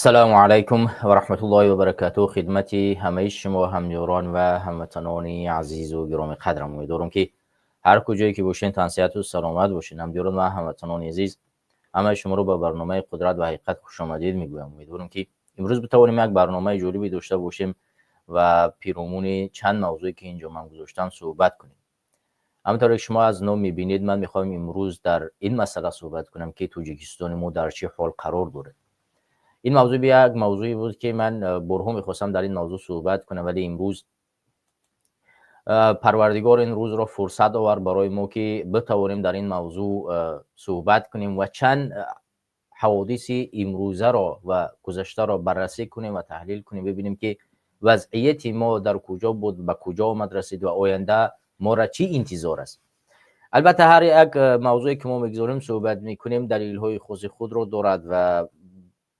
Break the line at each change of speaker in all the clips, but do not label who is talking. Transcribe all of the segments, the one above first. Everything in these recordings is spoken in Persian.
السلام علیکم و رحمت الله و برکاته. خدمتی همه شما هم‌نیران و هموطنان عزیز و گرامی قدرم، امیدوارم که هر کجایی که باشین تنصیحت و سلامت باشین. هم‌نیران و هموطنان عزیز، همه شما رو به برنامه قدرت و حقیقت خوش آمدید میگویم. امیدوارم که امروز بتوانیم یک برنامه جالبی داشته باشیم و پیرامون چند موضوعی که اینجا من گذاشتم صحبت کنیم. همونطور که شما از نام میبینید، من میخوام امروز در این مسئله صحبت کنم که تاجیکستان ما در چه حال قرار داره. این موضوع یک موضوعی بود که من برهم میخواستم در این موضوع صحبت کنم، ولی امروز پروردگار این روز را فرصت آورد برای ما که بتوانیم در این موضوع صحبت کنیم و چند حوادث امروزه را و گذشته را بررسی کنیم و تحلیل کنیم، ببینیم که وضعیت ما در کجا بود، به کجا آمد رسید و آینده ما را چی انتظار است. البته هر یک موضوعی که ما میگذاریم صحبت میکنیم دلیل های خود را دارد و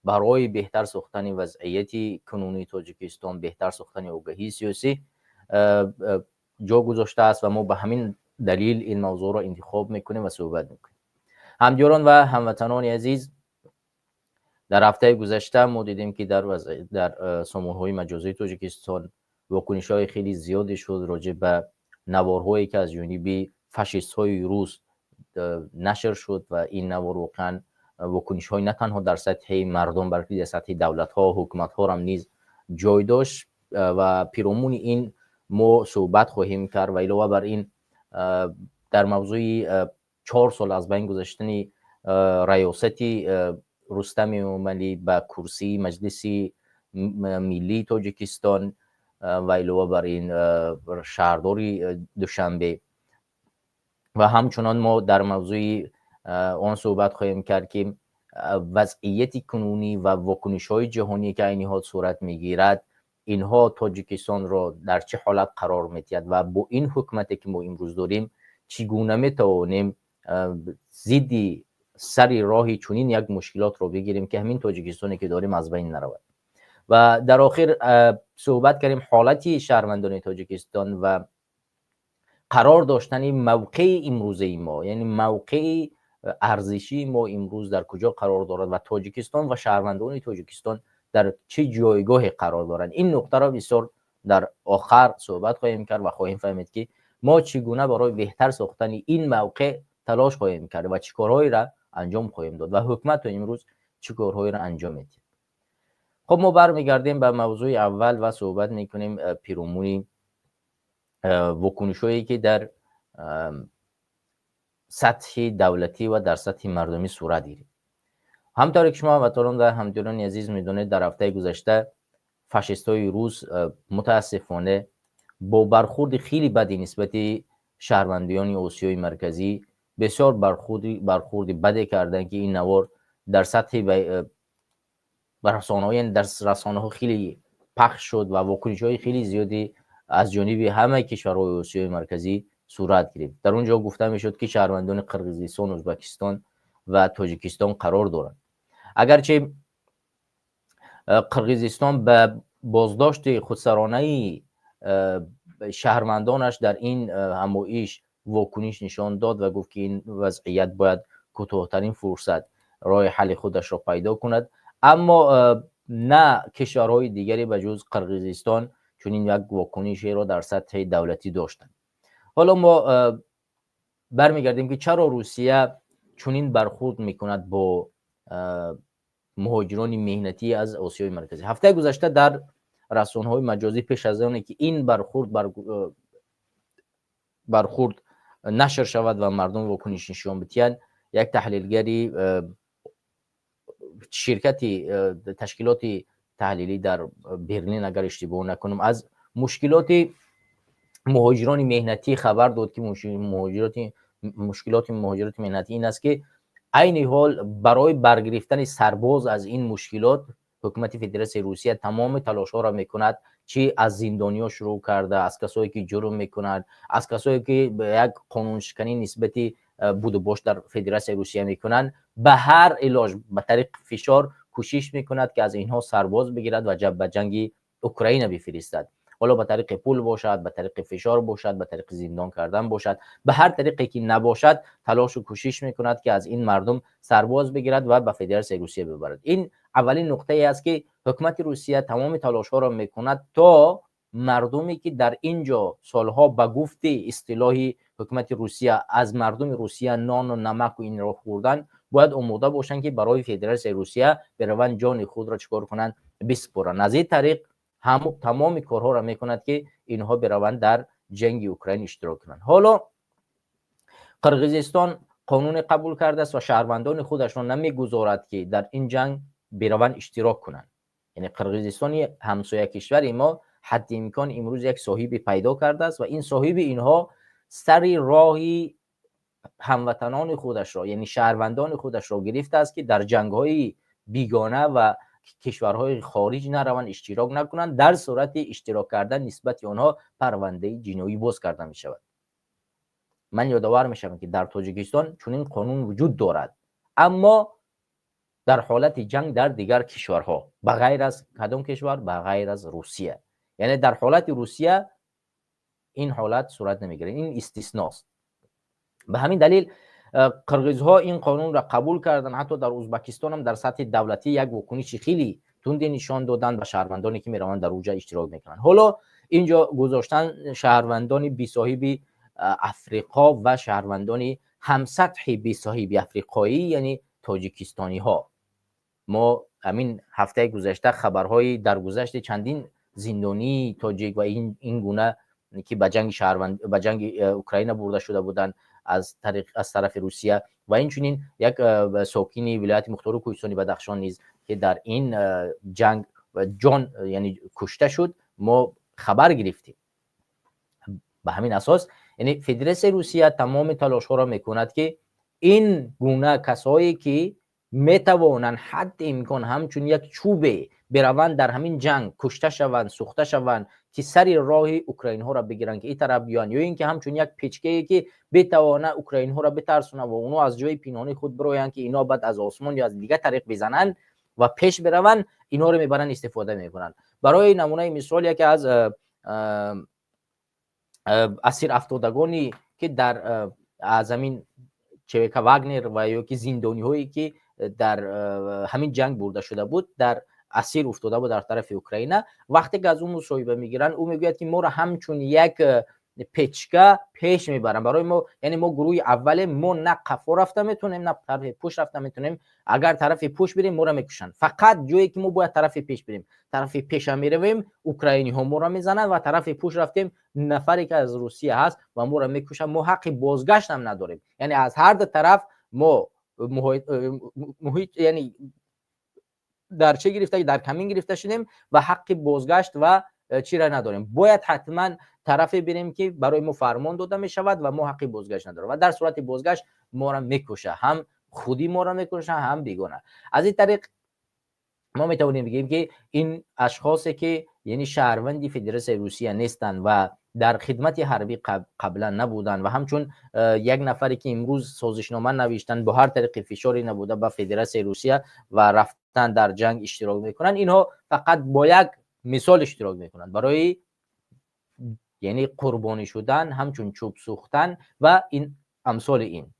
برای بهتر ساختن وضعیت کنونی تاجیکستان، بهتر ساختن آگاهی سیاسی جا گذاشته است و ما به همین دلیل این موضوع را انتخاب میکنیم و صحبت میکنیم. هم‌نیران و هموطنان عزیز، در هفته گذشته ما دیدیم که در سامانه‌های مجازی تاجیکستان واکنش‌های خیلی زیادی شد راجع به نوارهایی که از جانب فاشیست‌های روس نشر شد و این نوار واقعاً واکنش‌های نه تنها در سطح مردم بلکه در سطح دولت‌ها و حکومت‌ها هم نیز جای داشت و پیرامون این ما صحبت خواهیم کرد. و علاوه بر این در موضوع 4 سال از بین گذشتن ریاست رستم امامی به کرسی مجلس ملی تاجیکستان و علاوه بر این شهرداری دوشنبه و همچنان ما در موضوع آن صحبت خواهیم کرد که وضعیت کنونی و واکنش‌های جهانی که این حال صورت میگیرد، اینها تاجیکستان را در چه حالت قرار می‌دهد و با این حکومتی که ما امروز داریم چگونه میتوانیم ضد سر راه چنین یک مشکلات را بگیریم که همین تاجیکستانی که داریم از بین نرود. و در آخر صحبت کردیم حالتی شهروندان تاجیکستان و قرار داشتن موقع امروزی ما، یعنی موقع ارزشی ما امروز در کجا قرار دارد و تاجیکستان و شهروندان تاجیکستان در چه جایگاهی قرار دارند. این نکته را بسیار در آخر صحبت خواهیم کرد و خواهیم فهمید که ما چگونه برای بهتر ساختن این موقع تلاش خواهیم کرد و چه کارهایی را انجام خواهیم داد و حکومت امروز چه کارهایی را انجام میده. خب ما برمیگردیم به موضوع اول و صحبت میکنیم پیرامون واکنش‌هایی که در سطح دولتی و در سطح مردمی صورت گرفت. همونطور که شما هموطنان و همدیران عزیز میدونید، در هفته گذشته فاشیست‌های روس متاسفانه با برخورد خیلی بدی نسبت شهروندان آسیای مرکزی بسیار برخورد بدی کردند که این نوار در سطح رسانه‌ها خیلی پخش شد و واکنش‌های خیلی زیادی از جانب همه کشورهای آسیای مرکزی صورت گرفت. در اونجا گفته میشد که شهروندان قرقیزستان، ازبکستان و تاجیکستان قرار دارند. اگرچه قرقیزستان به بازداشت خودسرانه شهروندانش در این همایش واکنش نشان داد و گفت که این وضعیت باید کوتاه‌ترین فرصت راه حل خودش را پیدا کند، اما نه کشورهای دیگری به جز قرقیزستان چون این یک واکنشی را در سطح دولتی داشتند. حالا ما برمیگردیم که چرا روسیه چنین برخورد میکند با مهاجران مهنتی از آسیای مرکزی. هفته گذشته در رسانه‌های مجازی پیش از آنکه که این برخورد نشر شود و مردم واکنش نشان بدهند، یک تحلیلگری شرکتی تشکیلات تحلیلی در برلین اگر اشتباه نکنم از مشکلات مهاجران مهنتی خبر داد که مشکلات مهاجرت مهنتی این است که عین حال برای برگرفتن سرباز از این مشکلات حکومت فدراسیون روسیه تمام تلاش‌ها را میکند، چی از زندانی‌ها شروع کرده، از کسایی که جرم میکنند، از کسایی که به یک قانون شکنی نسبتی بود و باش در فدراسیون روسیه میکنند، به هر علاج به طریق فشار کوشش میکند که از اینها سرباز بگیرد و به جنگ اوکراین بفرستد. حالا به طریق پول باشد، به طریق فشار باشد، به طریق زندان کردن باشد، به هر طریقی که نباشد تلاش و کوشش میکند که از این مردم سرباز بگیرد و به فدراسیون روسیه ببرد. این اولین نقطه ای است که حکومت روسیه تمام تلاش ها را میکند تا مردمی که در اینجا سالها به گفت اصطلاحی حکومت روسیه از مردم روسیه نان و نمک و این را خوردن، باید آماده باشند که برای فدراسیون روسیه بروند جان خود را چکار کنند، بسپرند. از این طریق تمام کارها را میکند که اینها بروند در جنگ اوکراین اشتراک کنند. حالا قرقیزستان قانون قبول کرده است و شهروندان خودش را نمیگذارد که در این جنگ بروند اشتراک کنند. یعنی قرقیزستان همسایه کشور ما حد امکان امروز یک صاحبی پیدا کرده است و این صاحب اینها سر راهی هموطنان خودش را، یعنی شهروندان خودش را گرفته است که در جنگ‌های بیگانه و کشورهای خارج نروند، اشتراک نکنند. در صورت اشتراک کردن نسبت آنها پرونده جنایی باز کرده می شود. من یادآور می شوم که در تاجیکستان چنین قانون وجود دارد، اما در حالت جنگ در دیگر کشورها، به غیر از کدام کشور؟ به غیر از روسیه. یعنی در حالت روسیه این حالت صورت نمیگیره، این استثناست. به همین دلیل قرقیزها این قانون را قبول کردن. حتی در ازبکستان هم در سطح دولتی یک واکنش خیلی تندی نشان دادن به شهروندانی که میروند در اونجا اشتراک میکنن. حالا اینجا گذاشتن شهروندان بی صاحب افریقا و شهروندان همسطح بی صاحب افریقایی، یعنی تاجیکستانی ها. ما همین هفته گذشته خبرهای درگذشت چندین زندانی تاجیک و این گونه که به جنگ اوکراین برده شده بودند از طرف روسیه و اینچنین یک ساکن ولایت مختار کوهستانی بدخشان نیز که در این جنگ جان یعنی کشته شد، ما خبر گرفتیم. به همین اساس یعنی فدراسیون روسیه تمام تلاش ها را میکند که این گونه کسایی که میتوانند حد امکان همچون یک چوبه بروند در همین جنگ کشته شوند، سوخته شوند، که سر راه اوکراین ها را بگیرن که این طرف بیان، یا اینکه همچون یک پیچکه‌ای که بتوانه اوکراین ها را بترسونه و اونها از جای پنهانی خود بروین که اینا بعد از آسمان یا از دیگه طریق بزنن و پیش بروند، اینا رو میبرن استفاده میکنن. برای نمونه مثال یکی از اسیر افتادگانی که در زمین چویکا واگنر و یا که زندانی هایی که در همین جنگ برده شده بود در اسیر افتاده بود در طرف اوکراین، وقتی که از اون مصاحبه میگیرن او میگوید که ما را همچون یک پیچکه پیش میبرن برای ما، یعنی ما گروه اول، ما نه قفا رفته میتونیم نه طرف پشت رفته میتونیم، اگر طرف پشت بریم ما را میکشن، فقط جایی که ما باید طرف پیش بریم طرف پیش میرویم اوکراینی ها ما را میزنن و طرف پشت رفتیم نفری که از روسیه هست و ما را میکشن، ما حق بازگشت هم نداریم. یعنی از هر دو طرف ما محیط یعنی در چه گرفته، در کمین گرفته شدیم و حق بازگشت و چی را نداریم. باید حتما طرفی بریم که برای ما فرمان داده می شود و ما حق بازگشت نداریم و در صورت بازگشت ما را میکشه، هم خودی ما را میکشه هم بیگانه. از این طریق ما میتونیم بگیم که این اشخاصی که یعنی شهروندی فدراسیون روسیه نیستند و در خدمت حربی قبلا نبودن و همچون یک نفری که امروز سازشنامه نوشتن با هر طریق فشاری نبوده به فدراسیون روسیه و رفتن در جنگ اشتراک میکنن، اینها فقط با یک مثال اشتراک میکنن برای یعنی قربانی شدن، همچون چوب سوختن و این امثال این.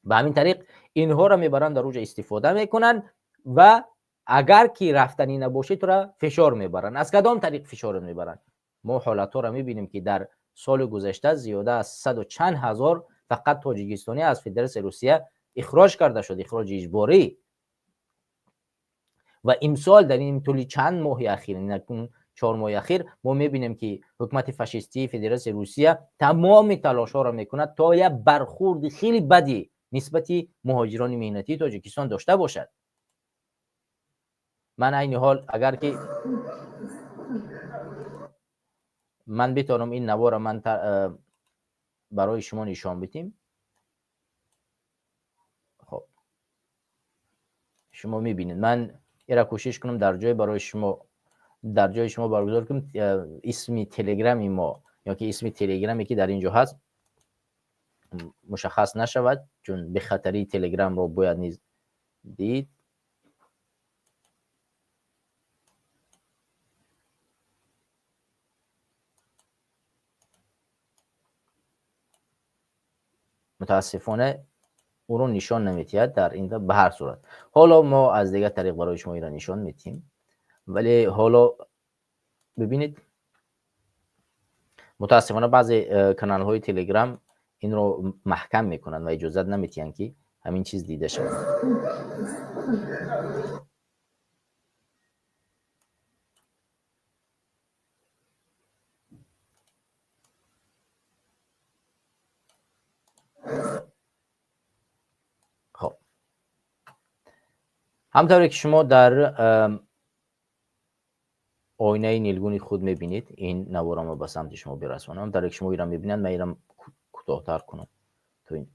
به همین طریق اینها را میبرن در اوج استفاده میکنن و اگر که رفتنی نباشه تو را فشار میبرن. از کدام طریق فشار میبرن؟ ما حالت ها را میبینیم که در سال گذشته زیاده از 100 و چند هزار فقط تاجیکستانی از فدراسیون روسیه اخراج کرده شد، اخراج اجباری. و امسال در این طول چند ماه اخیر، این 4 ماه اخیر، ما میبینیم که حکومت فاشیستی فدراسیون روسیه تمام تلاش ها را میکند تا یک برخورد خیلی بدی نسبت مهاجران مهنتی تاجیکستان داشته باشد. من این حال اگر که من بتونم این نوار من برای شما نشان بدیم، خب شما میبینید من ایرا کوشش کنم در جای برای شما در جای شما برگزار کنم اسم تلگرام ما یا که اسم تلگرامی که در اینجا هست مشخص نشود، چون به خطری تلگرام رو باید نیز دید. متاسفانه او رو نشان نمیتید در این به هر صورت. حالا ما از دیگه طریق برای شما ایران نشان میتیم، ولی حالا ببینید متاسفانه بعضی کانال های تلگرام این رو محکم میکنن و اجازه نمیتین که همین چیز دیده شود. خب همطوری که شما در آینه نیلگونی خود میبینید، این نوار ما به سمت شما برسونم. همطوری که شما ایران میبینید، من ایران کوتاه‌تر کنم تو این.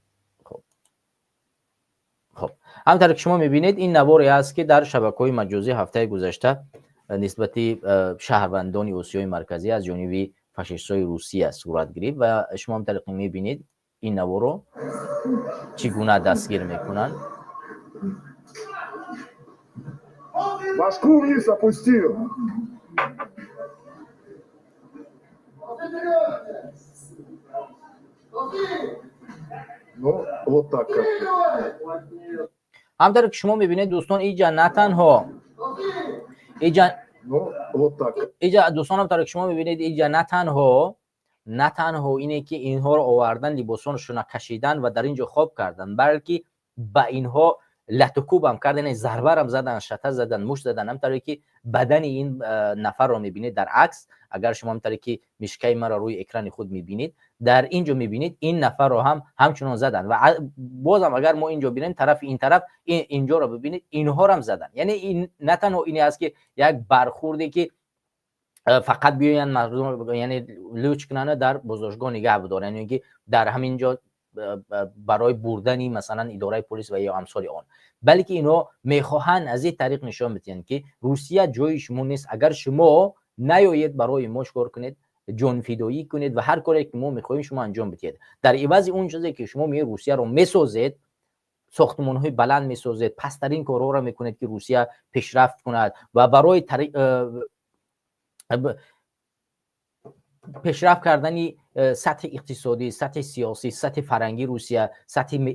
خب همطور که شما میبینید این نواری است که در شبکه‌های مجازی هفته گذشته نسبتی شهروندان آسیای مرکزی از جانب فاشیست‌های روسیه صورت گرفت و شما هم طریق میبینید این نوار رو چگونه دستگیر میکنن.
Москву вниз опустил. Ну, вот так как.
همطور که شما میبینید دوستان اینجا نه تنها
Ну, вот так.
اینجا دوستان همطور که شما میبینید اینجا نه تنها اینه که اینها رو آوردن لباسانشون کشیدن و در اینجا خواب کردن، بلکه با اینها لطکوب هم کردن، ضربه هم زدن، شتر زدن، مشت زدن. همطوری که بدن این نفر رو میبینید در عکس، اگر شما همطوری که مشکای ما رو روی اکران خود میبینید، در اینجا میبینید این نفر رو هم همچنان زدن و بازم اگر ما اینجا ببینیم طرف این طرف اینجا رو ببینید اینها رو هم زدن. یعنی این نه تنها اینی است که یک برخوردی که فقط بیاین مردم یعنی لوچ کنن در بازداشتگاه نگه بدارن، یعنی که در همینجا برای بردن مثلا اداره پلیس و یا امثال آن، بلکه اینا میخواهند از این طریق نشان بدهند که روسیه جای شما نیست. اگر شما نیایید برای ما کار کنید، جان فدایی کنید و هر کاری که ما میخواهیم شما انجام بدید، در عوض اون چیزی که شما می روسیه رو میسازید، ساختمان‌های بلند میسازید، پسترین کارها رو میکنید که روسیه پیشرفت کند و برای پیشرفت کردن سطح اقتصادی، سطح سیاسی، سطح فرهنگی روسیه، سطح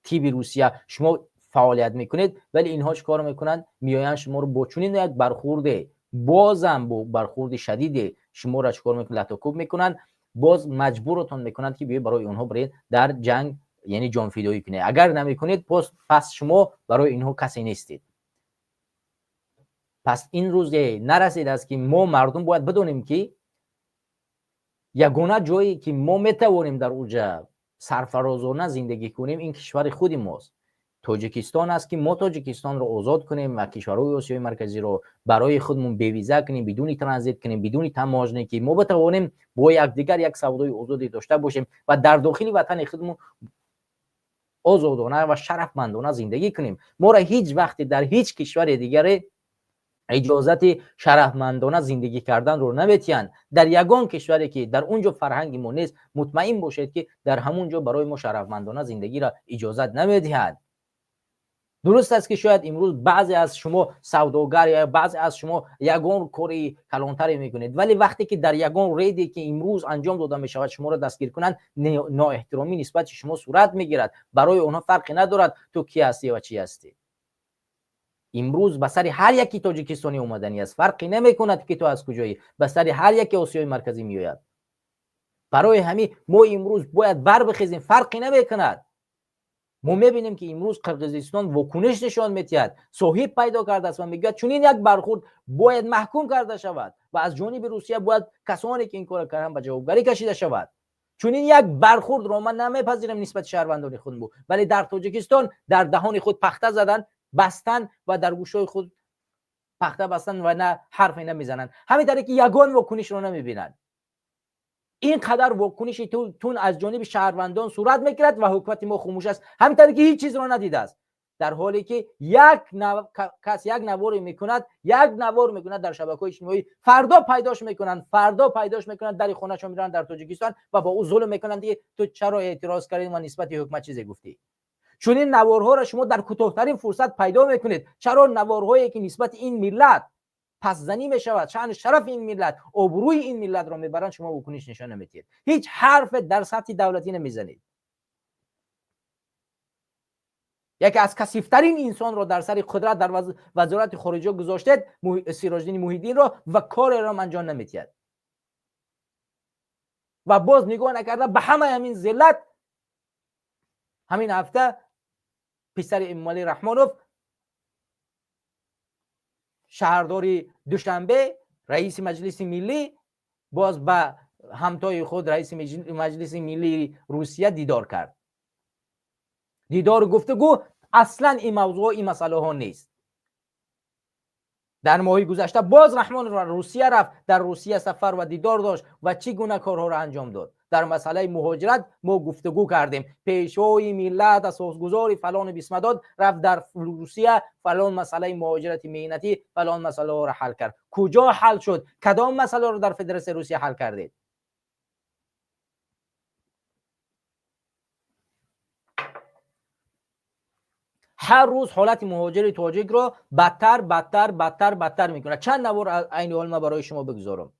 تیبی روسیه شما فعالیت میکنید، ولی اینها چیکار میکنن؟ میآیند شما رو با چنین یک برخورد، بازم با برخورد شدید شما را چیکار میکنن؟ لطکوب میکنن، باز مجبورتون میکنند که برای اونها برید در جنگ یعنی جان فدایی کنید. اگر نمیکنید پس شما برای اینها کسی نیستید. پس این روز نرسید است که ما مردم باید بدونیم که یگانه جایی که ما میتوانیم در اونجا سرفرازانه زندگی کنیم این کشور خود ماست، تاجیکستان است که ما تاجیکستان رو آزاد کنیم و کشورهای آسیای مرکزی رو برای خودمون بی ویزا کنیم، بدون ترانزیت کنیم، بدون تماجنی، که ما بتوانیم با یکدیگر یک سودای آزادی داشته باشیم و در داخل وطن خودمون آزادانه و شرفمندانه زندگی کنیم. ما را هیچ وقت در هیچ کشور دیگری اجازت شرفمندانه زندگی کردن رو نمیتین. در یگان کشوری که در اونجا فرهنگ ما نیست، مطمئن باشید که در همونجا برای ما شرفمندانه زندگی را اجازت نمیدهند. درست است که شاید امروز بعضی از شما سوداگر یا بعضی از شما یگان کاری کلانتری میکنید، ولی وقتی که در یگان ریدی که امروز انجام داده می شود شما را دستگیر کنند، نا احترامی نسبت شما صورت میگیرد. برای اونها فرقی ندارد تو کی هستی و چی هستی. امروز به سر هر یکی تاجیکستانی اومدنی است، فرقی نمیکند که تو از کجایی، به سر هر یکی آسیای مرکزی میآید. برای همین ما امروز باید بر بخیزیم، فرقی نمیکند. ما میبینیم که امروز قرقیزستان واکنش نشان میدهد، صاحب پیدا کرده است و میگه چنین یک برخورد باید محکوم کرده شود و از جانب روسیه باید کسانی که این کار کردن به جوابگری کشیده شود. چنین یک برخورد را من نمیپذیرم نسبت شهروندان خود بود، ولی در تاجیکستان در دهان خود پخته زدن، بستن و در گوشای خود پخته بستن و نه حرفی نمیزنن. همین طریقی که یگان واکنش رو نمیبینن. اینقدر واکنش تون از جانب شهروندان صورت میگیرد و حکومت ما خاموش است، همین طریقی که هیچ چیز رو ندیده است، در حالی که کس یک نوار میکند در شبکه‌های اجتماعی، فردا پیداش میکنن در خونه‌شون میرن در تاجیکستان و با او ظلم میکنن دیگه تو چرا اعتراض کردین و نسبت حکومت چیزی گفتی. چون این نوارها را شما در کوتاه‌ترین فرصت پیدا میکنید. چرا نوارهایی که نسبت این ملت پس زنی میشود، شأن شرف این ملت، آبروی این ملت را میبرند، شما واکنش نشان نمیدید، هیچ حرف در سطح دولتی نمیزنید. یکی از کثیف‌ترین انسان رو در سر قدرت در وزارت خارجه گذاشته، سیراج‌الدین محی‌الدین رو، و کار را انجام نمی‌دهد و باز نگاه نکرده به همه همین ذلت. همین هفته پسر امامعلی رحمانوف، شهردار دوشنبه، رئیس مجلس ملی، باز به همتای خود رئیس مجلس ملی روسیه دیدار کرد. دیدار گفتگو اصلا این موضوع این مسئله ها نیست. در ماه گذشته باز رحمان را روسیه رفت، در روسیه سفر و دیدار داشت و چگونه کارها را انجام داد. در مسئله مهاجرت ما گفتگو کردیم. پیشوای ملت، اساسگذار فلان بیسمداد رفت در روسیه، فلان مسئله مهاجرت مهنتی، فلان مسئله را حل کرد. کجا حل شد؟ کدام مسئله را در فدراسیون روسیه حل کردید؟ هر روز حالت مهاجر تاجیک رو بدتر میکنه. چند نوار عین حال ما برای شما بگذارم.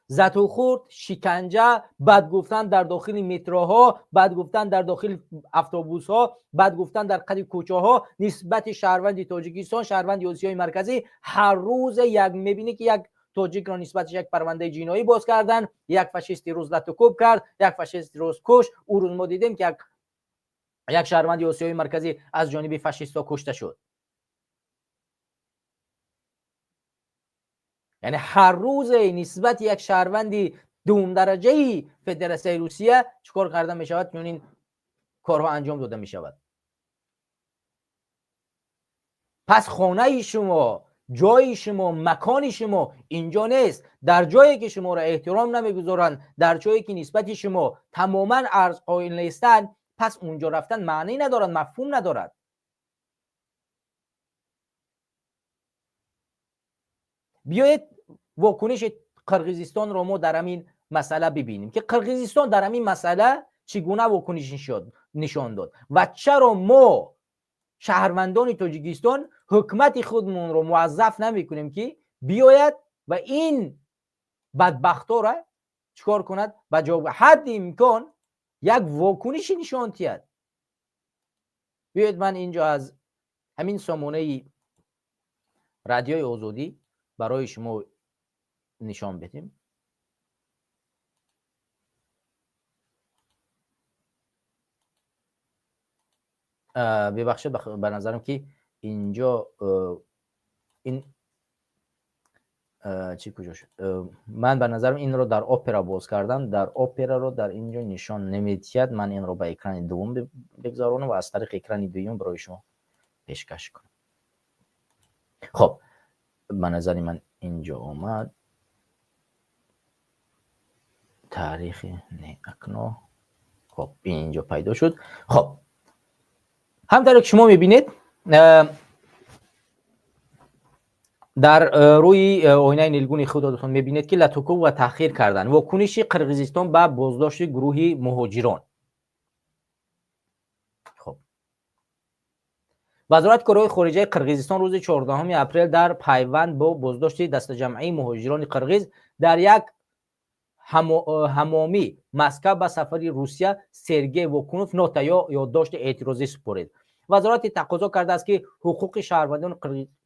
زد و خورد، شکنجه، بد گفتن در داخل متروها، بد گفتن در داخل اتوبوس ها، بد گفتن در قد کوچه ها نسبت شهروند تاجیکستان، شهروند آسیای مرکزی. هر روز یک میبینی که یک تاجیک را نسبتش یک پرونده جنایی باز کردن، یک فاشیست روز لطوکوب کرد، یک فاشیست روز کش. او روز ما دیدیم که یک شهروند آسیای مرکزی از جانب فاشیستا کشته شد. یعنی هر روز نسبت یک شهروند دوم درجه فدراسیون روسیه چیکار کرده می شود؟ چون این کارها انجام داده می شود. پس خانه شما، جای شما، مکان شما اینجا نیست. در جایی که شما را احترام نمیگذارند، در جایی که نسبت شما تماما ارز قائل نیستند، پس اونجا رفتن معنی ندارد، مفهوم ندارد. بیایید واکنش قرقیزستان رو ما در همین مسئله ببینیم که قرقیزستان در همین مسئله چگونه واکنش نشان داد و چرا ما شهروندان تاجیکستان حکومت خودمون رو موظف نمیکنیم که بیاید و این بدبختا را چکار کند؟ به حد امکان یک واکنش نشان دهد. بیایید من اینجا از همین سامانه رادیوی آزادی برای شما نشان بدیم. ببخشید به نظرم که اینجا این چی کجا شد؟ من به نظرم این رو در اپرا باز کردم، در اپرا رو در اینجا نشان نمیدهد. من این رو به اکران دوم بگذارونم و از طریق اکران دوم برای شما پیشکش کنم. خب به نظر من اینجا آمد تاریخ نه اکنو. خب اینجا پیدا شد. خب همونطور که شما میبینید در روی آینه نیلگون خودتون میبینید که لطوکوب و تأخیر کردن واکنش قرقیزستان به بازداشت گروه مهاجران. خب وزارت کارهای خارجه قرقیزستان روز 14 اپریل در پیوند با بازداشت دسته جمعی مهاجران قرقیز در یک همامی مسکو به سفر روسیه سرگئی واکنوف نوتا یا یادداشت اعتراضی سپرید. وزارت تقاضا کرده است که حقوق شهروندان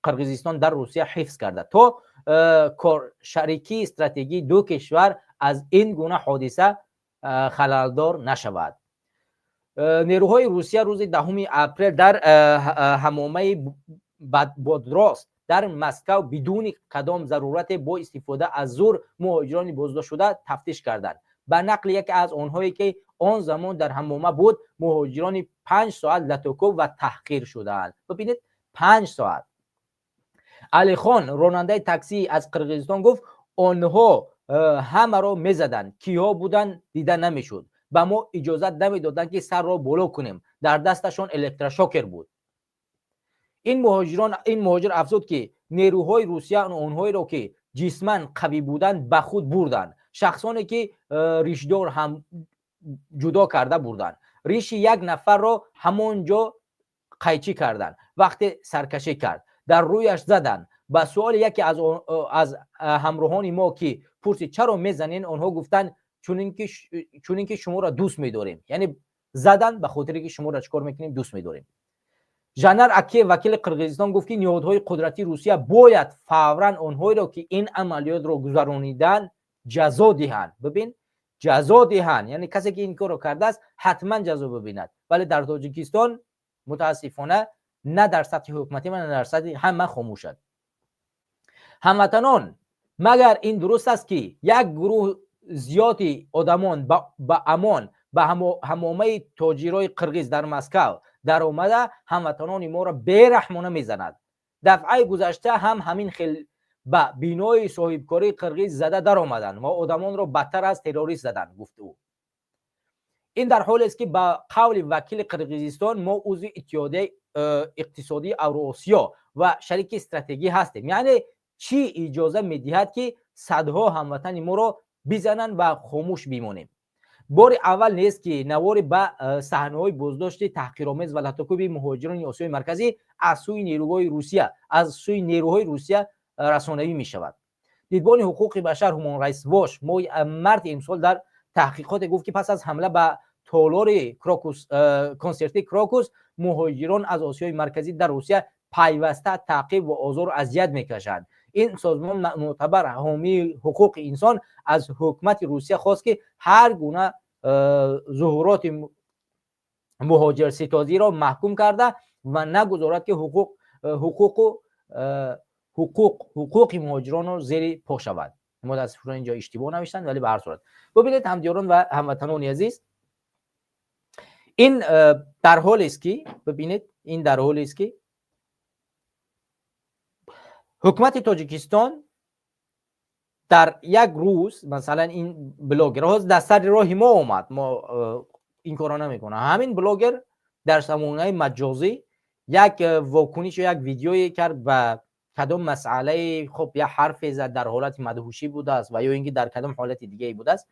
قرقیزستان در روسیه حفظ کرده تا شریکی استراتژی دو کشور از این گونه حادثه خللدار نشود. نیروهای روسیه روز 10 اپریل در همامه بادراست در مسکو بدون کدام ضرورت با استفاده از زور مهاجران بازداشت شده تفتیش کردند. به نقل یکی از آنهایی که آن زمان در همامه بود، مهاجران 5 ساعت لطوکوب و تحقیر شدند. ببینید 5 ساعت. علی خان راننده تاکسی از قرقیزستان گفت آنها همه را میزدند، کیا بودن دیده نمیشد، به ما اجازه نمیدادند که سر را بالا کنیم، در دستشان الکتروشوکر بود. این مهاجر افزود که نیروهای روسیه آنهایی را که جسماً قوی بودند به خود بردند. شخصانی که ریشدار هم جدا کرده بودند. ریش یک نفر را همانجا قیچی کردند. وقتی سرکشی کرد در رویش زدند. به سوال یکی از همراهان ما که پرسید چرا میزنین، آنها گفتند چون اینکه شما را دوست می‌داریم. یعنی زدن به خاطری که شما را چیکار میکنیم دوست می‌داریم. ژانر اکی وکیل قرقیزستان گفت که نهادهای قدرتی روسیه باید فوراً آنهایی را که این عملیات را گذرانیدن جزا دهند. ببین جزا دهند یعنی کسی که این کار را کرده است حتما جزا ببیند. ولی در تاجیکستان متاسفانه نه در سطح حکومتی نه در سطح همه خاموشند. هموطنان مگر این درست است که یک گروه زیادی آدمان با امان به همامه تاجرای قرقیز در مسکو در آمده هموطنان ما را بیرحمانه میزند. دفعه گذشته هم همین خیل به بینای صاحبکاری قرقیز زده در آمدند و آدمان را بدتر از تروریست زدند گفت او. این در حالی است که با قول وکیل قرقیزستان ما عضو اتحادیه اقتصادی اوراسیا و شریک استراتژی هستیم. یعنی چی اجازه میدهد که صدها هموطن ما را بزنند و خاموش بمانیم؟ بار اول نیست که نوار به صحنه‌های بازداشت تحقیرآمیز و لطاکوب مهاجران آسیای مرکزی از سوی نیروهای روسیه رسانه‌ای می شود. دیدبان حقوق بشر هومان رایتس واچ ماه مارت امسال در تحقیقات گفت که پس از حمله به تالار کنسرتی کراکوس مهاجران از آسیای مرکزی در روسیه پیوسته تعقیب و آزار و اذیت میکشند. این سازمان معتبر حامی حقوق انسان از حکومت روسیه خواست که هر گونه ظهورات مهاجر ستازی را محکوم کرده و نگذارد که حقوق مهاجران را زیر پا شود. متاسفانه اینجا اشتباه نوشتن ولی به هر صورت ببینید همدیاران و هموطنان عزیز این در حالی است که ببینید این در حالی است که حکومت تاجیکستان در یک روز مثلا این بلاگرها در سر راه ما اومد، ما این کارا نمیکنه. همین بلاگر در زمانه مجازی یک واکنش و یک ویدیویی کرد و کدام مسئله خب یک حرف زد در حالت مدهوشی بوده است و یا اینکه در کدام حالت دیگه بوده است،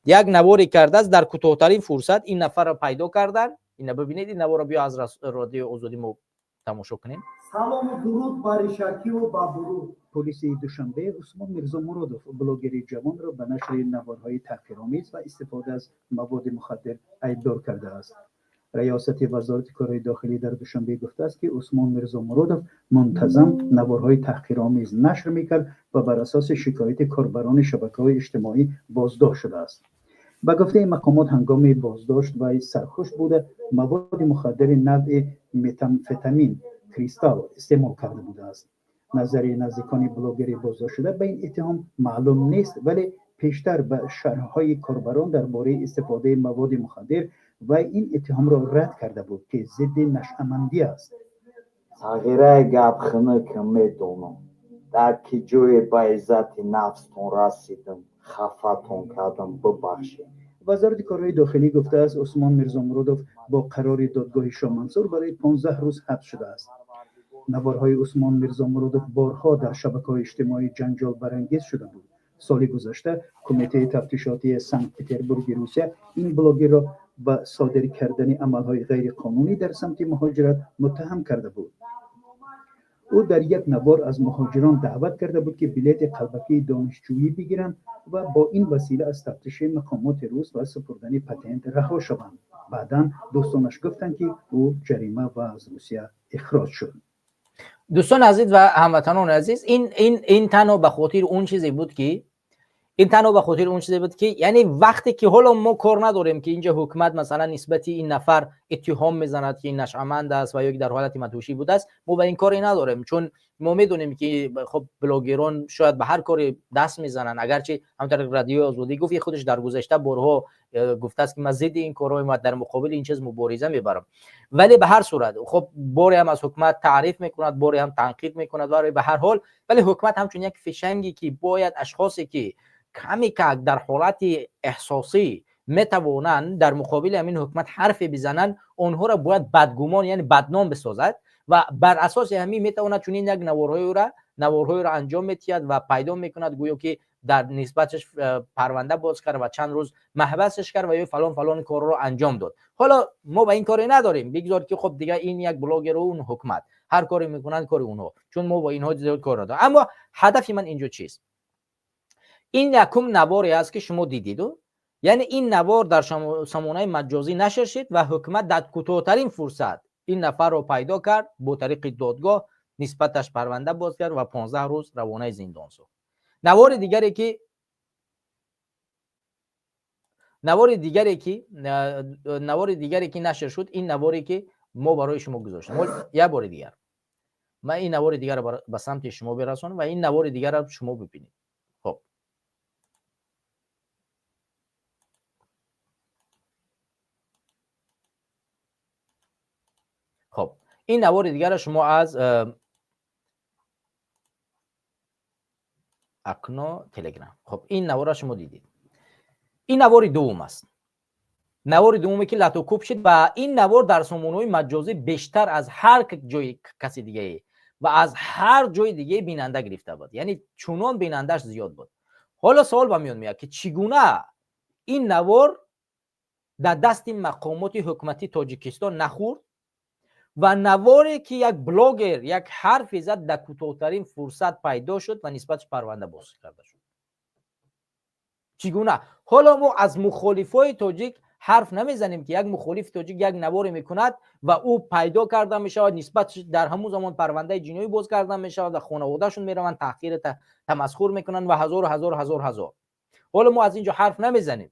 یک نواری کرده است. در کوتاه‌ترین فرصت این نفر را پیدا کردن. این ببینید این نوار را بیا از رادیو آزادی ما تماشا کنیم.
سلام و درود بر شکی و بابرو. پلیس دوشنبه عثمان میرزا مرادوف بلاگری جوان را به نشر نوارهای تحقیرآمیز و استفاده از مواد مخدر ایبدار کرده است. ریاست وزارت کارهای داخلی در دوشنبه گفته است که عثمان میرزا مرادوف منتظم نوارهای تحقیرآمیز نشر میکرد و بر اساس شکایت کاربران شبکه‌های اجتماعی بازداشت شده است. با گفته مقامات هنگام بازداشت و سرخوش بوده مواد مخدر نوع متامفتامین کریستال استعمال کرده بوده است. نظر نزدیکان بلاگری بازداشت شده به این اتهام معلوم نیست، ولی پیشتر به شرح‌های کاربران درباره استفاده مواد مخدر و این اتهام را رد کرده بود که ضد نشأه‌مندی است.
تغییره گپخنه که میدونم در که جوی به عزت نفستون رسیدم خفتون کردم ببخشید.
وزارت کارهای داخلی گفته است عثمان میرزا مرادوف با قرار دادگاه شاه منصور برای 15 روز حبس شده است. نوارهای عثمان میرزا مرادوف بارها در شبکه‌های اجتماعی جنجال برانگیز شده بود. سال گذشته کمیته تفتیشاتی سنت پترزبورگ روسیه این بلاگر را به صادر کردن عملهای غیر قانونی در سمت مهاجرت متهم کرده بود. او در یک نوار از مهاجران دعوت کرده بود که بلیط قلبکی دانشجویی بگیرند و با این وسیله از تفتیش مقامات روس و سپردن پتنت رها شوند. بعداً دوستانش گفتند که او جریمه و از روسیه اخراج شد.
دوستان عزیز و هموطنان عزیز این تنها به خاطر اون چیزی بود که یعنی وقتی که حالا ما کار نداریم که اینجا حکومت مثلا نسبت این نفر اتهام میزند که این نشأه‌مند است و یا در حالت مدهوشی بوده است، ما به این کاری نداریم، چون ما میدونیم که خب بلاگران شاید به هر کاری دست میزنن. اگرچه همونطور رادیو آزادی گفت خودش در گذشته بارها گفته است که من ضد این کارهای ما در مقابل این چیز مبارزه میبرم، ولی به هر صورت خب باری هم از حکومت تعریف میکند، باری هم تنقید میکند و به هر حال ولی حکومت همچون یک فشنگی که باید اشخاصی که کمی که در حالت احساسی میتوانند در مقابل همین حکومت حرف بزنند، اونها را باید بدگمان یعنی بدنام بسازد و بر اساس همین میتواند چون این یک نوارهای را انجام میتید و پیدا میکند گویا که در نسبتش پرونده باز کرد و چند روز محبسش کرد و یا فلان کار رو انجام داد. حالا ما به این کاری نداریم، بگذار که خب دیگه این یک بلاگر و اون حکومت هر کاری میکنن کار اونها، چون ما با اینها زیاد کار نداریم. اما هدف من اینجا چیست؟ این یکم نواری است که شما دیدید. یعنی این نوار در سامانه مجازی نشر شد و حکومت در کوتاه‌ترین فرصت این نفر رو پیدا کرد، با طریق دادگاه نسبتش پرونده باز کرد و 15 روز روانه زندان ساخت. نوار دیگری که نشر شد، این نواری که ما برای شما گذاشتم. یک بار دیگر من این نوار دیگر رو به سمت شما برسونم و این نوار دیگر رو شما ببینید. خب این نوار دیگر رو شما از اکنا تلگرام، خب این نوار رو شما دیدید. این نوار دوم است. نوار دومی که لاتوکوب شد و این نوار در سامانه‌های مجازی بیشتر از هر جای کسی دیگه و از هر جای دیگه بیننده گرفته بود. یعنی چونان بینندهش زیاد بود. حالا سوال به میان میاد که چگونه این نوار در دست مقامات حکومتی تاجیکستان نخورد و نواری که یک بلاگر یک حرف زد در کوتاه‌ترین فرصت پیدا شد و نسبتش پرونده باز کرده شد. چگونه؟ حالا ما از مخالفای تاجیک حرف نمیزنیم که یک مخالف تاجیک یک نواری میکند و او پیدا کرده میشود، نسبتش در همون زمان پرونده جنایی باز کرده میشود و خانوادهشون میروند تحقیر تمسخر میکنن و هزار. حالا ما از اینجا حرف نمیزنیم،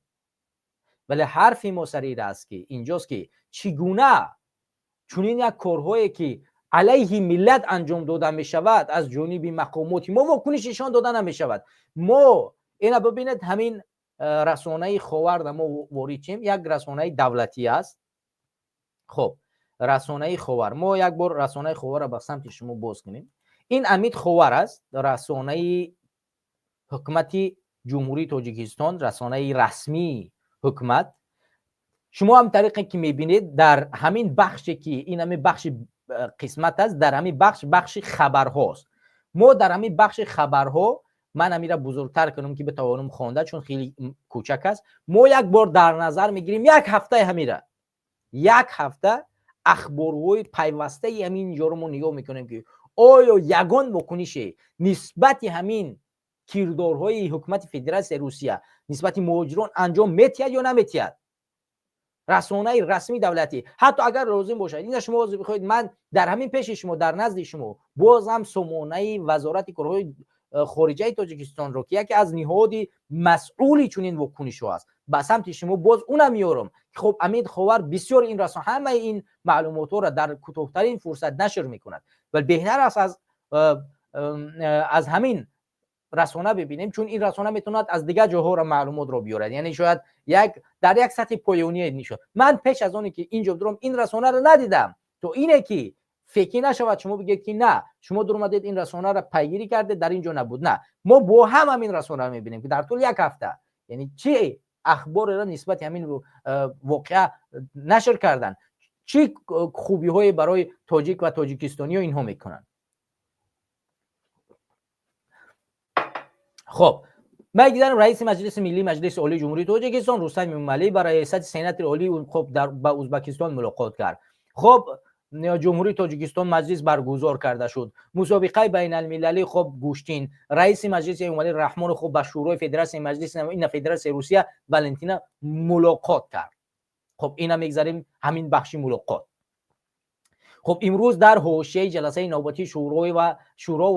ولی حرفی ما سریر است که اینجاست که چگونه چونین یک کارهایی که علیه ملت انجام داده می شود از جانب مقامات ما واکنش نشان داده نمی شود. ما اینا ببینید، همین رسانه خاور ما وارد شیم، یک رسانه دولتی است. خب رسانه خاور، ما یک بار رسانه خاور را به سمت شما باز کنیم. این امید خاور است، رسانه حکومت جمهوری تاجیکستان، رسانه رسمی حکومت. شما هم طریقی که میبینید در همین بخشی که این همین بخش قسمت است، در همین بخش خبرهاست. ما در همین بخش خبرها، من امیره بزرگتر کنم که بتوانم خوانده چون خیلی کوچک است، ما یک بار در نظر میگیریم یک هفته همیره، یک هفته اخبارهای پیوسته همین جا رو ما نگاه میکنیم که آیا یگان واکنش نسبت همین کردارهای حکومت فدراسیون روسیه نسبت مهاجران انجام میتید یا نمیتید. رسانه رسمی دولتی حتی اگر لازم باشد، این شما بخواید من در همین پیش شما در نزد شما باز هم سامانه وزارت کارهای خارجه تاجیکستان رو که یکی از نهادی مسئولی چنین واکنشی است به سمت شما باز اونم میارم. خب امید خاور بسیار این رسانه همه این معلومات را در کوتاه‌ترین فرصت نشر میکند، ولی بهتر است از همین رسانه ببینیم، چون این رسانه میتوند از دیگه جاها را معلومات رو بیارد. یعنی شاید در یک سطح پایانی نشد. من پیش از اونی که اینجا درم این رسانه رو ندیدم، تو اینه که فکر نشود شما بگید که نه شما در اومدید این رسانه رو پیگیری کرده در اینجا نبود. نه، ما با هم این رسانه رو میبینیم که در طول یک هفته یعنی چه اخبار را نسبت همین واقعه نشر کردن، چه خوبی های برای تاجیک و تاجیکستانی ها اینها میکنن. خب من دیدم رئیس مجلس ملی مجلس عالی جمهوری تاجیکستان رستم میرملی برای ریاست سنات عالی خب با ازبکستان ملاقات کرد. خب جمهوری تاجیکستان مجلس برگزار کرده شد، مسابقه بین المللی خب گوشتین، رئیس مجلس ایمالی رحمان خب با شورای فدراسیون مجلس این فدراسیون روسیه والنتینا ملاقات کرد. خب اینا میگذاریم همین بخشی ملاقات. خب امروز در حاشیه جلسه نوبتی شورا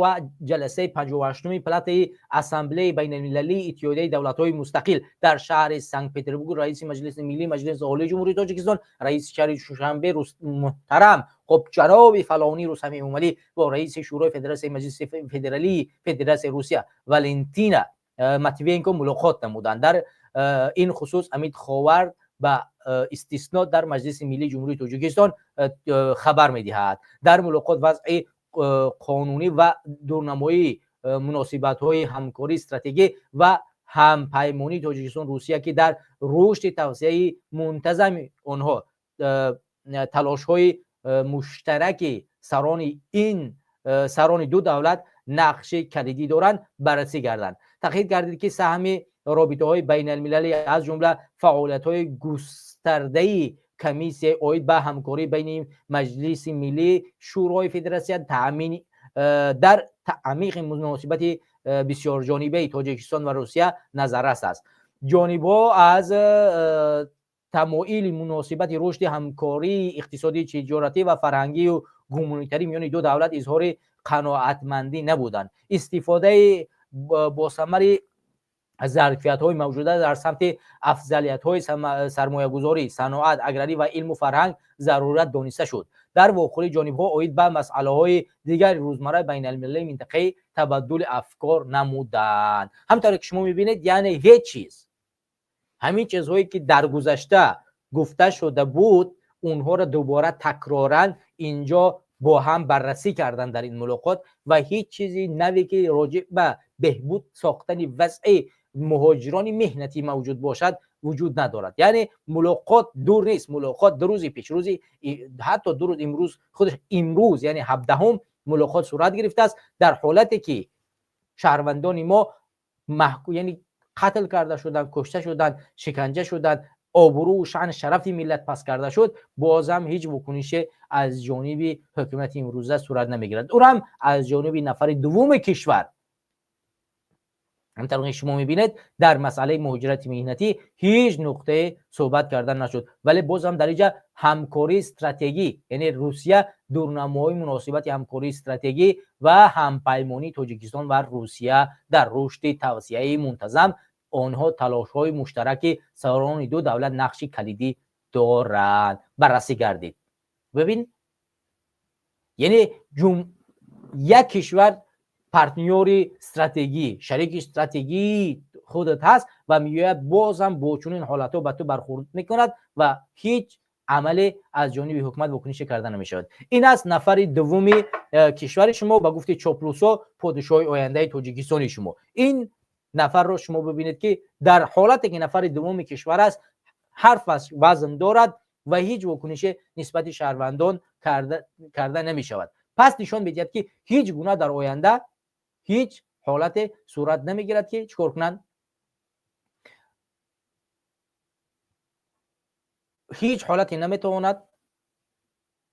و جلسه 58 پلات اسامبله بین المللی اتحادیه دولت‌های مستقل در شهر سنت پترزبورگ رئیس مجلس ملی مجلس عالی جمهوری تاجیکستان رئیس شهر شنبه محترم خب جناب فلانی رستم میرملی با رئیس شورای فدراسیون مجلس فدرالی فدراسیون روسیه والنتینا ماتوینکو ملاقات نمودند. در این خصوص امید خاور با استثناء در مجلس ملی جمهوری تاجیکستان خبر می‌دهد در ملاقات وضع قانونی و دورنمایی مناسبت‌های همکاری استراتژیک و همپیمانی تاجیکستان روسیه که در رشد توسعه منتظم آنها تلاش‌های مشترک سران دو دولت نقش کلیدی دارند بررسی گردند. تاکید کردید که سهم رابطه‌های بین المللی از جمله فعالیت‌های گسترده کمیسیون اید به همکاری بین مجلس ملی شورای فدراسیون تأمین در تعمیق مناسبت بسیار جانبه تاجیکستان و روسیه نظررس است. جانب‌ها از تمایل مناسبت رشد همکاری اقتصادی، تجارتی و فرهنگی و گومونیتری میان دو دولت اظهار قناعتمندی نبودند. استفاده با ثمر ظرفیت‌های موجوده در سمت افضلیت‌های سرمایه‌گذاری، صنعت، اگراری و علم و فرهنگ ضرورت دانسته شد. در واقع جانب‌ها اوید به مسائل‌های دیگر روزمره بین المللی منطقه تبادل افکار نمودند. همونطور که شما می‌بینید یعنی هیچ چیز، همین چیزهایی که در گذشته گفته شده بود اونها را دوباره تکرارن اینجا با هم بررسی کردن در این ملاقات و هیچ چیزی نوی که راجع به بهبود ساختن وضع مهاجران مهنتی موجود باشد وجود ندارد. یعنی ملاقات دور نیست، ملاقات 2 روز پیش، روزی حتی 2 روز امروز، خودش امروز یعنی 17 ملاقات صورت گرفته است، در حالتی که شهروندان ما یعنی قتل کرده شدند، کشته شدند، شکنجه شدند، آبرو و شأن شرف ملت پس کرده شد، بازم هیچ واکنش از جانب حکومت امروزه صورت نمیگیرد. او هم از جانب نفر دوم کشور. همونطور که شما میبینید در مسئله مهاجرت مهنتی هیچ نقطه صحبت کردن نشد، ولی باز هم در اینجا همکاری استراتژی، یعنی روسیه دورنماهای مناسبت همکاری استراتژی و همپیمانی تاجیکستان و روسیه در رشد توسعه منتظم آنها تلاش‌های مشترک سران دو دولت نقش کلیدی دارند. بررسی کردید. ببین یعنی یک کشور پارتنر استراتژی، شریک استراتژی خودت هست و میاد بازم با چنین حالت‌ها به تو برخورد میکند و هیچ عمل از جانب حکومت واکنش کردن نمیشود. این است نفر دوم کشور شما با گفته چاپلوسا پادشاه آینده تاجیکستان شما. این نفر رو شما ببینید که در حالتی که نفر دوم کشور است حرفش وزن دارد و هیچ واکنش نسبت شهروندان کرده نمیشود. پس نشان میدهد که هیچ گونه در آینده هیچ حالت صورت نمیگیرد که چیکار کنند، هیچ حالتی نمیتواند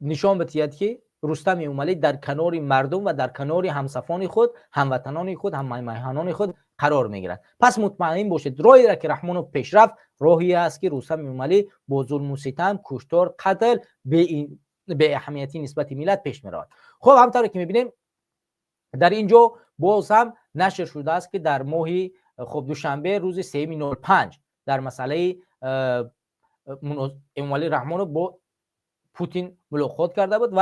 نشان بدهد که رستم امالی در کنار مردم و در کنار همسفان خود، هموطنان خود، هممیهنان خود قرار میگیرد. پس مطمئن باشید راهی را که رحمان پیشرفت راهی است که رستم امالی با ظلم و ستم، کشتار، قتل به اهمیتی نسبت ملت پیش میرود. خب همونطور که میبینیم در اینجا باز هم نشر شده است که در ماه دوشنبه روز 3/05 در مسئله امالی رحمان با پوتین ملاقات کرده بود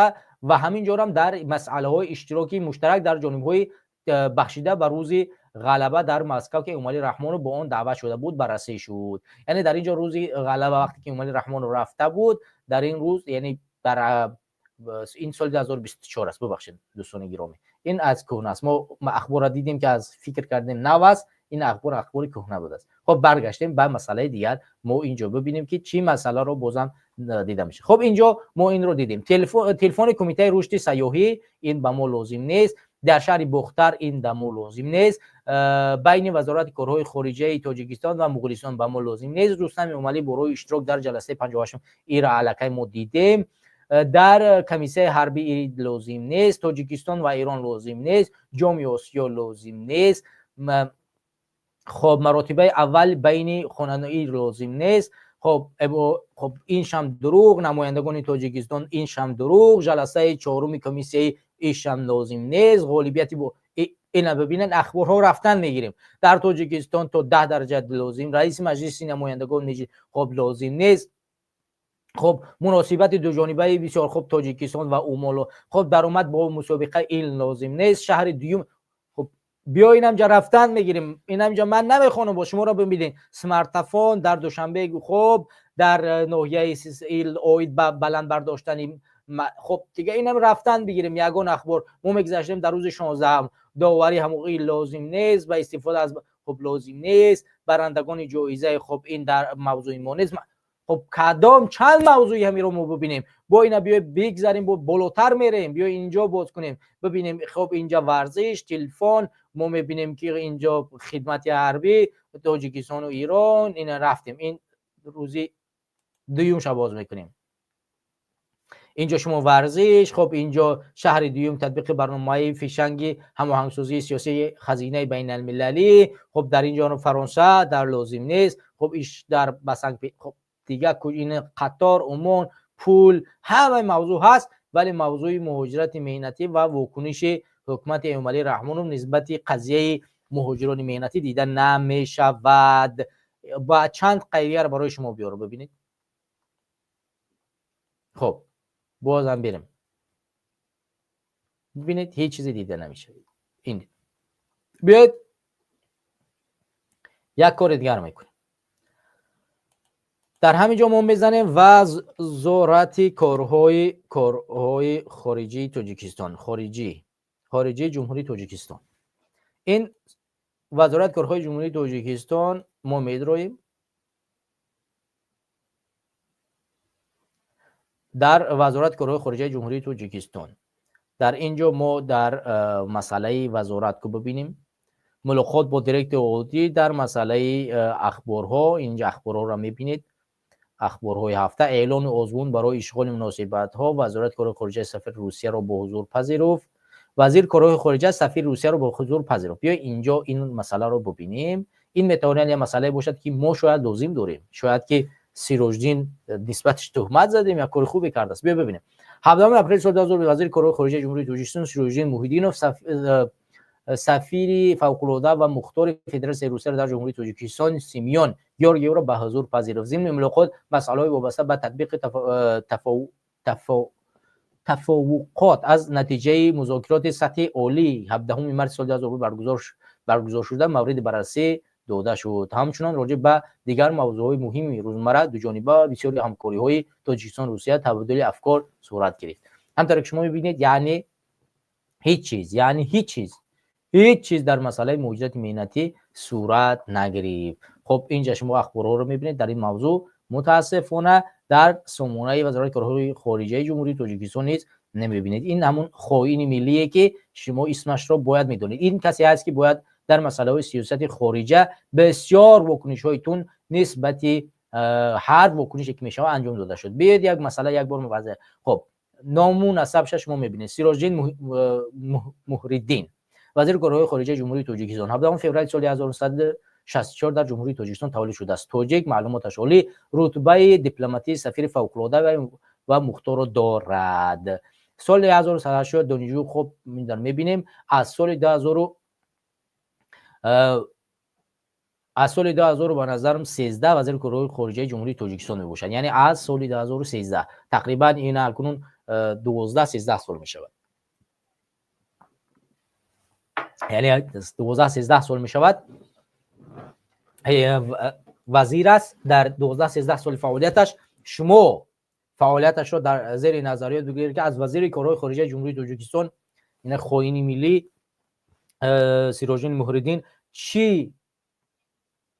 و همینجا هم در مسئله های اشتراکی مشترک در جانب های بخشیده به روز غلبه در مسکو که امالی رحمان با آن دعوت شده بود بررسی شد. یعنی در اینجا روز غلبه وقتی که امالی رحمان رفته بود، در این روز یعنی در این سال 2024 است، ببخشید دوستان گرامی، این از کهنه است. ما اخبار دیدیم که از فکر کردیم نو است، این اخبار کهنه بود است. خب برگشتیم به مسئله دیگر، ما اینجا ببینیم که چی مسئله رو بازم دیده میشه. خب اینجا ما این رو دیدیم، تلفن کمیته رشد سیاحی این به ما لازم نیست، در شهر بختر این به ما لازم نیست، بین وزارت کارهای خارجه تاجیکستان و مغولستان به ما لازم نیست، رستم امالی برای اشتراک در جلسه 58 ایران علاقه ما دیدیم، در کمیسه حربی لازم نیست، تاجیکستان و ایران لازم نیست، جام آسیا لازم نیست، خب مراتب اول بین خوانندگی لازم نیست، خب این شم دروغ، نمایندگان تاجیکستان این شم دروغ، جلسه 4 کمیسه این شم لازم نیست، غالبیتی با اینا ببینن اخبارها رفتن میگیریم. در تاجیکستان تا 10 درجه لازم، رئیس مجلس نمایندگان میگه خب لازم نیست، خب مناسبت دو جانبه بسیار خوب تاجیکستان و اومالو خب درآمد با مسابقه این لازم نیست، شهر دیوم خب بیا اینم جا رفتن میگیریم، اینم جا من نمیخوام با شما را ببینید سمارتفون در دوشنبه خب در ناحیه ایل اوید بلند برداشتن خب دیگه اینم رفتن بگیریم. یگان اخبار ما میگذاشتیم در روز 16 داوری حقوقی لازم نیست و استفاده از خب لازم نیست، برندگان جایزه خب این در موضوع ما نیست. خب کدام چند موضوعی همی رو ما ببینیم، با اینا بیا بگذاریم با بالاتر میریم، بیا اینجا باز کنیم ببینیم. خب اینجا ورزش، تلفن، ما میبینیم که اینجا خدمت حربی تاجیکستان و ایران اینا رفتیم، این روزی دوم شب باز میکنیم. اینجا شما ورزش، خب اینجا شهر دوم تطبیق برنامه فیشنگ هماهنگسازی سیاسی خزینه بین المللی، خب در اینجا فرانسه در لازم نیست، خب ایش در بسنگ، خب دیگه این قطار، عمان، پول، همه موضوع هست، ولی موضوع مهاجرت مهنتی و واکنش حکومت امالی رحمانوف نسبت قضیه مهاجران مهنتی دیده نمیشود. با چند قضیه رو برای شما بیارم ببینید. خب بازم بریم ببینید هیچ چیزی دیده نمیشه. این بیاید یک کار دیگر میکنیم. در همینجا ما میزنیم وزارت کارهای خارجی تاجیکستان، خارجی جمهوری تاجیکستان. این وزارت کارهای جمهوری تاجیکستان ما میدرویم در وزارت کارهای خارجی جمهوری تاجیکستان. در اینجا ما در مسئله وزارت کو ببینیم، ملاقات با دیرکت عادی در مسئله اخبارها. اینجا اخبارها را میبینید، اخبارهای هفته، اعلان آزمون برای اشغال مناسبت‌ها، وزارت کارهای خارجه سفیر روسیه را با حضور پذیرفت، وزیر کارهای خارجه سفیر روسیه را با حضور پذیرفت. بیا اینجا این مسئله رو ببینیم. این میتواند یه مسئله باشد که ما شاید لازم داریم، شاید که سیروجدین نسبتش تهمت زدیم یا کار خوبی کرده است. بیا ببینیم. 17 اپریل سال 2000 وزیر کارهای خارجه جمهوری تاجیکستان سیروجدین موحدینوف سفیر فوق‌العاده و مختار فدراسیون روسیه در جمهوری تاجیکستان سیمیون گیورگیو را به حضور پذیرفت. ضمن ملاقات مسائل وابسته به تطبیق تفاوقات از نتیجه مذاکرات سطحی عالی 17 مارس سال 2000 برگزار شده مورد بررسی داده شد. همچنان راجع به دیگر موضوعات مهم روزمره دو جانبه بسیاری همکاری‌های تاجیکستان روسیه تبادل افکار صورت گرفت. همونطور که شما می‌بینید یعنی هیچ چیز در مسئله مهاجرت مهنتی صورت نگرفت. خب اینجا شما اخبارها رو می‌بینید در این موضوع متاسفانه در سامانه وزارت کارهای خارجه جمهوری تاجیکستان نیز نمی‌بینید. این همون خائن ملیه که شما اسمش رو باید می‌دونید. این کسی است که باید در مسائل سیاست خارجه بسیار واکنش‌هایتون نسبت هر واکنشی که میشه انجام داده شد. بیاید یک مسئله یک بار موضح. خب نامون نسبش شما می‌بینید. سیروجدین موحدین وزیر کارهای خارجه جمهوری تاجیکستان 17 فوریه سال 1964 در جمهوری تاجیکستان تولد شده است. تاجیک معلوماتش عالی، رتبه دیپلماتی سفیر فوق‌العاده و مختار دارد. سال 1980 دانشجو خوب می‌بینیم. از سال 2000 به نظرم 13 وزیر کارهای خارجه جمهوری تاجیکستان میباشد. یعنی از سال 2013 تقریبا این الان 12-13 سال میشود. یعنی 12-13 سال میشود وزیر است. در 12-13 سال فعالیتش شما فعالیتش را در زیر نظریه بگیرید که از وزیر کارهای خارجه جمهوری تاجیکستان این خائن ملی سیروجدین موحدین چی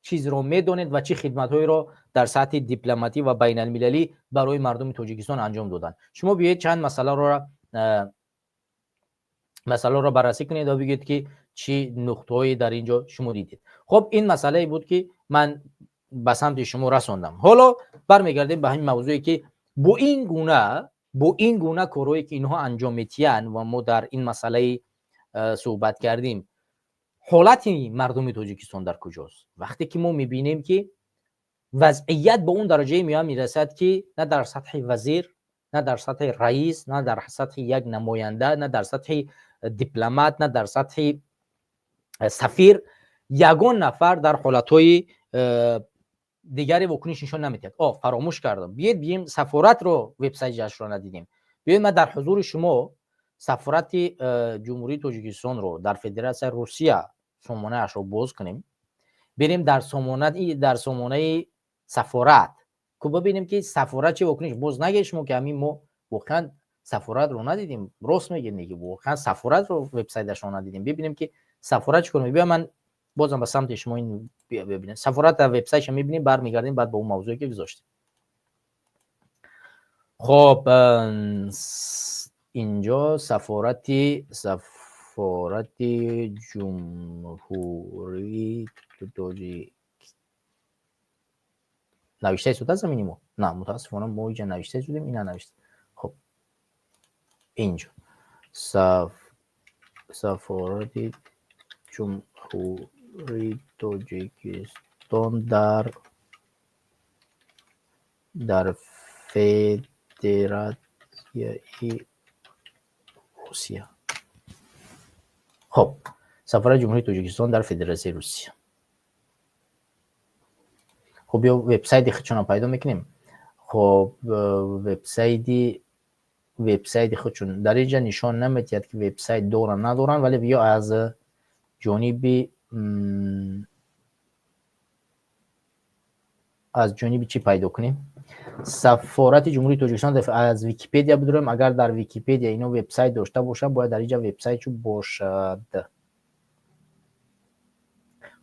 چیز رو میدونید و چه خدمت‌هایی رو در سطح دیپلماتی و بین المللی برای مردم تاجیکستان انجام دادن. شما بیایید چند مسئله رو بررسی کنید و بگید که چی نقطه‌ای در اینجا شما دیدید. خب این مسئله بود که من به سمت شما رسوندم. حالا برمیگردیم به همین موضوعی که با این گونه کارهایی که اینها انجام میتین و ما در این مسئله صحبت کردیم، حالت مردم تاجیکستان در کجاست؟ وقتی که ما میبینیم که وضعیت به اون درجه میرسد که نه در سطح وزیر، نه در سطح رئیس، نه در سطح یک نماینده، نه در سطح دیپلمات، نه در سطح سفیر یگان نفر در حالتهای دیگری واکنش نشان نمیدهد. فراموش کردم، بیایم سفارت رو وبسایتش رو ندیدیم. بیاید ما در حضور شما سفارت جمهوری تاجیکستان رو در فدراسیون روسیه سامانه اش رو باز کنیم، بریم در سامانه سفارت که ببینیم که سفارت چه واکنش. باز نگید شما که همین ما واقعا سفارت رو ندیدیم. راست میگید دیگه، واقعا سفارت رو وبسایتش رو ندیدیم. ببینیم که سفارت چه کنه. بیا من بازم به سمت شما این ببینید. سفارت در وبسایتش میبینیم، برمیگردیم بعد به اون موضوعی که گذاشتیم. خب اینجا سفارت جمهوری تاجیکستان نوشته شده زمینی ما؟ نه متاسفانه ما اینجا نوشته شدیم، اینا نوشته. خب اینجا سفارت جمهوری تاجیکستان در فدراسیون روسیه. خب سفارت جمهوری تاجیکستان در فدراسیون روسیه. خب یا وبسایتی خودشون پیدا میکنیم. خب وبسایت خودشون در اینجا نشان نمیدید که وبسایت دارن ندارن، ولی بیا از جانبی چی پیدا کنیم؟ سفارت جمهوری تاجیکستان از ویکی‌پدیا بدونیم. اگر در ویکی‌پدیا اینا وبسایت داشته باشن باید در اینجا وبسایتشو باشد.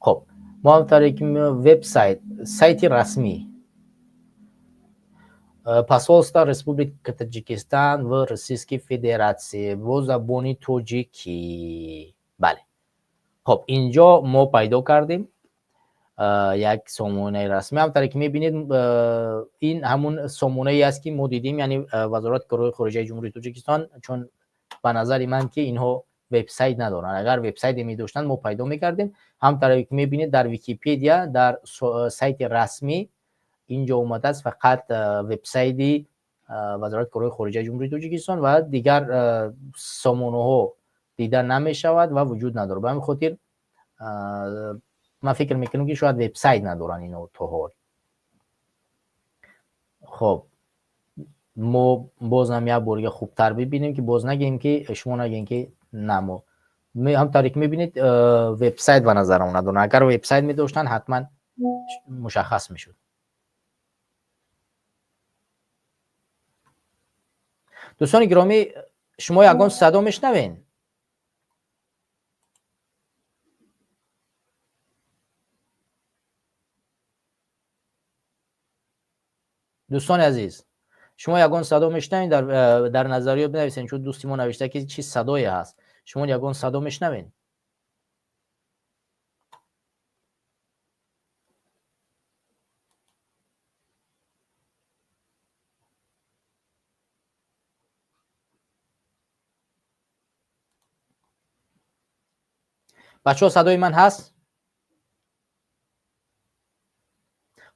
خب ما هم وبسایت سایت رسمی посольство Республики Таджикистан و Российской Федерации و زبان تاجیکی. بله خب اینجا ما پیدا کردیم یک سامانه رسمی. همونطوری که میبینید این همون سامانه ای است که ما دیدیم، یعنی وزارت کارهای خارجه جمهوری تاجیکستان، چون به نظر من که اینها وبسایت ندارن. اگر وبسایت می داشتن ما پیدا میکردیم. همونطوری که میبینید در ویکی‌پدیا در سایت رسمی اینجا اومده است فقط وبسایت وزارت کارهای خارجه جمهوری تاجیکستان و دیگر سامانه ها دیده نمی شود و وجود نداره. به همین خاطر من فکر میکنم که شاید وبسایت ندارن اینا تا حال. خب ما بازم یک بار خوبتر ببینیم که باز نگیم که شما نگین که نمو همونطوری که میبینید وبسایت به نظر اون ندارن. اگر وبسایت میداشتن حتما مشخص میشد. دوستان گرامی شما یگان صدا میشنوین؟ دوستان عزیز شما یگان صدا میشنوین؟ در نظریات بنویسین، چون دوستی ما نوشته که چی صدایی هست. شما یگان صدا میشنوین؟ بچه ها صدای من هست؟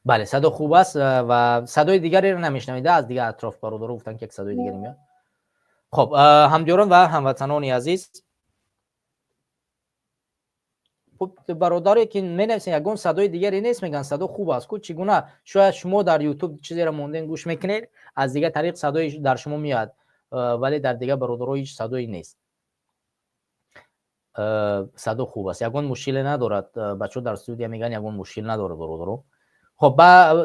بله صدا خوب است و صدای دیگری رو نمیشنوید. از دیگه اطراف برادرها گفتن که یک صدای دیگری میاد. خب همدیران و هموطنان عزیز، خب برادری که مینویسن یگان صدای دیگری نیست، میگن صدا خوب است. کو چگونه؟ شاید شما در یوتیوب چیزی رو موندین گوش میکنید، از دیگه طریق صدای در شما میاد ولی در دیگه برادرها هیچ صدایی نیست. صدا خوب است، یگان مشکل ندارد. بچه‌ها در استودیو میگن یگان مشکل نداره برادرها. خب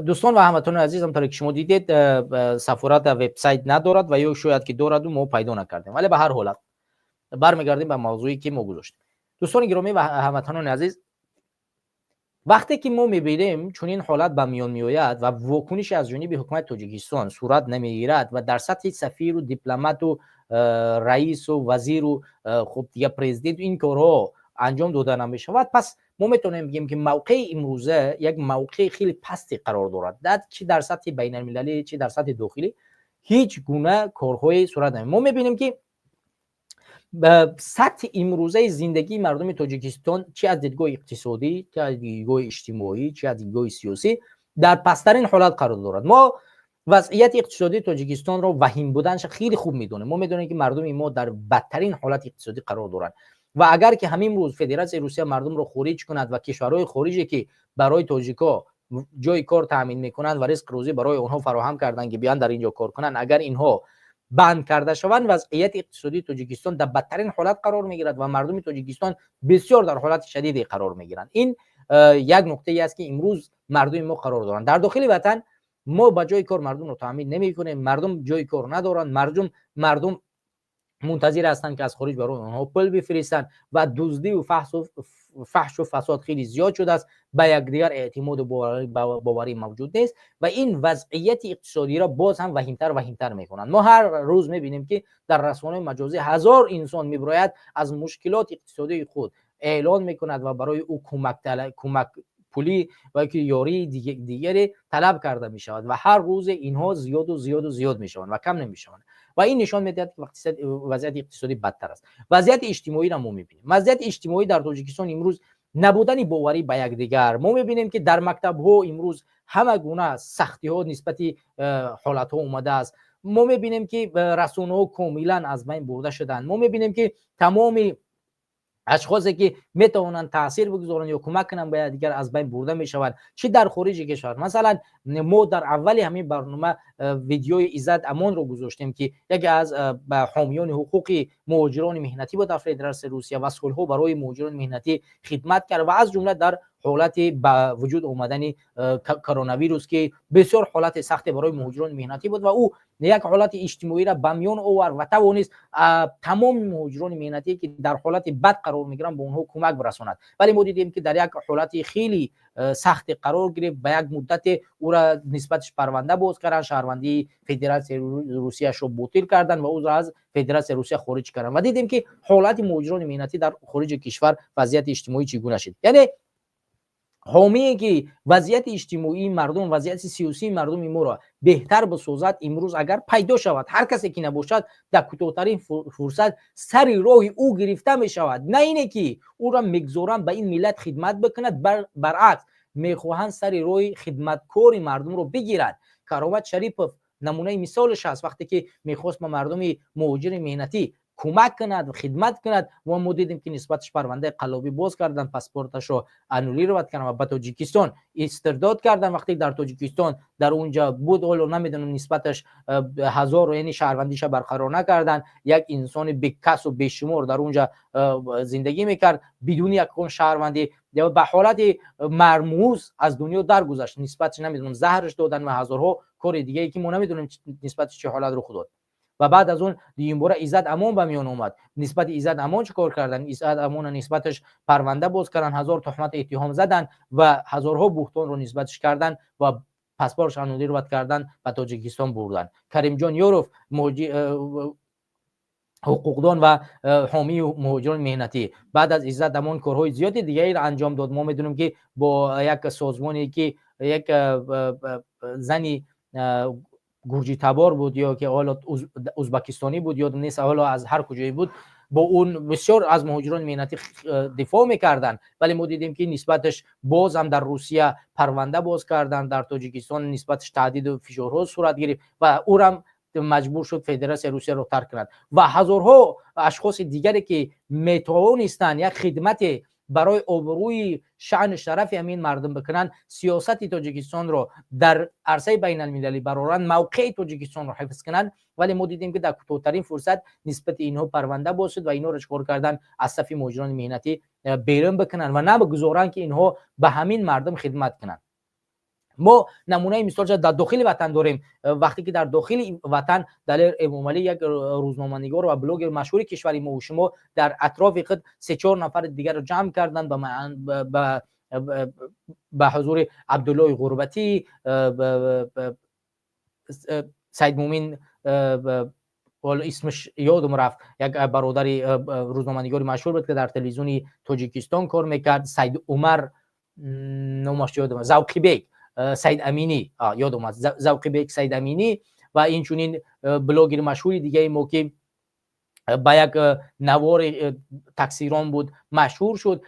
دوستان و هموطنان عزیزم، طوری که شما دیدید سفارت وبسایت ندارد و یا شاید که دارد و ما پیدا نکردیم، ولی به هر حال برمیگردیم به موضوعی که ما گذاشتیم. دوستان گرامی و هموطنان عزیز، وقتی که ما میبینیم چون این حالت به میان میآید و واکنش از جانب حکومت تاجیکستان صورت نمیگیرد و در سطح سفیر و دیپلمات و رئیس و وزیر و خب دیگه پرزیدنت این کارها انجام داده نمیشود، پس ما میتونیم بگیم که موقع امروزه یک موقع خیلی پستی قرار دارد. چه در سطح بین المللی چه در سطح داخلی هیچ گونه کارهای صورت نمیگیرد. ما میبینیم که سطح امروزه زندگی مردم تاجیکستان چه از دیدگاه اقتصادی، چه از دیدگاه اجتماعی، چه از دیدگاه سیاسی در پسترین حالت قرار دارد. ما وضعیت اقتصادی تاجیکستان را وهیم بودنش خیلی خوب میدونیم. ما میدونیم که مردم ما در بدترین حالت اقتصادی قرار دارند و اگر که همین روز فدراسیون روسیه مردم را خارج کند و کشورهای خارجی که برای تاجیکا جای کار تامین میکنند و رزق روزی برای اونها فراهم کردن که بیان در اینجا کار کنند، اگر اینها بند کرده شوند، وضعیت اقتصادی تاجیکستان در بدترین حالت قرار میگیرد و مردم تاجیکستان بسیار در حالت شدیدی قرار میگیرند. این یک نقطه ای است که امروز مردم ما قرار دارند. در داخل وطن ما با جای کار مردم رو تامین نمیکنیم، مردم جای کار ندارند، مردم منتظر هستند که از خارج برای اونها پول بفرستند و دزدی و فحش و فساد خیلی زیاد شده است. به یکدیگر اعتماد و باوری موجود نیست و این وضعیت اقتصادی را باز هم وهیمتر میکنند. ما هر روز میبینیم که در رسانه مجازی هزار انسان میبراید از مشکلات اقتصادی خود اعلان میکند و برای او کمک پولی و که یاری دیگری طلب کرده می شود و هر روز اینها زیاد میشوند و کم نمی شوند و این نشان میدهد که وقتی وضعیت اقتصادی بدتر است. وضعیت اجتماعی را ما میبینیم. وضعیت اجتماعی در تاجیکستان امروز نبودن باوری به یکدیگر، ما میبینیم که در مکتب ها امروز همه گونه سختی ها نسبت حالت ها اومده است. ما میبینیم که رسانه ها کاملا از بین برده شدند. ما میبینیم که تمام اشخاصی که میتوانند تاثیر بگذارند یا کمک کنند به دیگر از بین برده میشوند، چه در خارج کشور. مثلا ما در اول همین برنامه ویدیوی عزت امان رو گذاشتیم که یکی از حامیان حقوق مهاجران مهنتی بود در فدراسیون روسیه و صلح برای مهاجران مهنتی خدمت کرد و از جمله در حالت به وجود آمدن کرونا ویروس که بسیار حالت سخت برای مهاجران مهنتی بود و او یک حالت اجتماعی را به میان آورد و توانست تمام مهاجران مهنتی که در حالت بد قرار میگیرند به اونها کمک برساند. ولی ما دیدیم که در یک حالت خیلی سخت قرار گرفت، به یک مدت او را نسبتش پرونده باز کردن، شهروندی فدراسیون روسیه رو باطل کردن و او را از فدراسیون روسیه خارج کردن و دیدیم که حالت مهاجران مهنتی در خارج کشور وضعیت اجتماعی چگونه شد. یعنی حامیه که وضعیت اجتماعی مردم، وضعیت سیاسی مردم ما را بهتر بسازد، امروز اگر پیدا شود هر کسی که نباشد در کوتاه‌ترین فرصت سر راه او گرفته می شود. نه اینه که او را میگذارند به این ملت خدمت بکند، برعکس میخواهند سر راه خدمتکار مردم رو بگیرند. کرامت شریفوف نمونه مثالش است، وقتی که میخواست به مردم مهاجر مهنتی کمک کند و خدمت کند و ما دیدیم که نسبتش پرونده قلابی باز کردن، پاسپورتش رو انولیرovat کردن و به تاجیکستان استرداد کردن. وقتی در تاجیکستان در اونجا بود اولو نمیدونم نسبتش هزار یعنی شهروندیش برقرار نکردن، یک انسان بیکس و بیشمار در اونجا زندگی میکرد بدون یک شهروندی یا به حالت مرموز از دنیا درگذشت، نسبتش نمیدونم زهرش دادن و هزارها کار دیگه ای که ما نمیدونیم نسبتش چه حالت رو خود داد. و بعد از اون این باره عزت امان به میان اومد. نسبت عزت امان چیکار کردن؟ عزت امان نسبتش پرونده باز کردن، هزار تهمت اتهام زدن و هزارها بهتان رو نسبتش کردن و پاسپورتش انولیرovat کردن و تاجیکستان بردن. کریم جان یوروف حقوقدان و حامی مهاجران مهنتی بعد از عزت امان کارهای زیادی دیگه را انجام داد. ما میدونیم که با یک سازمانی که یک زنی گرجی تبار بود یا که حالا ازبکستانی بود یا نیست، حالا از هر کجایی بود، با اون بسیار از مهاجران مهنتی دفاع میکردن. ولی ما دیدیم که نسبتش باز هم در روسیه پرونده باز کردن، در تاجیکستان نسبتش تهدید و فشارها صورت گرفت و او هم مجبور شد فدراسیون روسیه رو ترک کند و هزارها اشخاص دیگری که میتوانستند یک خدمت برای آبروی شأن شرف همین مردم بکنن، سیاست تاجیکستان رو در عرصه بین المللی برارن، موقع تاجیکستان رو حفظ کنن. ولی ما دیدیم که در کوتاه‌ترین فرصت نسبت اینها پرونده باز شد و اینها رو چکار کردن؟ از صف مهاجران مهنتی بیرون بکنن و نبگذارن که اینها به همین مردم خدمت کنن. ما نمونه مثال در داخل وطن داریم. وقتی که در داخل وطن دلیر امامعلی یک روزنامه‌نگار و بلاگر مشهور کشوری ما و شما در اطراف خود 3-4 نفر دیگر رو جمع کردن به حضور عبدالله غربتی، سید مومن اسمش یادم رفت، یک برادری روزنامه‌نگار مشهور بود که در تلویزیون تاجیکستان کار میکرد، سید عمر نامش یادم، زوقی بیگ سید امینی یادم اومد، زوقی بیگ سید امینی و این چنین بلاگر مشهوری دیگه ما که با یک نوار تکثیران بود مشهور شد،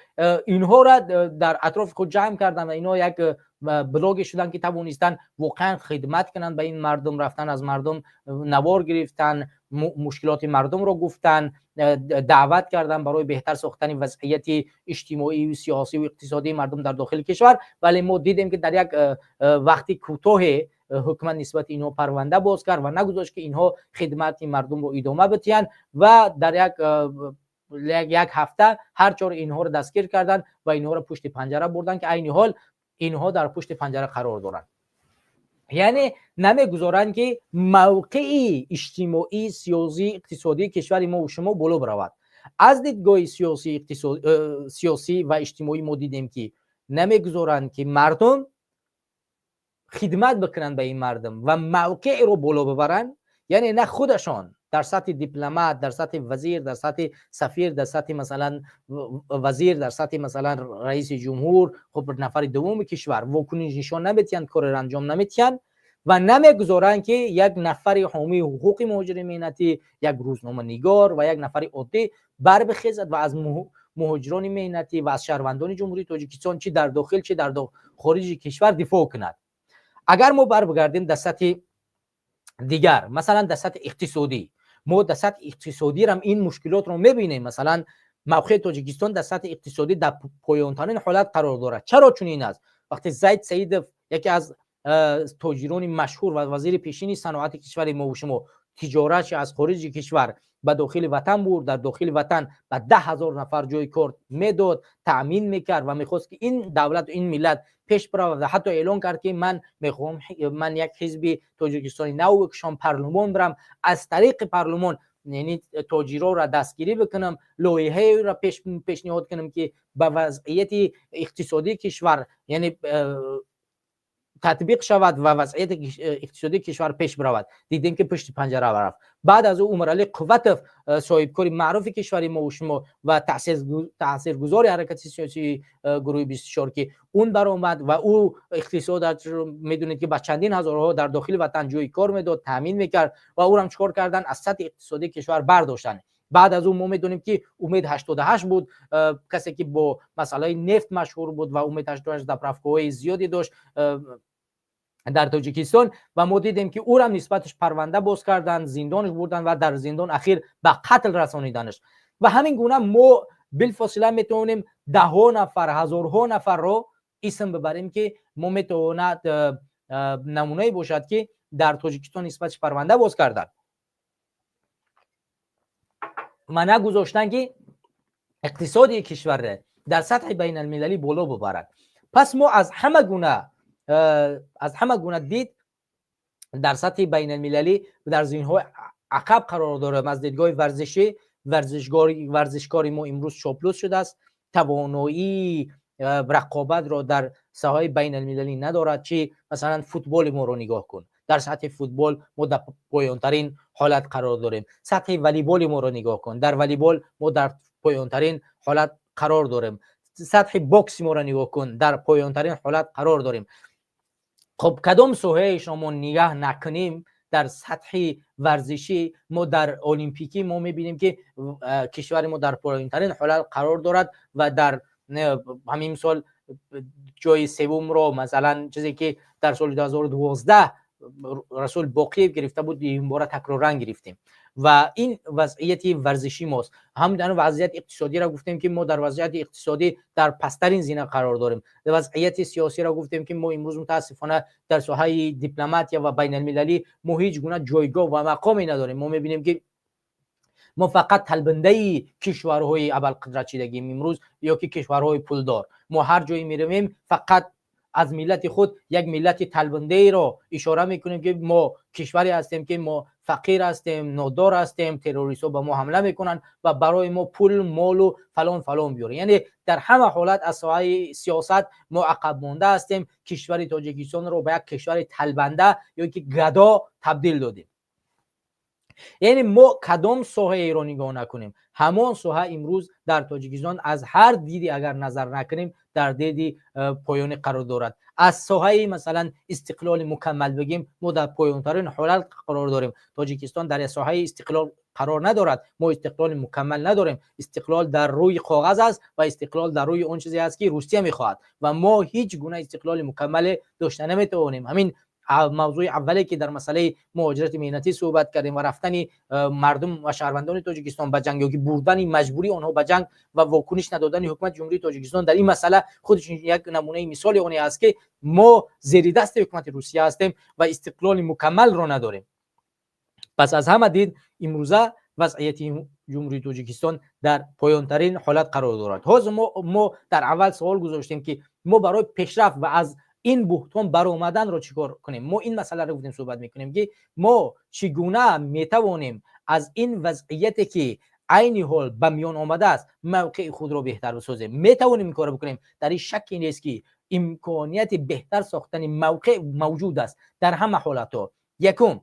اینها را در اطراف خود جمع کردن و اینها یک بلاگ شدن که توانستن واقعا خدمت کنند به این مردم، رفتن از مردم نوار گرفتن، مشکلات مردم رو گفتن، دعوت کردن برای بهتر ساختن وضعیت اجتماعی و سیاسی و اقتصادی مردم در داخل کشور. ولی ما دیدیم که در یک وقتی کوتاه حکومت نسبت اینها پرونده باز کرد و نگذاشت که اینها خدمت مردم رو ادامه بدهند و در یک هفته هر چهار اینها رو دستگیر کردن و اینها رو پشت پنجره بردن که عین حال اینها در پشت پنجره قرار دارند. یعنی نمیگذارند که موقعی اجتماعی سیاسی اقتصادی کشور ما و شما بالا برود. از دیدگاه سیاسی و اجتماعی ما دیدیم که نمیگذارند که مردم خدمت بکنن به این مردم و موقع رو بالا ببرن. یعنی نه خودشان در سطح دیپلمات، در سطح وزیر، در سطح سفیر، در سطح مثلا وزیر، در سطح مثلا رئیس جمهور، خب نفر دوم کشور واکنش نشان نمیتین، کار انجام نمیتین و نمیگذارن که یک نفر حامی حقوق مهاجرین مهنتی، یک روزنامه نگار و یک نفر عادی بر بخیزد و از مهاجران مهنتی و از شهروندان جمهوری تاجیکستان چی در داخل چی در خارج کشور دفاع کند. اگر ما بر بگردیم در سطح دیگر، مثلا در سطح اقتصادی، ما در سطح اقتصادی هم این مشکلات رو میبینیم. مثلا موقع تاجیکستان در سطح اقتصادی در پایان‌ترین حالت قرار دارد. چرا چنین است؟ وقتی زید سعید، یکی از تاجران مشهور و وزیر پیشین صنعت کشور ما و شما، تجارتش از خارج کشور به داخل وطن برد، در داخل وطن به 10,000 نفر جای کار میداد، تأمین میکرد و میخواست که این دولت و این ملت پیش برود و حتی اعلان کرد که من میخوام من یک حزب تاجیکستانی نو بکشم، پارلمان برم، از طریق پارلمان یعنی تاجرها را دستگیری بکنم، لایحه را پیشنهاد کنم که به وضعیت اقتصادی کشور یعنی تطبیق شود و وضعیت اقتصادی کشور پیش برود. دیدیم که پشت پنجره رفت. بعد از او عمر علی قوتف، صاحبکار معروف کشور ما و شما و تاثیرگذار حرکت سیاسی گروه 24 که اون برآمد و او اقتصاد میدونید که با چندین هزارها در داخل وطن جای کار میداد، تامین میکرد و او هم چیکار کردن؟ از سطح اقتصادی کشور برداشتن. بعد از اون ما میدونیم که امید 88 بود، کسی که با مسئله نفت مشهور بود و امید 88 در افکارهای زیادی داشت در تاجیکستان و ما دیدیم که او را نسبتش پرونده باز کردن، زندانش بردن و در زندان اخیر به قتل رسانیدنش. و همین گونه ما بالفاصله میتونیم ده ها نفر، هزارها نفر رو اسم ببریم که ما میتواند نمونه باشد که در تاجیکستان نسبتش پرونده باز کردن و نگذاشتن که اقتصادی کشور در سطح بین المللی بالا ببرد. پس ما از همه گونه دید در سطح بین المللی در زمینه‌های عقب قرار داریم. از دیدگاه ورزشکاری ما امروز چاپلوس شده است، توانایی رقابت را در ساحه بین المللی ندارد. چی مثلا فوتبال ما رو نگاه کن، در سطح فوتبال ما در پایان‌ترین حالت قرار داریم. سطح والیبال ما رو نگاه کن، در والیبال ما در پایان‌ترین حالت قرار داریم. سطح بوکس ما رو نگاه کن، در پایان‌ترین حالت قرار داریم. خب کدام ساحه شما نگاه نکنیم در سطح ورزشی ما در المپیکی ما میبینیم که کشور ما در پایین‌ترین حالت قرار دارد و در همین سال جای سوم رو مثلا چیزی که در سال 2012 رسول باقی گرفته بود این بار تکرارا گرفتیم و این وضعیت ورزشی ماست. هم در وضعیت اقتصادی را گفتیم که ما در وضعیت اقتصادی در پسترین زینه قرار داریم. در وضعیت سیاسی را گفتیم که ما امروز متاسفانه در ساحه دیپلماتیا و بین المللی ما هیچ گونه جایگاه و مقامی نداریم. ما میبینیم که ما فقط طلبنده کشورهای ابوالقدرت شدگیم امروز یا که کشورهای پولدار. ما هر جایی میرویم فقط از ملت خود یک ملت طلبنده را اشاره میکنیم که ما کشوری هستیم که ما فقیر هستیم، نادار هستیم، تروریست‌ها به ما حمله میکنن و برای ما پول، مال و فلان بیاره. یعنی در همه حالت از ساحه سیاست ما عقب مانده هستیم. کشور تاجیکستان رو به یک کشور طلبنده یا که گدا تبدیل دادیم. یعنی ما کدام ساحه ای را نگاه نکنیم، همان ساحه امروز در تاجیکستان از هر دیدی اگر نظر نکنیم در دیدی پایانی قرار دارد. از ساحه مثلا استقلال مکمل بگیم ما در پایان‌ترین حالت قرار داریم. تاجیکستان در ساحه استقلال قرار ندارد. ما استقلال مکمل نداریم. استقلال در روی کاغذ است و استقلال در روی اون چیزی است که روسیه میخواهد و ما هیچ گونه استقلال مکمل داشته نمیتوانیم. همین موضوع اولی که در مسئله مهاجرت مهنتی صحبت کردیم و رفتن مردم و شهروندان تاجیکستان به جنگ یا که بردن مجبوری آنها به جنگ و واکنش ندادن حکومت جمهوری تاجیکستان در این مسئله خودش یک نمونه مثالی اون است که ما زیر دست حکومت روسیه هستیم و استقلال مکمل را نداریم. پس از همه دید امروزه وضعیت جمهوری تاجیکستان در پایان‌ترین حالت قرار دارد. حاضر ما در اول سوال گذاشتیم که ما برای پیشرفت و از این بحران برآمدن رو چیکار کنیم. ما این مسئله رو بودیم صحبت میکنیم که ما چگونه میتوانیم از این وضعیتی که عین حال به میان آمده است موقع خود رو بهتر بسازیم. میتوانیم این کار بکنیم. در این شک نیست که امکانیت بهتر ساختن موقع موجود است در همه حالت‌ها. یکم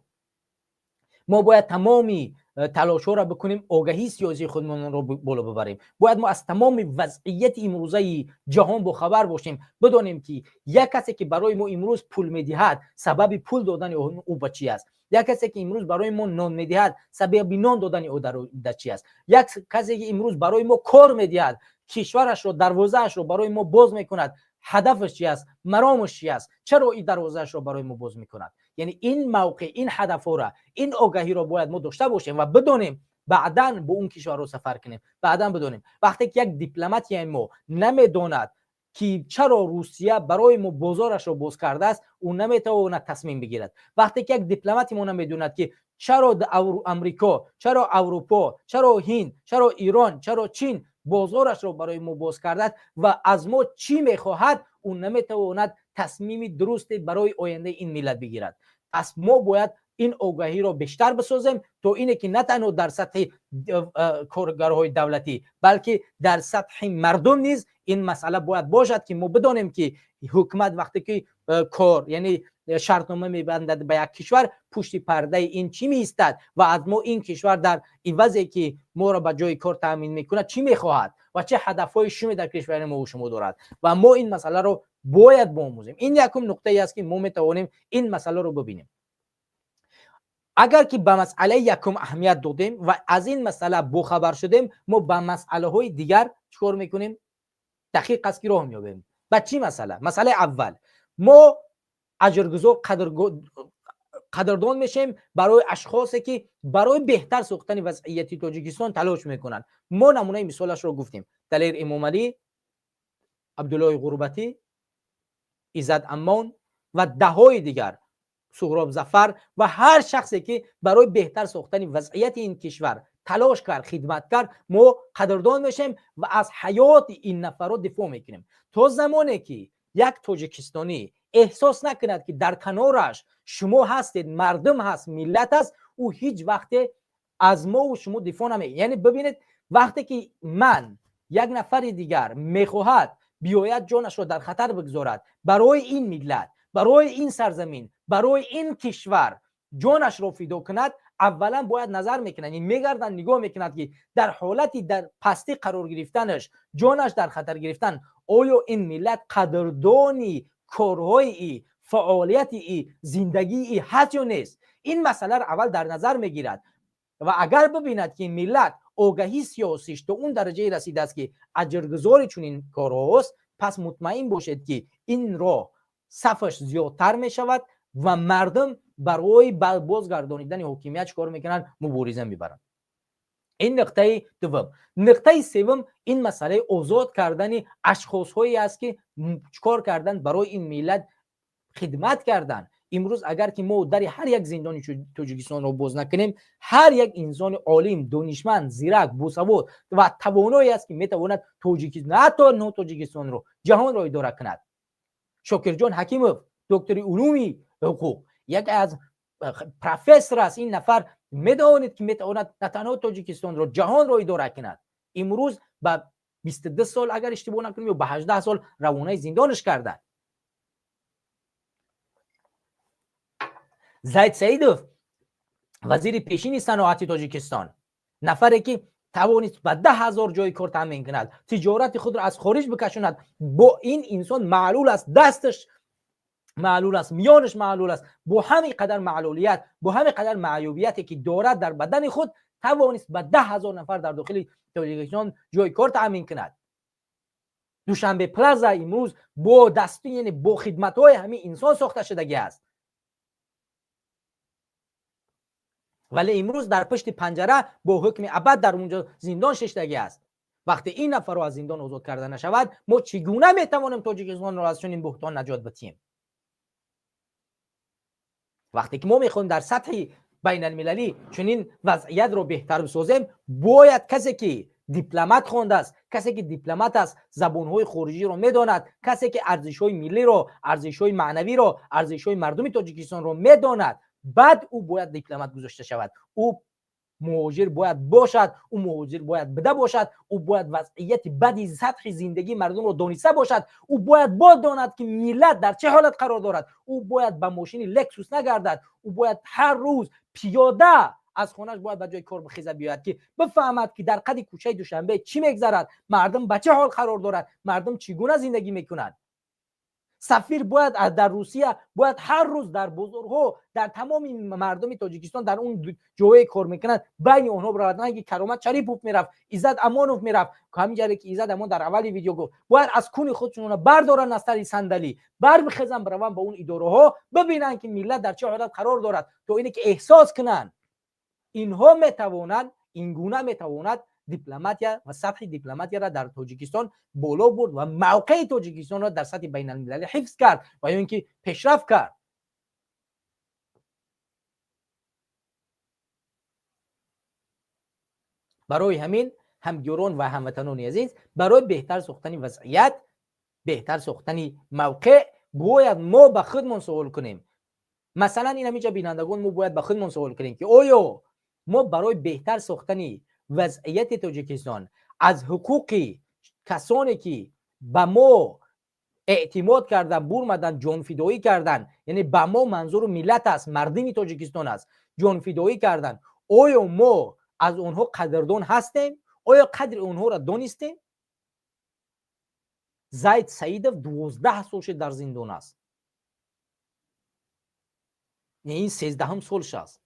ما باید تمامی تلاش ها را بکنیم آگاهی سیاسی خودمون رو بالا ببریم. باید ما از تمام وضعیت امروزه جهان با خبر باشیم، بدانیم که یک کسی که برای ما امروز پول میدهد سبب پول دادن او به چی است، یک کسی که امروز برای ما نان میدهد سبب نان دادن او در چی است، یک کسی که امروز برای ما کار میدهد، کشورش رو دروازه‌اش رو برای ما باز میکند، هدفش چی است، مرامش چی است، چرا این دروازه‌اش رو برای ما باز میکند. یعنی این موقع، این هدف را، این آگاهی را باید ما داشته باشیم و بدونیم بعداً به اون کشور رو سفر کنیم. بعداً بدونیم وقتی که یک دیپلمات ما نمیداند که چرا روسیه برای ما بازارش رو باز کرده است، اون نمیتواند تصمیم بگیرد. وقتی که یک دیپلمات ما نمیداند که چرا امریکا، چرا اروپا، چرا هند، چرا ایران، چرا چین بازارش رو برای ما باز کرده و از ما چی میخواهد، اون نمیتواند تصمیم درستی برای آینده این ملت بگیرد. پس ما باید این آگاهی رو بیشتر بسازیم تا اینه که نه تنها در سطح کارگرهای دولتی بلکه در سطح مردم نیز این مسئله باید باشد که ما بدانیم که حکومت وقتی که کار یعنی شرطنامه میبندد به یک کشور، پشت پرده این چی میستد و از ما این کشور در عوضی که ما را به جای کار تامین میکنه چی میخواهد و چه هدفهای شومی در کشور ما و شما دارد و ما این مسئله رو باید بآموزیم. این یکم نقطه ای است که ما میتوانیم این مسئله رو ببینیم. اگر که به مسئله یکم اهمیت دادیم و از این مسئله باخبر شدیم، ما به مسئله های دیگر چیکار میکنیم؟ دقیق است که راه میابیم. با چی مسئله؟ مسئله اول، ما اجرگزار قدردان میشیم برای اشخاصی که برای بهتر ساختن وضعیت تاجیکستان تلاش میکنن. ما نمونه مثالش رو گفتیم: دلیر امامعلی، عبدالله غربتی، ایزد امان و دههای دیگر، سهراب ظفر و هر شخصی که برای بهتر ساختن وضعیت این کشور تلاش کرد، خدمت کرد، ما قدردان میشیم و از حیات این نفرات دفاع میکنیم. تا زمانی که یک تاجیکستانی احساس نکند که در کنارش شما هستید، مردم هست، ملت هست، او هیچ وقت از ما و شما دفاع نمیکنه. یعنی ببینید وقتی که من یک نفر دیگر میخواهد بیاید جانش را در خطر بگذارد برای این ملت، برای این سرزمین، برای این کشور جانش را فدا کند، اولا باید نظر میکنن، این میگردن نگاه میکند که در حالتی در پستی قرار گرفتنش، جانش در خطر گرفتن، آیا این ملت قدردانی کارهای فعالیت زندگی هست یا نیست؟ این مسئله را اول در نظر میگیرد و اگر ببیند که ملت آگاهی سیاسیش تا اون درجه رسیده است که اجرگزاری چنین کارهاست، پس مطمئن باشید که این راه صفش زیادتر می شود و مردم برای بازگردانیدن حاکمیت چیکار میکنن؟ مبارزه میبرن. این نقطه دوم. نقطه سوم، این مسئله آزاد کردن اشخاص هایی است که چیکار کردن؟ برای این ملت خدمت کردن. امروز اگر که ما در هر یک زندان تاجیکستان رو باز نکنیم، هر یک انسان عالم، دانشمند، زیرک، باسواد و توانایی است که میتواند تاجیکستان، نه تاجیکستان رو، جهان رو اداره کند. شاکرجان حکیموف، دکتر علوم حقوق، یک از پروفسور است. این نفر میدانید که میتواند نه تنها تاجیکستان رو، جهان رو اداره کند. امروز با 22 سال اگر اشتباه نکنیم یا به 18 سال روانه زندانش کردن. زید سعیدوف، وزیر پیشین صنعت تاجیکستان، نفری که توانست به 10,000 جای کار تامین کند، تجارت خود را از خارج بکشاند. با این انسان معلول است، دستش معلول است، میانش معلول است، با همین قدر معلولیت، با همین قدر معیوبیتی که دارد در بدن خود، توانست به 10,000 نفر در داخل تاجیکستان جای کار تامین کند. دوشنبه پلازا امروز با دستی، یعنی با خدمت‌های همین انسان ساخته شدگی است. ولی امروز در پشت پنجره با حکم ابد در اونجا زندان ششتگی است. وقتی این نفر رو از زندان آزاد کرده نشود، ما چگونه میتوانیم تاجیکستان رو از چنین بحران نجات بدهیم؟ وقتی که ما میخوایم در سطح بین المللی چنین وضعیت رو بهتر بسازیم، باید کسی که دیپلمات خوانده است، کسی که دیپلمات است، زبانهای خارجی رو میداند، کسی که ارزش‌های ملی رو، ارزش‌های معنوی رو، ارزش‌های مردمی تاجیکستان رو میداند، بعد او باید دیپلمات گذاشته شود. او مهاجر باید باشد، او مهاجر باید بده باشد، او باید وضعیت بدی سطح زندگی مردم رو دانسته باشد، او باید بداند که ملت در چه حالت قرار دارد، او باید با ماشین لکسوس نگردد، او باید هر روز پیاده از خونش باید به جای کار بخیزه بیاید که بفهمد که در قد کوچه دوشنبه چی میگذرد، مردم به چه حال قرار دارد، مردم چگونه زندگی میکنند. سفیر باید در روسیه باید هر روز در بازارها در تمام مردم تاجیکستان در اون جوی کار میکنند بین اونها برادران که کرامت شریپوف میرفت، عزت امانوف میرفت، همین جوری که عزت امان در اولی ویدیو گفت باید از کون خودشون بردارن از سر صندلی بخزن برون به اون اداره ها ببینن که ملت در چه حالت قرار دارد تا اینه که احساس کنن. اینها میتوانند این گونه میتواند دیپلماتیا و سطح دیپلماتیا را در تاجیکستان بالا برد و موقع تاجیکستان را در سطح بین المللی حفظ کرد و یا اینکه پیشرفت کرد. برای همین همگران و هموطنان عزیز برای بهتر ساختن وضعیت، بهتر ساختن موقع باید ما به خودمون سوال کنیم. مثلا این همینجا بینندگان ما باید به خودمون سوال کنیم که آیا ما برای بهتر ساختن وضعیت تاجیکستان از حقوق کسانی که به ما اعتماد کردن برمدن جان فدایی کردن، یعنی به ما منظور ملت است، مردم تاجیکستان است، جان فدایی کردن، آیا ما از اونها قدردان هستیم؟ آیا قدر اونها را دانستیم؟ زید سعیدов 12 سالش در زندان است، یعنی این 13 سالش است.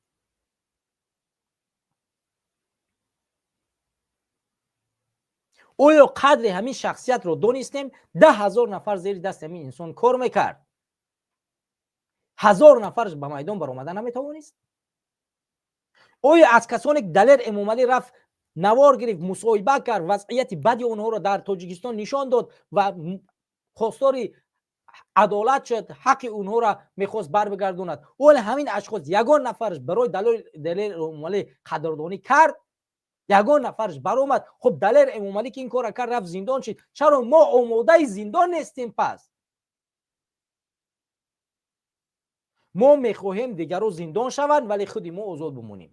آیا قدر همین شخصیت رو دانستیم؟ 10,000 نفر زیر دست همین انسان کار میکرد، 1000 نفرش به میدان برآمدن نمیتوانست. آیا از کسانی که دلیر امام علی رفت نوار گرفت مصاحبه کرد وضعیت بدی اونها رو در تاجیکستان نشان داد و خواستار عدالت شد، حق اونها را میخواست بر بگردوند، اول همین اشخاص یگان نفرش برای دلیر امام علی قدردانی کرد، یگان نفرش برآمد. خب دلیر امام علی که این کار کرد رفت زندان شد، چرا ما آماده زندان نیستیم؟ پس ما میخواهیم دیگران زندان شوند ولی خودی ما آزاد بمونیم.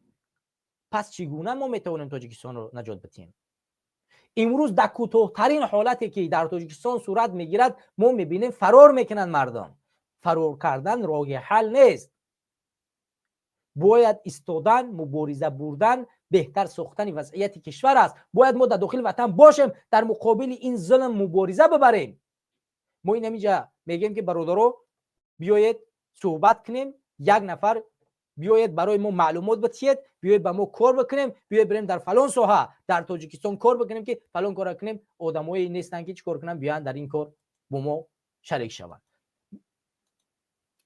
پس چگونه ما میتوانیم تاجیکستان رو نجات بدهیم؟ امروز در کوتاه‌ترین حالتی که در تاجیکستان صورت میگیرد ما میبینیم فرار میکنند مردم. فرار کردن راه حل نیست، باید ایستادن، مبارزه بردن، بهتر ساختن وضعیت کشور است. باید ما در داخل وطن باشیم، در مقابل این ظلم مبارزه ببریم. ما این همینجا میگیم که برادرو بیایید صحبت کنیم، یک نفر بیایید برای ما معلومات بدهید، بیایید با ما کار بکنیم، بیایید بریم در فلان ساحه در تاجیکستان کار بکنیم که فلان کار کنیم، آدمایی نیستن که چیکار کنن بیان در این کار با ما شریک شوند.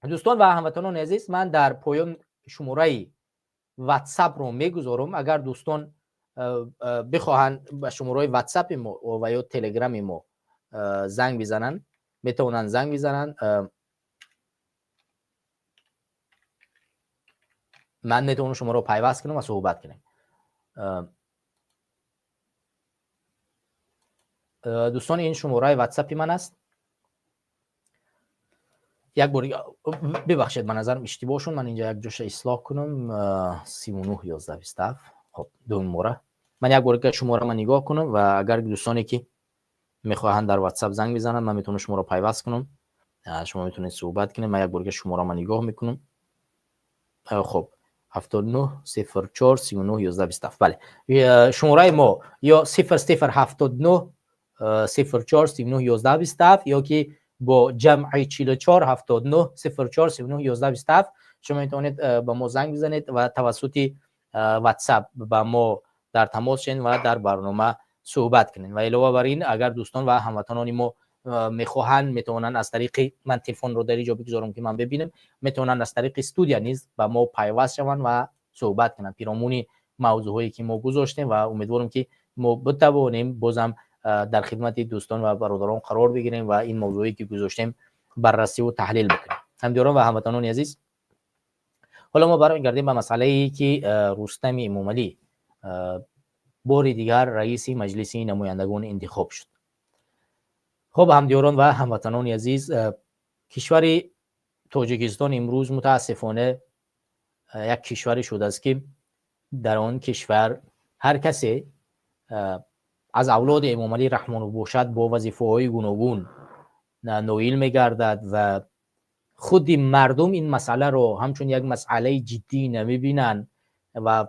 دوستان و هموطنان عزیز، من در پایان شماره واتساپ رو میگذارم. اگر دوستان بخواهند به شماره واتساپ ما و یا تلگرام ما زنگ بزنن میتونن زنگ بزنن. من میتونم شما رو پیوست کنم و صحبت کنیم. دوستان این شماره واتساپ من است. یک بار ببخشید من نظرم اشتباه شد، من اینجا یک جوش اصلاح کنم. 39 11 27. خب دو موره من یک بار که شماره من نگاه کنم و اگر دوستانی که میخواهند در واتساپ زنگ بزنن من میتونم شما رو پیوست کنم، شما میتونید صحبت کنید. من یک بار که شماره من نگاه میکنم. خب 79 04 39 11 27. بله شماره ما یا 0079 04 39 11 27 یا که با جمع 44 79 04 39 11 27 شما میتونید با ما زنگ بزنید و توسط واتساپ با ما در تماس شین و در برنامه صحبت کنین. و علاوه بر این اگر دوستان و هموطنان ما میخواهند میتونن از طریق من تلفن رو در اینجا بگذارم که من ببینم، میتونن از طریق استودیو نیز با ما پیوست شوند و صحبت کنن پیرامون موضوعی که ما گذاشتیم و امیدوارم که ما بتوانیم بازم در خدمت دوستان و برادران قرار بگیریم و این موضوعی که گذاشتیم بررسی و تحلیل بکنیم. همدیران و هموطنان عزیز، حالا ما برمیگردیم به مسئله‌ای که رستم امام علی بار دیگر رئیس مجلس نمایندگان انتخاب شد. خب همدیران و هموطنان عزیز، کشور تاجیکستان امروز متاسفانه یک کشوری شده است که در آن کشور هر کسی از اولاد امام علی رحمه الله باشد با وظیفه‌های گوناگون نویل می‌گردد و خود مردم این مسئله رو همچون یک مسئله جدی نمی‌بینند و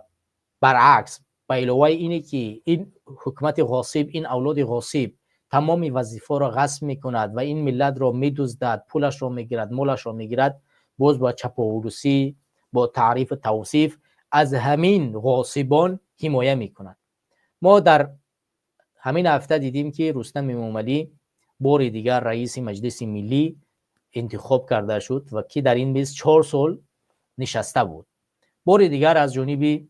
برعکس به علاوه اینه که این حکومت غاصب، این اولاد غاصب تمام وظیفه را غصب میکند و این ملت را میدزدد، پولش را میگیرد، مالش را میگیرد، باز با چپاولوسی، با تعریف توصیف از همین غاصبان حمایه میکند. ما در همین هفته دیدیم که رستم امام علی بار دیگر رئیس مجلس ملی انتخاب کرده شد و که در این 24 سال نشسته بود. بار دیگر از جانب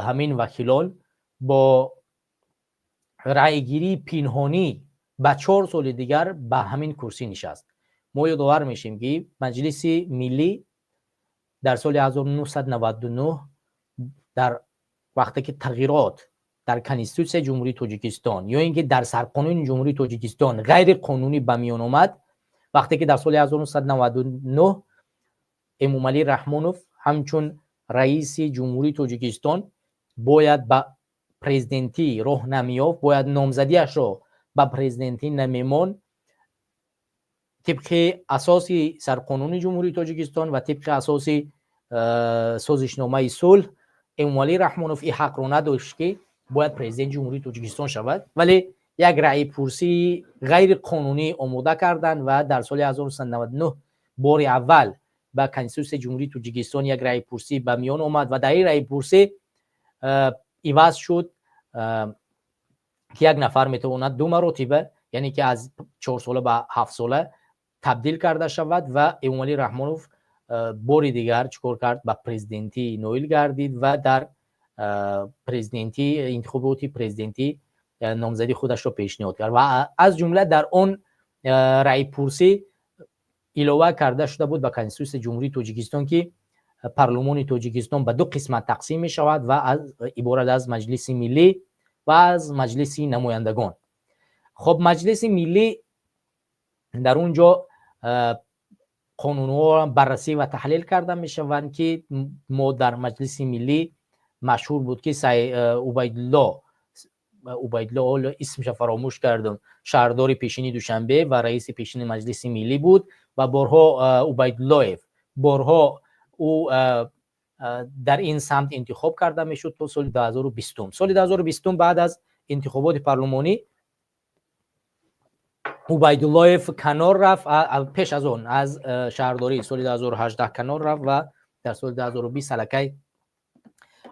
همین وکیلان با رأیگیری پنهانی به 4 سال دیگر به همین کرسی نشست. ما یادآور میشیم که مجلس ملی در سال 1999 در وقتی که تغییرات در کنستیتوسیون جمهوری تاجیکستان یا اینکه در سرقانون جمهوری تاجیکستان غیر قانونی به میان آمد، وقتی که در سال 1999 امام علی رحمانوف همچون رئیس جمهوری تاجیکستان باید به پرزیدنتی راه نمیافت، باید نامزدیش را به پرزیدنتی نمیمان، طبق اساس سرقانون جمهوری تاجیکستان و طبق اساس سازشنامه صلح، امام علی رحمانوف این حق را نداشت که باید پرزیدنت جمهوری تاجیکستان شود، ولی یک رأی پرسی غیر قانونی آماده کردند و در سال 1999 بار اول به کنستیتوسیون جمهوری تاجیکستان یک رأی پرسی به میان آمد و در این رأی پرسی عوض شد که یک نفر میتواند 2 مرتبه، یعنی که از 4 ساله به 7 ساله تبدیل کرده شود و امام علی رحمانوف بار دیگر چیکار کرد؟ به پرزیدنتی نویل گردید و در پرزیدنتی انتخابات پرزیدنتی نامزدی خودش را پیشنهاد کرد و از جمله در آن رأی پرسی علاوه کرده شده بود به کنستیتوسیون جمهوری تاجیکستان که پارلمان تاجیکستان به 2 قسمت تقسیم می شود و از عبارت از مجلس ملی و از مجلس نمایندگان. خب مجلس ملی در اونجا قانون‌ها بررسی و تحلیل کرده می شوند که ما در مجلس ملی مشهور بود که عبیدالله اسمش فراموش کردم، شهردار پیشین دوشنبه و رئیس پیشین مجلس ملی بود و بارها عبیدالله بارها او در این سمت انتخاب کرده میشد تا سال 2020. سال 2020 بعد از انتخابات پارلمانی عبیدالله کنار رفت، پیش از اون از شهرداری سال 2018 کنار رفت و در سال 2020 الکی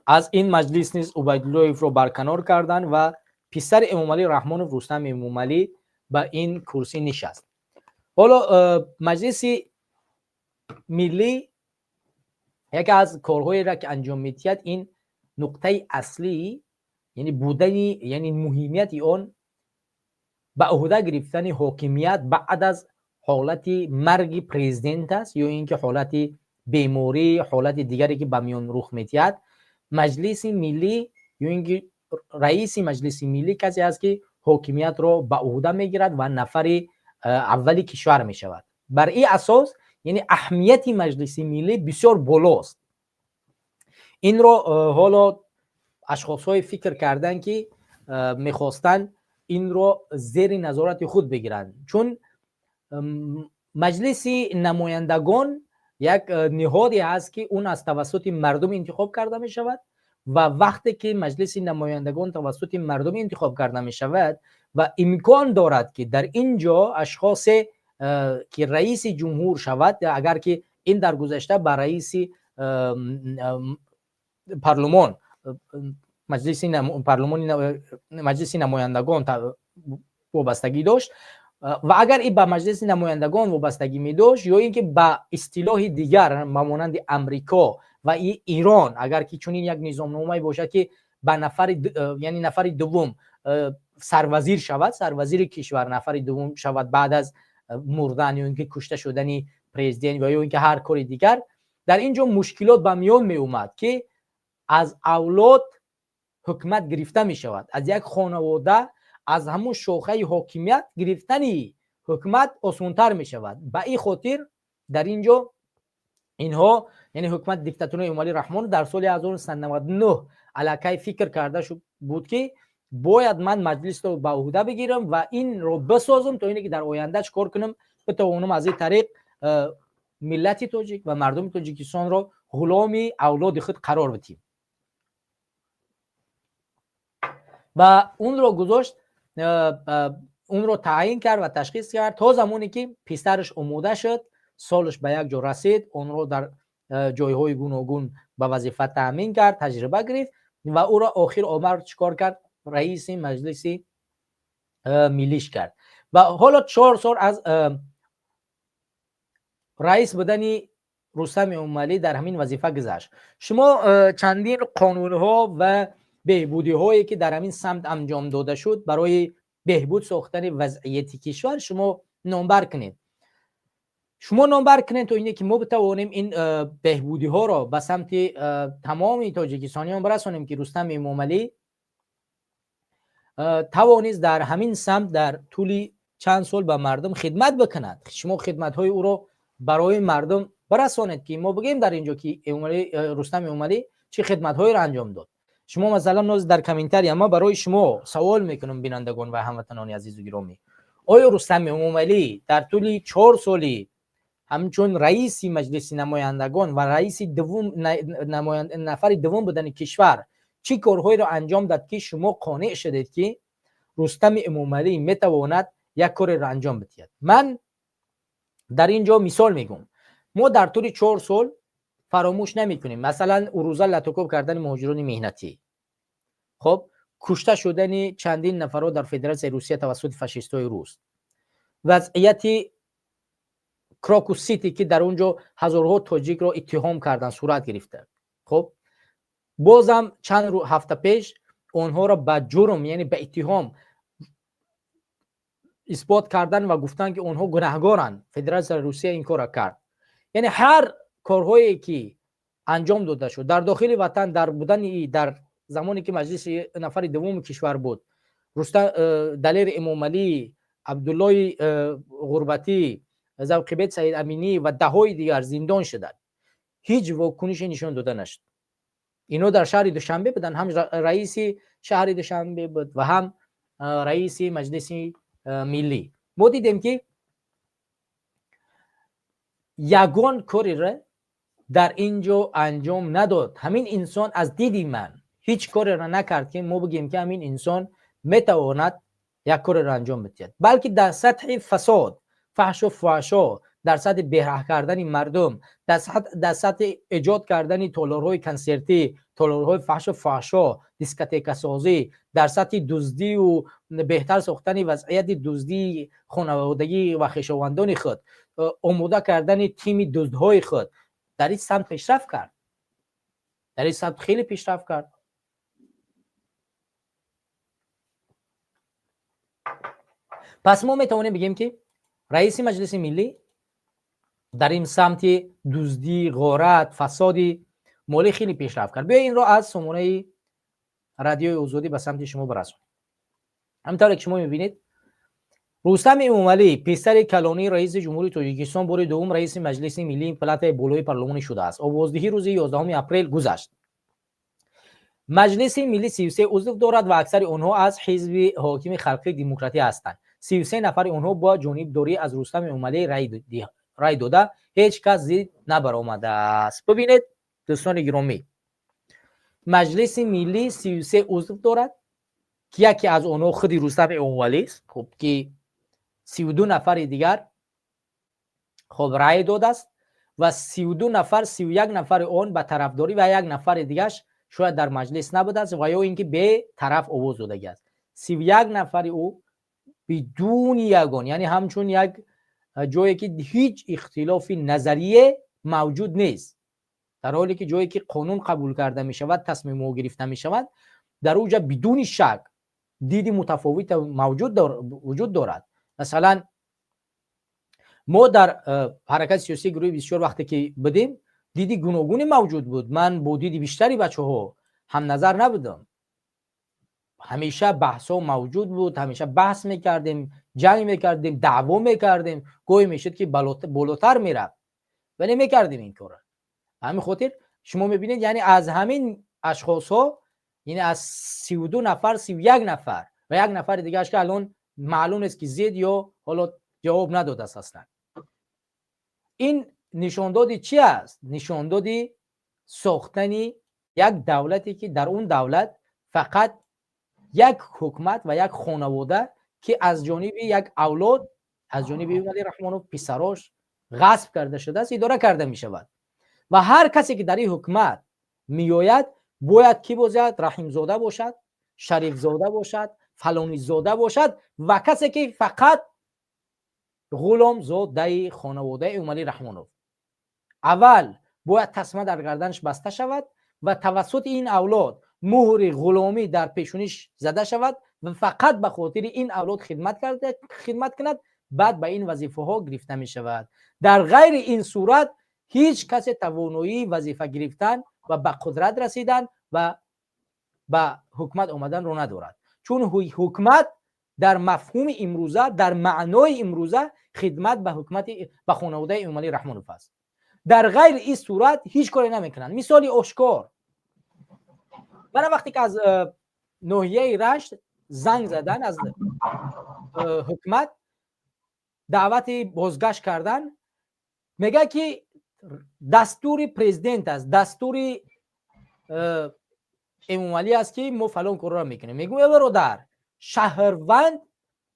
از این مجلس نیز عبیدالله رو برکنار کردن و پسر امام علی رحمانوف رستم امام علی به این کرسی نشست. حالا مجلس ملی یکی از کارهایی را که انجام میدهد این نقطه اصلی یعنی بودنی، یعنی مهمیت آن به عهده گرفتن حاکمیت بعد از حالت مرگ پرزیدنت است یا اینکه حالت بیماری، حالت دیگری که به میان رخ میدهد. مجلس ملی یا اینکه رئیس مجلس ملی کسی است که حاکمیت را به عهده میگیرد و نفر اولی کشور می شود. بر این اساس یعنی اهمیت مجلس ملی بسیار بالاست. این را حالا اشخاص‌های فکر کردن که میخواستن این را زیر نظارت خود بگیرند، چون مجلس نمایندگان یک نهادی است که اون از توسط مردم انتخاب کرده می شود و وقتی که مجلس نمایندگان توسط مردم انتخاب کرده می شود و امکان دارد که در اینجا اشخاص که رئیس جمهور شود، اگر که این در گذشته به رئیس پارلمان مجلس نمایندگان وابستگی داشت و اگر این به مجلس نمایندگان وابستگی می داشت یا اینکه به اصطلاح دیگر مانند امریکا و ایران اگر که چنین یک نظامنامه باشد که به یعنی نفر دوم سروزیر شود، سروزیر کشور نفر دوم شود بعد از مردن یا اینکه کشته شدن پرزیدنت و یا اینکه هر کاری دیگر، در اینجا مشکلات به میان می اومد که از اولاد حکومت گرفته می شود، از یک خانواده از همون شاخه حاکمیت گرفتنی حکومت آسان‌تر می شود. به این خاطر در اینجا اینها یعنی حکومت دیکتاتوری امالی رحمان در سال 1999 علاقه فکر کرده شد بود که باید من مجلس رو به عهده بگیرم و این رو بسازم تا اینکه که در آینده کار کنم بتوانم از این طریق ملت تاجیک و مردم تاجیکستان رو غلامی اولاد خود قرار بدیم و اون رو گذاشت، اون رو تعیین کرد و تشخیص کرد تا زمانی که پسرش آماده شد، سالش به یک جا رسید، اون رو در جایهای گوناگون به وظیفه تامین کرد، تجربه گرفت و او را آخر عمر چیکار کرد؟ رئیس مجلس ملیش کرد و حالا 4 سال از رئیس بدنی رستم امالی در همین وظیفه گذشت. شما چندین قانون ها و بهبودی هایی که در همین سمت انجام داده شد برای بهبود ساختن وضعیت کشور شما نامبر کنید. شما نامبر کنید تا اینه که ما بتوانیم این بهبودی ها را به سمت تمام تاجیکستانیان برسانیم که رستم امالی توانست در همین سمت در طول چند سال به مردم خدمت بکند. شما خدمت های او را برای مردم برسانید که ما بگیم در اینجا که رستم امالی چه خدمت هایی را انجام داد. شما مثلا ناز در کامنتری اما برای شما سوال میکنم بینندگان و هموطنان عزیز و گرامی، آیا رستم امالی در طول 4 سالی همچون رئیس مجلس نمایندگان و رئیس نفر دوم بدن کشور چه کارهایی را انجام داد که شما قانع شدید که رستم امالی میتواند یک کار را انجام بدهد؟ من در اینجا مثال میگم، ما در طول 4 سال فراموش نمیکنیم مثلا اروزا لاتوکوب کردن مهاجران مهنتی، خب کشته شدن چندین نفرات در فدراسیون روسیه توسط فاشیستای روس، وضعیت کراکوس سیتی که در اونجا هزارها تاجیک را اتهام کردن صورت گرفته. خب بازم چند هفته پیش اونها را به جرم یعنی به اتهام اثبات کردن و گفتن که اونها گناهکارن، فدراسیون روسیه این کار را کرد. یعنی هر کارهایی که انجام داده شد در داخل وطن در بودن در زمانی که مجلس نفر دوم کشور بود، دلیر امالی، عبدالله غربتی، زوقیبت سعید امینی و دههای دیگر زندان شدند، هیچ واکنش نشان داده نشد. اینو در شهر دوشنبه بودن، هم رئیس شهر دوشنبه بود و هم رئیس مجلس ملی. ما دیدیم که یگان کاری را در اینجا انجام نداد. همین انسان از دیدی من هیچ کاری را نکرد که ما بگیم که همین انسان میتواند یک کاری را انجام بده، بلکه در سطح فساد، فحش و فحشا، در سطح بهره کردن مردم، در سطح ایجاد کردن تالارهای کنسرتی، تالارهای فحش و فحشا، دیسکوتک سازی، در سطح دزدی و بهتر ساختن وضعیت دزدی خانوادگی و خویشاوندان خود، آماده کردن تیم دزدهای خود، در این سمت پیشرفت کرد. در این سمت خیلی پیشرفت کرد. پس ما میتونیم بگیم که رئیس مجلس ملی در این سمت دزدی، غارت، فسادی مالی خیلی پیشرفت کرد. بیا این رو از سامانه رادیوی آزادی به سمت شما برسونم. همونطور که شما میبینید رستم امالی پسر کلانی رئیس جمهوری تاجیکستان بار دوم رئیس مجلس ملی پلات بالای پارلمان شده است. آوازدهی روز 11 اپریل گذشت. مجلس ملی 33 عضو دارد و اکثر آنها از حزب حاکم خلقی دموکراتی هستند. 33 نفر آنها با جانبداری از رستم امالی رای داده، هیچ کس زیر نبرآمده است. ببینید دوستان گرامی، مجلس ملی 33 عضو دارد که یکی از آنها خود رستم امالی است، خب که 32 نفر دیگر خب رای داده است و 32 نفر 31 نفر اون به طرفداری و یک نفر دیگرش شاید در مجلس نبوده است و یا اینکه به طرف آواز داده است. 31 نفر او بدون یگان، یعنی همچون یک جایی که هیچ اختلاف نظریه موجود نیست، در حالی که جایی که قانون قبول کرده می شود، تصمیم او گرفته می شود، در اونجا بدون شک دید متفاوت وجود دارد. مثلا ما در حرکت سیاسی گروه 24 وقتی که بدیم دیدی گوناگونی موجود بود. من با دید بیشتری بچه‌ها هم نظر نبودم، همیشه بحثا موجود بود، همیشه بحث میکردیم، جنگ میکردیم، دعوا میکردیم، گوی میشد که بالاتر میرفت ولی میکردیم این کار.
همین خاطر شما میبینید یعنی از همین اشخاص ها، یعنی از 32 نفر 31 نفر و یک نفر دیگه که الان معلوم است که زید یا حالا جواب نداده است اصلا. این نشاندادی چی است؟ نشاندادی ساختنی یک دولتی که در اون دولت فقط یک حکومت و یک خانواده که از جانب یک اولاد از جانب علی رحمانوف پسراش غصب کرده شده است اداره کرده می شود و هر کسی که در این حکومت میآید باید کی باشد؟ رحیم زاده باشد، شریف زاده باشد، فلانی زاده باشد و کسی که فقط غلام زاده خانواده علی رحمانوف. اول باید تسمه در گردنش بسته شود و توسط این اولاد مهر غلامی در پیشونیش زده شود و فقط به خاطر این اولاد خدمت کند، بعد به این وظیفه ها گرفته می شود. در غیر این صورت هیچ کس توانایی وظیفه گرفتن و به قدرت رسیدن و به حکومت آمدن رو ندارد، چون حکومت در مفهوم امروزه، در معنای امروزه خدمت به حکومت به خانواده علی رحمانوف است. در غیر این صورت هیچ کاری نمیکنن. مثالی آشکار، من وقتی که از ناحیه رشت زنگ زدن از حکومت دعوت بازگشت کردن، میگه که دستور پرزیدنت است، دستور امامعلی است که ما فلان کار را میکنیم. میگم برادر، شهروند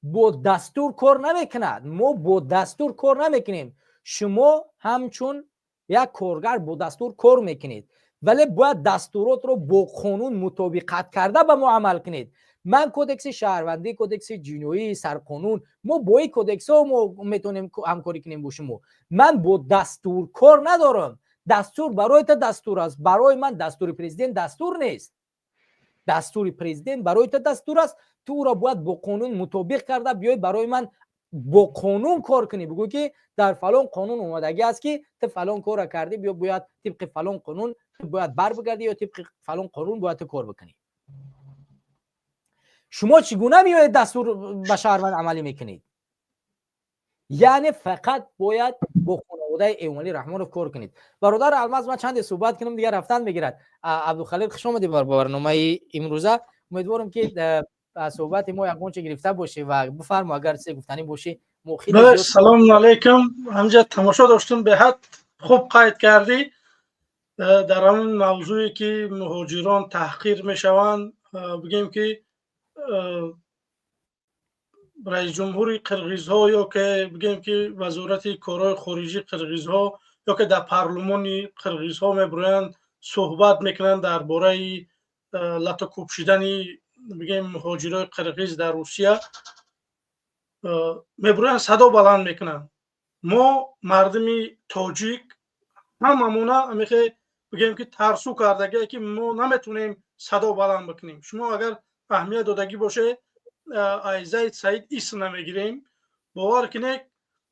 با دستور کار نمیکند، ما با دستور کار نمیکنیم، شما همچون یک کارگر با دستور کار میکنید، ولی باید دستورات رو با قانون مطابقت کرده به ما عمل کنید. من کودکس شهروندی، کودکس جنایی، سرقانون، ما با این کودکس ها ما میتونیم همکاری کنیم با شما. من با دستور کار ندارم. دستور برای تو دستور است، برای من دستور پرزیدنت دستور نیست. دستور پرزیدنت برای تو دستور است، تو را باید با قانون مطابق کرده بیای برای من با قانون کار کنی. بگو که در فلان قانون اومدگی است که تو فلان کار کردی، بیا باید طبق فلان قانون باید بر بگردی یا طبق فلان قانون باید تو کار بکنی. شما چگونه میایید دستور به شهروند عملی میکنید؟ یعنی فقط باید با خانواده علی رحمانوف کار کنید. برادر الماس من چند صحبت کنم دیگه رفتن میگیرد. عبدالخلیل خوش آمدید بر برنامه امروزه. امیدوارم که صحبت ما یک گونچه گرفته باشه و بفرما اگر چیزی گفتنی باشه.
سلام علیکم. همجا تماشا داشتم، به حد خوب قید کردی در همون موضوعی که مهاجران تحقیر میشوند. بگیم که رئیس جمهور قرقیزها یا که بگیم که وزارت کارهای خارجی قرقیزها یا که در پارلمان قرقیزها میبرند صحبت میکنن درباره لطو کوبشیدن بگیم مهاجرای قرقیز در روسیه، میبرند صدا بلند میکنن. ما مردمی تاجیک هممونه میخه بگیم که ترسو کردگی که ما نمیتونیم صدا بلند بکنیم. شما اگر اهمیت دادگی باشه زید سعید اسم نمیگیریم، باور کنید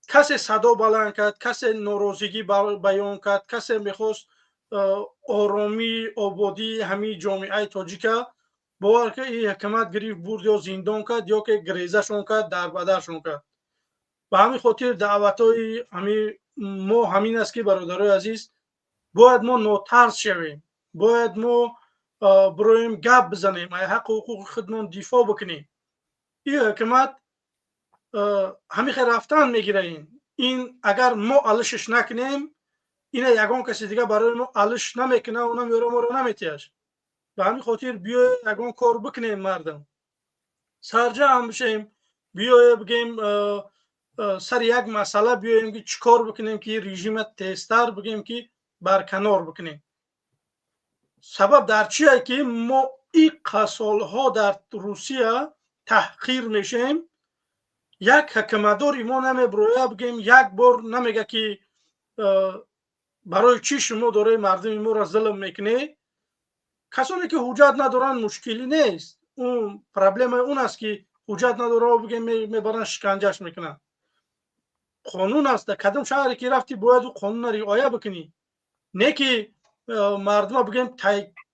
کسی صدا بلند کرد، کسی ناراضگی بیان کرد، کسی میخواست آرامی آبادی همه جامعه تاجیک، باور کنید این حکومت گرفت برد یا زندان کرد یا که گریزشون کرد، دربدرشون کرد. به همین خاطر دعوتای ما همین است که برادرای عزیز باید ما ناترس شویم، باید ما برایم گپ بزنیم، حق و حقوق خودمون دفاع بکنیم. این حکومت همیشه رفتن میگیره. این اگر ما علشش نکنیم، این یگان کسی دیگه برای ما علش نمیکنه و نمیاره ما رو نمیتیش. به همین خاطر بیای یگان کار بکنیم، مردم سرجم بشیم، بیای بگیم سر یک مسئله بیایم که چیکار بکنیم که رژیم تیزتر بگیم که برکنار بکنیم. سبب در چیه که ما این سالها در روسیه تحقیر میشیم. یک حکمتداری ما نمیبرویه بگیم یک بار نمیگه که برای چی شما داره مردم ما را ظلم میکنه. کسانی که حجت ندارن مشکلی نیست، اون پرابلم اون است که حجت نداره و بگیم میبرن شکنجهش میکنن. قانون است، در کدام شهری که رفتی باید او قانون را رعایت بکنی، نه که مردم بگیم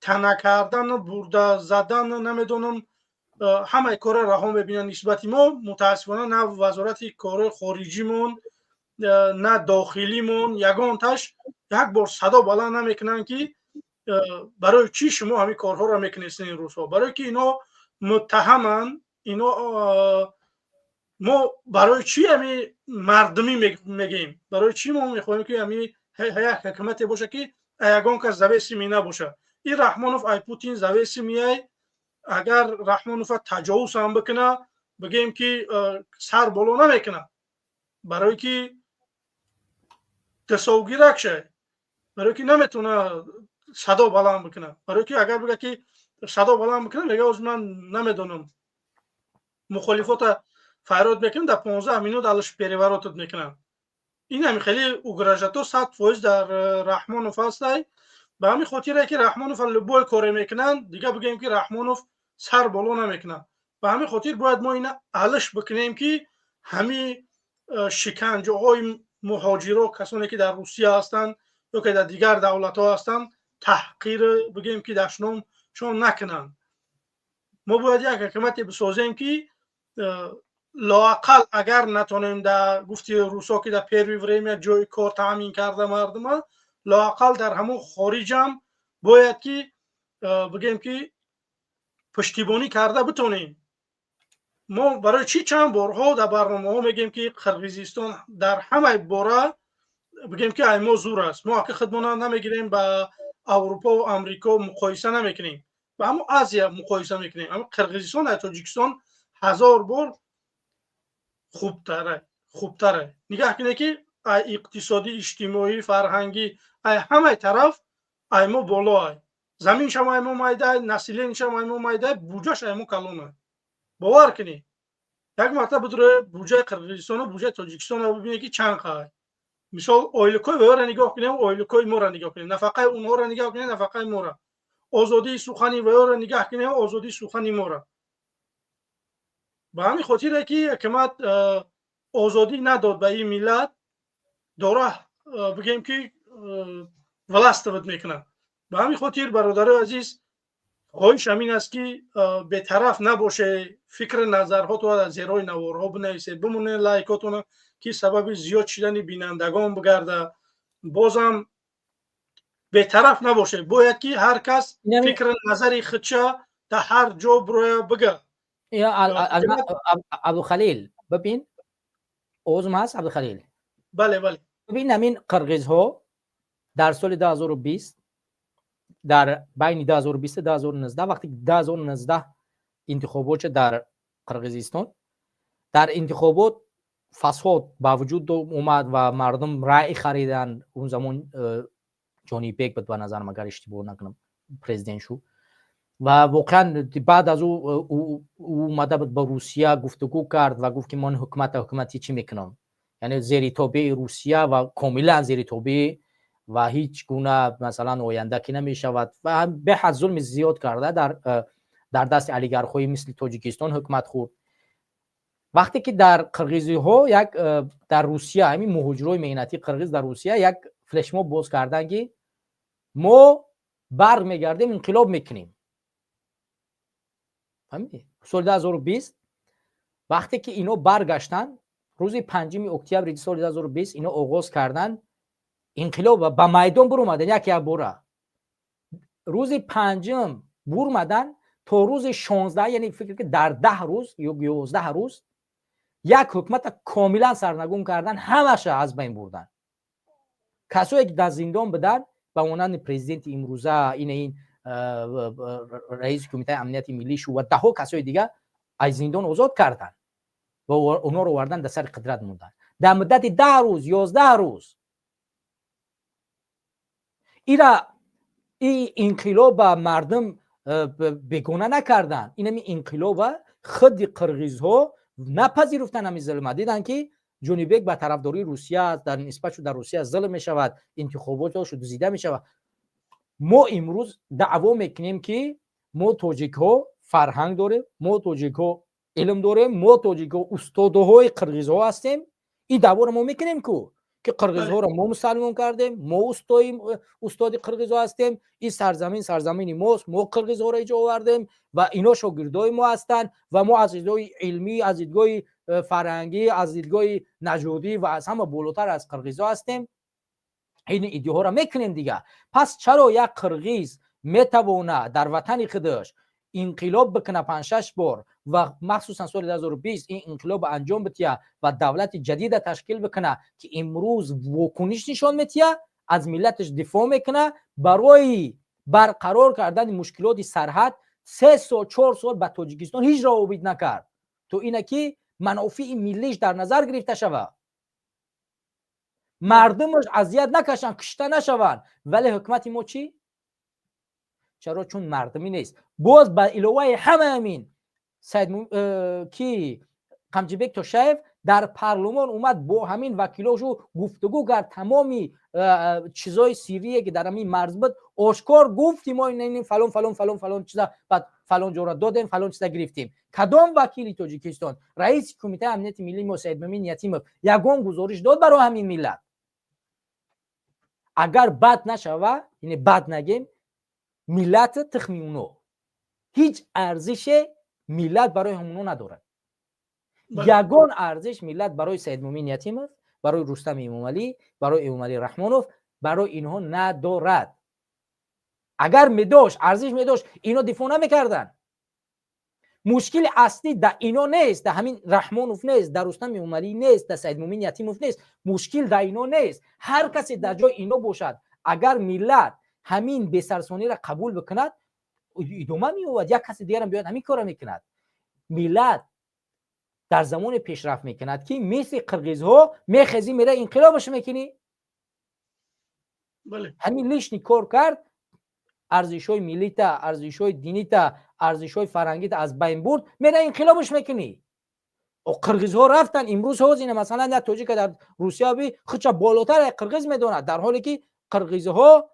تنه کردن، برده زدن، نمیدونم همه کار رها میبینن. نسبت ما متاسفانه نه وزارت کار خارجیمون نه داخلیمون یگان تاش یک بار صدا بلند نمیکنن که برای چی شما همین کارها را میکنید این روزها؟ برای که اینا متهمن، اینا ما برای چی همین مردمی میگیم؟ برای چی ما میخوایم که همین یک حکومتی باشه که یگان کس زویسی می نباشه؟ این رحمانوف ای پوتین زویسی میای، اگر رحمانوف تجاوز هم بکنه بگیم که سر بالا نمیکنه، برای که تصاوگیرک شه، برای که نمیتونه صدا بلند بکنه، برای که اگر بگه که صدا بلند بکنه میگه از من نمیدونم مخالفات فریاد میکنن در 15 مینوت الش پیریوراتت میکنن. این هم خیلی اوگراژاتو 100% در رحمانوف هست. به همین خاطره که رحمانوف لبوی کار میکنن دیگه بگیم که رحمانوف سر بالا نمیکنه. به همین خاطر باید ما اینا الش بکنیم که همین شکنجه های مهاجرا، کسانی که در روسیه هستند یا که در دیگر دولت ها هستند، تحقیر بگیم که دشنام چون نکنن. ما باید یک حکومتی بسازیم که لااقل اگر نتونیم در گفتی روسا که در پیروی وریم جای کار تامین کرده مردم، لااقل در همون خارج هم باید که بگیم که پشتیبانی کرده بتونیم. ما برای چی چند بارها در برنامه ها میگیم که قرقیزستان در همه باره بگیم که ای ما زور است، ما که خودمون نمیگیریم با اروپا و امریکا مقایسه نمیکنیم، با همون آسیا مقایسه میکنیم، اما قرقیزستان و تاجیکستان 1000 بار خوبتره. نگاه کنید که اقتصادی، اجتماعی، فرهنگی همه طرف ما بالا، زمین شما ما مایده، نسلین شما ما مایده، بودجه شما کلونه. باور کنید یک مرتبه بدره بودجه قرقیزستان و بودجه تاجیکستان رو ببینید که چند خواهد. مثال اویلکوی و را نگاه کنیم، اویلکوی ما را نگاه کنیم، نفقه اونها را نگاه کنیم، نفقه ما را، آزادی سخنی و را نگاه کنیم، آزادی سخنی ما را. به همین خاطره که حکومت آزادی نداد به این ملت، داره بگیم که ولاست بود میکنه. به همین خاطر برادر عزیز خواهش همین است که به طرف نباشه، فکر نظرها تو از زیرای نوارها بنویسید، بمونه لایکاتون که سبب زیاد شدن بینندگان بگرده، بازم به طرف نباشه. باید که هر کس فکر نظری خودشه در هر جا برای بگه.
یا عبدالخلیل ببین عضو هست عبدالخلیل.
بله
ببین همین قرقیز ها در سال 2020 در بین 2020 2019 وقتی 2019 انتخابات در قرقیزستان، در انتخابات فساد با وجود اومد و مردم رأی خریدن. اون زمان جونی بیگ بود به نظر من اگر اشتباه نکنم پرزیدنت شو و واقعا بعد از او اومده بود با روسیه گفتگو کرد و گفت که من حکومتی چی میکنم، یعنی زیر تابع روسیه و کاملا زیر تابع و هیچ گونه مثلا آینده که نمیشود و به حد ظلم زیاد کرده در دست اولیگارخوی مثل تاجیکستان حکومت خورد. وقتی که در قرقیزی ها یک در روسیه همین مهاجرای مهنتی قرقیز در روسیه یک فلش موب باز کردن که ما برمیگردیم انقلاب میکنیم. فهمیدی؟ سال 2020 وقتی که اینا برگشتن روز 5 اکتبر سال 2020 اینا آغاز کردن انقلاب و به میدان بر اومدن. یک باره روز 5 بر اومدن تا روز 16 یعنی فکر که در 10 روز یا 11 روز یک حکومت کاملا سرنگون کردن، همشه از بین بردن. کسایی که در زندان بودن به عنوان پرزیدنت امروزه این رئیس کمیته امنیت ملی شو و ده ها کسای دیگه از زندان آزاد کردن و اونا رو آوردن در سر قدرت موندن در مدت 10 روز 11 روز. این انقلاب مردم بگونه نکردن. این انقلاب خود قرقیزها نپذیرفتن. همین ظلم دیدن که جونی بیگ به طرفداری روسیه در نسبت در روسیه ظلم می شود، انتخاباتش دزدیده می شود. ما امروز دعوا میکنیم که ما تاجیک ها فرهنگ داریم، ما تاجیک ها علم داریم، ما تاجیک ها استادهای قرقیز ها هستیم. این دعوا رو ما میکنیم که قرقیز ها رو ما مسلمان کردیم، ما استاد قرقیز ها هستیم، این سرزمین ماست، ما قرقیز ها رو اینجا آوردیم و اینا شاگردای ما هستند و ما از دیدگاه علمی، از دیدگاه فرهنگی، از دیدگاه نژادی و از همه بالاتر از قرقیز ها هستیم. این ایده ها را میکنیم دیگه. پس چرا یک قرغیز میتونه در وطن خودش انقلاب بکنه 5-6 بار و مخصوصا سال 2020 این انقلاب انجام بده و دولت جدید تشکیل بکنه که امروز واکنش نشان میده، از ملتش دفاع میکنه، برای برقرار کردن مشکلات سرحد 3 سال 4 سال به تاجیکستان هیچ روابط نکرد تو اینه که منافع ملیش در نظر گرفته شود، مردمش اذیت نکشن، کشته نشون. ولی حکومت ما چی؟ چرا؟ چون مردمی نیست. باز به علاوه همه همین کی قمجیبک توشاєв در پارلمان اومد با همین وکیلاشو گفتگو کرد، تمامی چیزای سیریه که در همین مرز بود آشکار گفتیم ما این فلان فلان فلان فلان چیزا بعد فلان جورا دادیم فلان چیزا گرفتیم. کدام وکیلی تاجیکستان رئیس کمیته امنیت ملی ما سید مومن یتیمov یگان گزارش داد برای همین ملت؟ اگر بد نشوه، یعنی بد نگیم، ملت تخمی اونو هیچ ارزش ملت برای همونو نداره. یگان ارزش ملت برای سید مومن یتیمov، برای رستم امامعلی، برای امامعلی رحمانوف، برای اینها ندارد. اگر میداشت ارزش میداشت اینا دفاع نمیکردن. مشکل اصلی در اینا نیست، در همین رحمانوف نیست، در رستم امامعلی نیست، در سید مومن یتیمov نیست. مشکل در اینا نیست. هر کسی در جای اینا باشد، اگر ملت همین بسرسانی را قبول بکند ادامه می‌یابد، یک کسی دیگر هم بیاد همین کارا میکند. ملت در زمان پیشرفت میکند که مثل قرغیزها میخزی میره انقلابش میکنی.
بله
همین لیشنی کار کرد، ارزش‌های ملی تا، ارزش‌های دینی تا، ارزش‌های فرهنگی تا از بین برد، میره انقلابش میکنی. و قرغیزها رفتن امروز حوزینه مثلا در تاجیک در روسیه بی خودش بالاتر قرغیز میدونه، در حالی که قرغیزها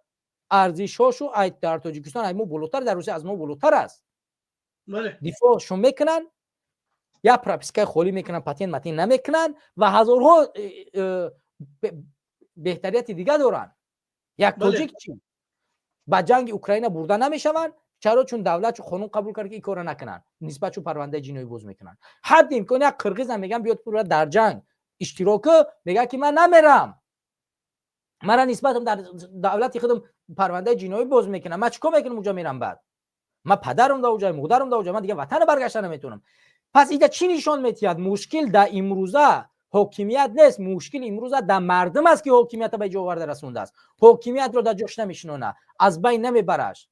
ارزش‌هاشو در تاجیکستان از ما بالاتر، در روسیه از ما بالاتر است.
بله
دفاعشون میکنن، یا پراپیسکای خالی میکنن، پاتین متین نمیکنن و هزارها بهتریت دیگه دارن. یک تاجیک چی؟ با جنگ اوکراین برده نمیشون. چرا؟ چون دولت قانون قبول کرده که این کارو نکنن، نسبت چون پرونده جنایی باز میکنن. حد امکان یک قرغیز هم میگن بیاد پورا در جنگ اشتراک، میگه که من نمیرم، مرا نسبتم در دولت خودم پرونده جنایی باز میکنم، من چیکار میکنم اونجا میرم؟ بعد من پدرم در اونجا، مادرم در اونجا، من دیگه وطن برگشتن نمیتونم. پس ایده چی نشان میتید؟ مشکل در امروزه حاکمیت نیست، مشکل امروزه در مردم است که حاکمیت به جا آورده رسونده است. حاکمیت رو در جاش نمیشنونه، از بین نمیبرش.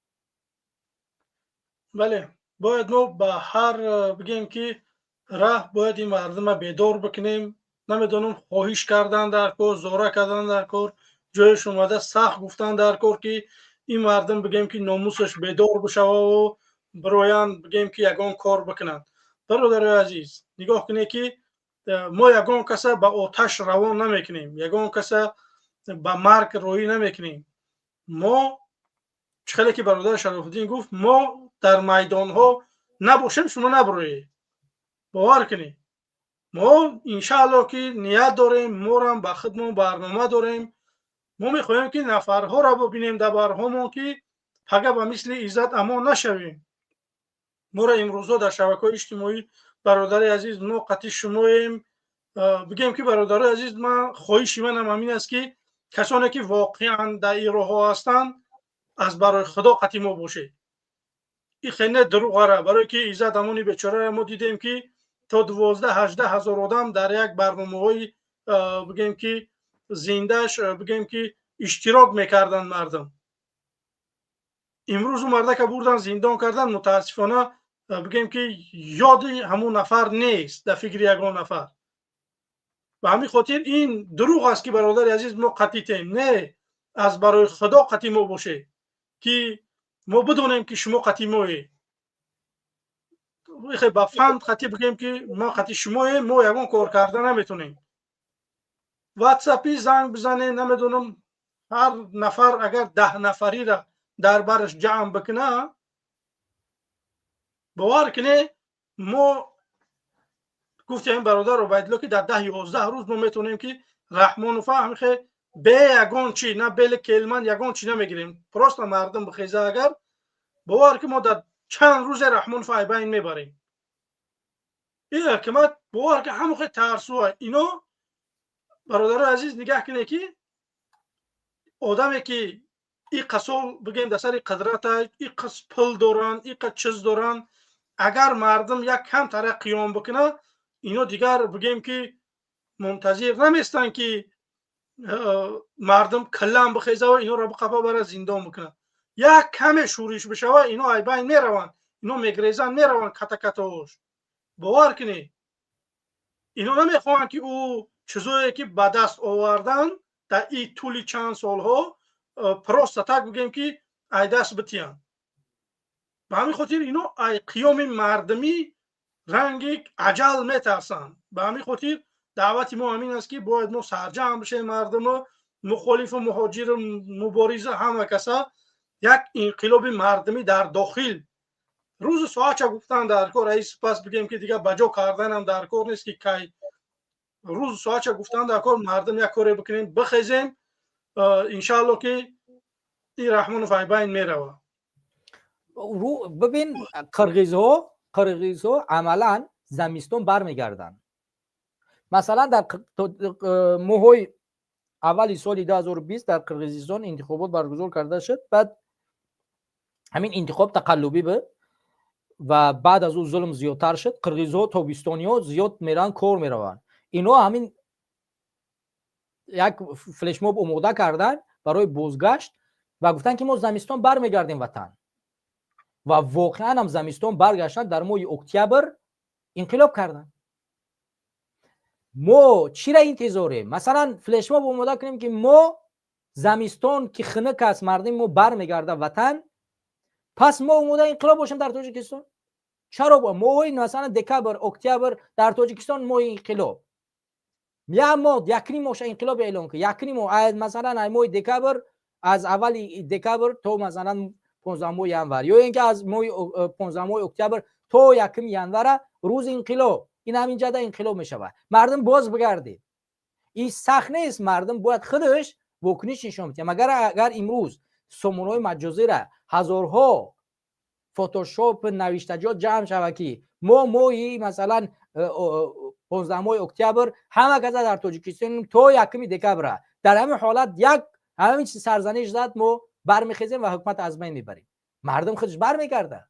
بله باید ما به هر بگیم که راه باید این مردم بیدار بکنیم. نمیدونم خواهش کردن در کار، زوره کردن در کار، جایش اومده سخت گفتن در کار که این مردم بگیم که ناموسش بیدار بشه و برایان بگیم که یگان کار بکنند. برادر عزیز نگاه کنید که ما یگان کسا به آتش روان نمیکنیم، یگان کسا به مرگ روی نمیکنیم. ما چخیلی که برادر شراف‌الدین گفت ما در میدان ها نباشیم شما نبروید. باور کنید ما انشاءالله که نیت داریم، ما هم به خودمون برنامه داریم. ما میخواهیم که نفرها را ببینیم در برهامون که اگر به مثل عزت اما نشویم. ما را امروزها در شبکه‌های اجتماعی برادر عزیز ما قطعی شماییم. بگیم که برادر عزیز من خواهش منم همین است که کسانی که واقعا در این راه هستند از برای خدا قطعی ما باشه. این خیلی دروغ را برای که عزت امونی بیچاره ما دیدیم که تا 12-18 هزار آدم در یک برنامه‌های بگیم که زندهش بگیم که اشتراک میکردن مردم. امروز مرده که بردن زندان کردن متاسفانه بگیم که یاد همون نفر نیست، در فکر یگان نفر. و همین خاطر این دروغ است که برادر عزیز ما قطعی نه، از برای خدا قطعی ما باشه که ما بدونیم که شما قطعی مایه. خیلی با فند قطعی بگیم که ما قطعی شمایه، ما یگان کار کردن نمیتونیم. واتساپی زنگ بزنه، نمیدونم هر نفر اگر 10 نفری را در برش جمع بکنه، باور کنه ما گفتیم برادر عبیدالله که در 10-11 روز ما میتونیم که رحمانوف همیشه به یگان چی نه بل کلمن یگان چی نمیگیریم. پراست مردم بخیزه اگر باور که ما در چند روز رحمانوف بین میبریم. این حکمت باور که همیشه ترسوه. اینا برادر عزیز نگاه کنه که آدمی که این قصول بگیم در سر قدرت این قص پل دارن این قص چیز دارن اگر مردم یک کم طرح قیام بکنه اینو دیگر بگیم که منتظر نمیستن که مردم کلم بخیزه و اینو را بقفا برای زندان بکنه یک کم شورش بشه و اینو ای بین میرون اینو میگریزن میرون کتا کتاش باور کنی اینو نمیخوان که او چیزایی که به دست آوردن در این طول چند سالها پروست تک بگیم که ای دست بتیان به همین خاطر اینو ای قیام مردمی رنگ عجل میترسن به همین خاطر دعوت ما همین است که باید ما سرجم بشه مردم مخالف و مهاجر مبارزه همه کسا یک انقلاب مردمی در داخل روز ساعت گفتن در کار رئیس پس بگیم که دیگه بجا کردن هم در کار نیست که کی روز ساعت گفتن در کار مردم یک کاری بکنیم بخیزیم انشالله که این رحمان فایبین میروه
رو ببین قرقیزها عملا زمستون برمیگردن. مثلا در ماهای اولی سال 2020 در قرقیزستان انتخابات برگزار کرده شد. بعد همین انتخاب تقلبی بود و بعد از اون ظلم زیادتر شد. قرقیزها تابستانی‌ها زیاد میرن کار میرون. اینا همین یک فلش موب آماده کردن برای بازگشت و گفتن که ما زمستان برمیگردیم وطن و واقعا هم زمستان برگشتن. در ماه اکتبر انقلاب کردن. ما چی را انتظاره؟ مثلا فلش موب آماده کنیم که ما زمستان که خنک است مردم ما برمیگرده وطن، پس ما آماده انقلاب باشیم در تاجیکستان. چرا با ماه مثلا دکبر اکتبر در تاجیکستان ماه انقلاب یا ما یکنی ماشه انقلاب اعلام که یکنی ما مثلا ماه دکبر از اول دکبر تا مثلا 15 ماه ینور یا اینکه از ماه 15 ماه اکتبر تا یکم ینور روز انقلاب، این همینجا در انقلاب میشود. مردم باز بگردید. این سخت نیست. مردم باید خودش واکنش نشون بده. مگر اگر امروز سامانه‌های مجازی را هزارها فتوشاپ نوشتجات جمع شود که ما مثلا 15 ماه اکتبر همه کسا در تاجیکستان تا یکم دکبر در همین حالت یک همین سرزنش زد ما برمیخیزیم و حکومت از بین میبریم. مردم خودش برمیگرده.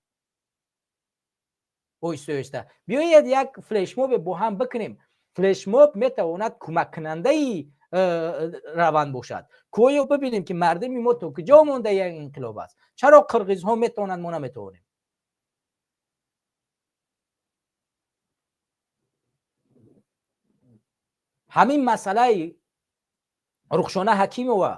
اویسته بیایید یک فلش موب با هم بکنیم. فلش موب میتواند کمک کننده روند باشد. کویو ببینیم که مردم ما تو کجا مونده یک انقلاب است. چرا قرقیز ها میتونن ما نمیتونیم؟ همین مسئله رخشانه حکیم و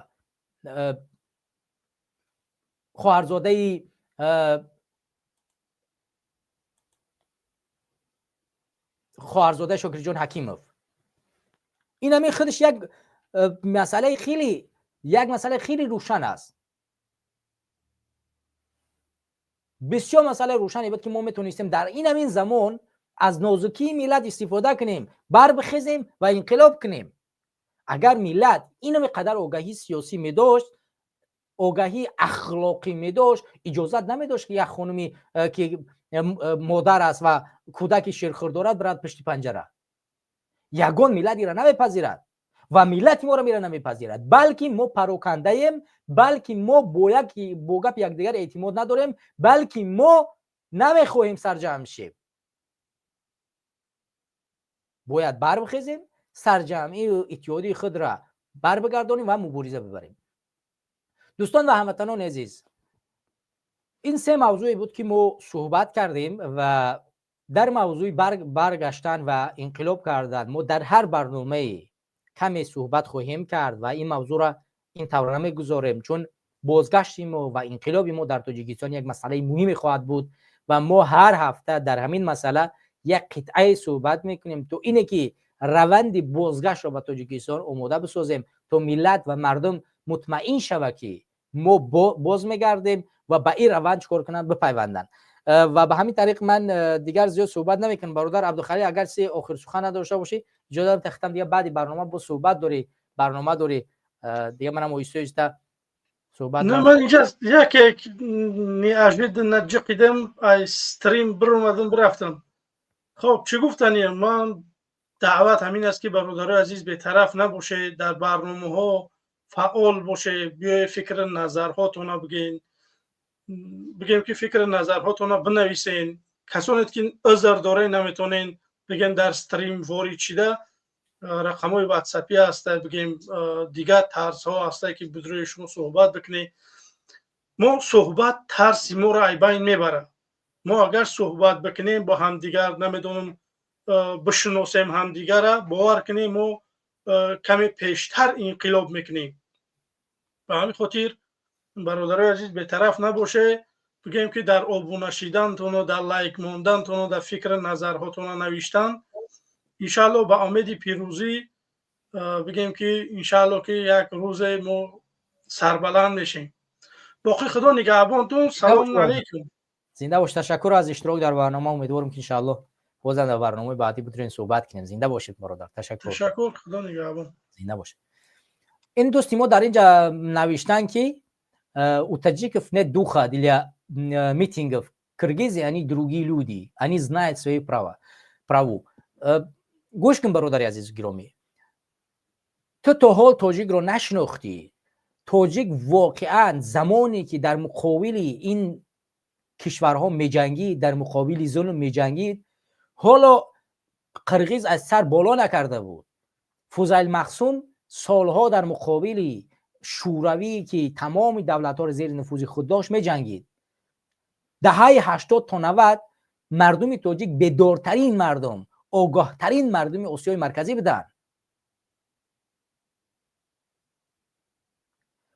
خواهرزاده شکری جان حکیموف، این همین خودش یک مسئله خیلی روشن است. بسیار مسئله روشنی بود که ما میتونستیم در این همین زمان از نازکی ملت استفاده کنیم، بر بخیزیم و انقلاب کنیم. اگر ملت اینو قدر آگاهی سیاسی می داشت، آگاهی اخلاقی می داشت، اجازت نمی داشت که یک خانمی که مادر است و کودک شیرخور دارد برد پشت پنجره. یگان ملت را نمیپذیرد و ملت ما را میره نمیپذیرد. بلکه ما پراکنده ایم، بلکه ما با گپ یکدیگر اعتماد نداریم، بلکه ما نمیخواهیم سرجم شیم. باید بربخیزیم، سرجمعی و اتحادی خود را بربگردانیم و مبارزه ببریم. دوستان و هموطنان عزیز، این سه موضوعی بود که ما صحبت کردیم و در موضوع برگشتن و انقلاب کردن ما در هر برنامه کمی صحبت خواهیم کرد و این موضوع را این طور نمیگذاریم، چون بازگشت ما و انقلاب ما در تاجیکستان یک مسئله مهمی خواهد بود و ما هر هفته در همین مسئله یک قطعه صحبت میکنیم تو اینه که روند بازگشت را به تاجیکستان آماده بسازیم تا ملت و مردم مطمئن شود که ما باز میگردیم و به این روند چکار کنن بپیوندن. و به همین طریق من دیگر زیاد صحبت نمیکنم. برادر عبدالخلیق اگر آخر سخن نداشته باشی اجازه بدید تختم دیگه بعد برنامه با صحبت داری دیگه منم اویسته صحبت
نه من اینجا یک نیاجد نجقیدم ای استریم برمدم برفتم. خب چی گفتنی؟ من دعوت همین است که برادرای عزیز به طرف نباشه، در برنامه ها فعال باشه، بیای فکر نظرهاتون بگیم که فکر نظرهاتون بنویسین. کسانی که عذر داره نمیتونین بگیم در استریم وارد شده، رقم‌های واتساپی هست، بگیم دیگه طرز ها هست که بدروی شما صحبت بکنی. ما صحبت ترس ما را بین میبره. ما اگر صحبت بکنیم با همدیگر، نمیدونم بشناسیم همدیگر را، باور کنیم ما کمی پیشتر انقلاب میکنیم. به همین خاطر برادرای عزیز بی‌طرف نباشه، بگیم که در آب نشیدنتون و در لایک موندنتون و در فکر نظرهاتون نوشتن، انشالله به امید پیروزی بگیم که انشالله که یک روز ما سربلند میشیم. باقی خدا نگهبانتون. سلام علیکم.
زنده باش. تشکر از اشتراک در برنامه. امیدوارم که انشالله بازم در برنامه بعدی بتونیم صحبت کنیم. زنده باشید برادر.
تشکر. خدا نگهبان.
زنده باش. این دوستی ما در اینجا نوشتن که у таджиков нет духа для митингов. Киргизы, они другие люди. Они знают свои праву. گوش کن برادر عزیز گرامی. تو تا حال تاجیک رو نشناختی. تاجیک واقعا زمانی که در مقابل این کشورها میجنگید، در مقابل ظلم میجنگید، حالا قرقیز از سر بالا نکرده بود. فوزیل مخزوم سالها در مقابل شوروی که تمام دولت‌ها رو زیر نفوذ خود داشت میجنگید. دهه 80 تا 90 مردم تاجیک بیدارترین مردم، آگاهترین مردم آسیای مرکزی بودن.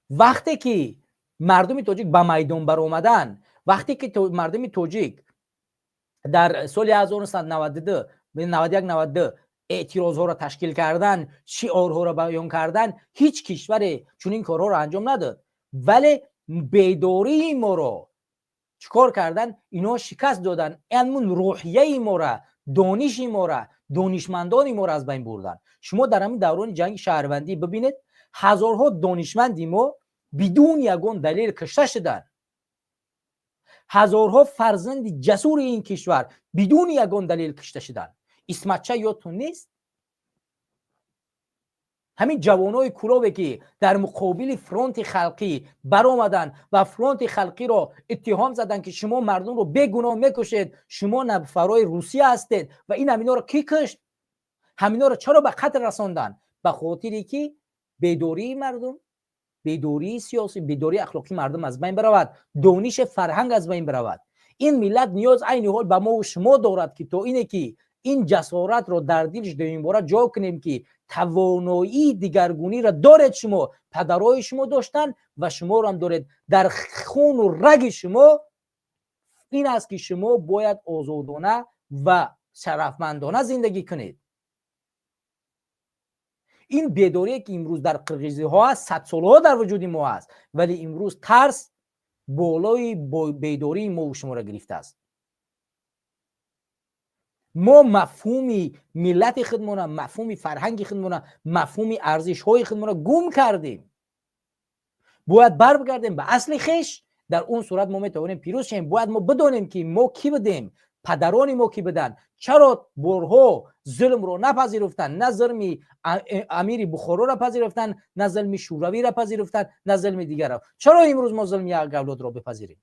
وقتی که مردم تاجیک به میدان بر اومدن، وقتی که مردم تاجیک در سال 1992 91 اعتراض ها را تشکیل کردن، شعارها را بیان کردن، هیچ کشور چنین کارها را انجام نداد. ولی بیداری ما را چیکار کردن؟ اینا شکست دادن. همون روحیه ما را، دانش ما را، دانشمندان ما را از بین بردن. شما در همین دوران جنگ شهروندی ببینید هزارها دانشمندی ما بدون یگان دلیل کشته شدن. هزارها فرزند جسور این کشور بدون یگان دلیل کشته شدن. اسمتچه یادتون نیست؟ همین جوانای کلابی که در مقابل فرانت خلقی برآمدن و فرانت خلقی را اتهام زدن که شما مردم رو بیگناه میکشید، شما نفرای روسیه هستید و این همینا رو کی کشت؟ همینا رو چرا به قتل رساندن؟ به خاطری که بیداری مردم، بیداری سیاسی، بیداری اخلاقی مردم از بین برود، دانش فرهنگ از بین برود. این ملت نیاز عین حال به ما و شما دارد که تا اینه که این جسارت رو در دلش دوباره جا کنیم که توانایی دیگرگونی را دارید. شما پدرای شما داشتن و شما رو هم دارید. در خون و رگ شما این است که شما باید آزادانه و شرفمندانه زندگی کنید. این بیداری که امروز در قرقیزی ها هست 100 سالها در وجود ما هست، ولی امروز ترس بالای بیداری ما و شما را گرفته است. ما مفهوم ملت خودمون، مفهوم فرهنگ خودمون، مفهوم ارزش های خودمون گم کردیم. باید برگردیم به اصل خویش. در اون صورت ما میتونیم پیروز شیم. باید ما بدونیم که ما کی بودیم، پدران ما کی بودن، چرا برها ظلم رو نپذیرفتن، نه ظلم امیر بخارا را پذیرفتن، نه ظلم شوروی را پذیرفتن، نه ظلم دیگر را. چرا امروز ما ظلم یک اولاد را بپذیریم؟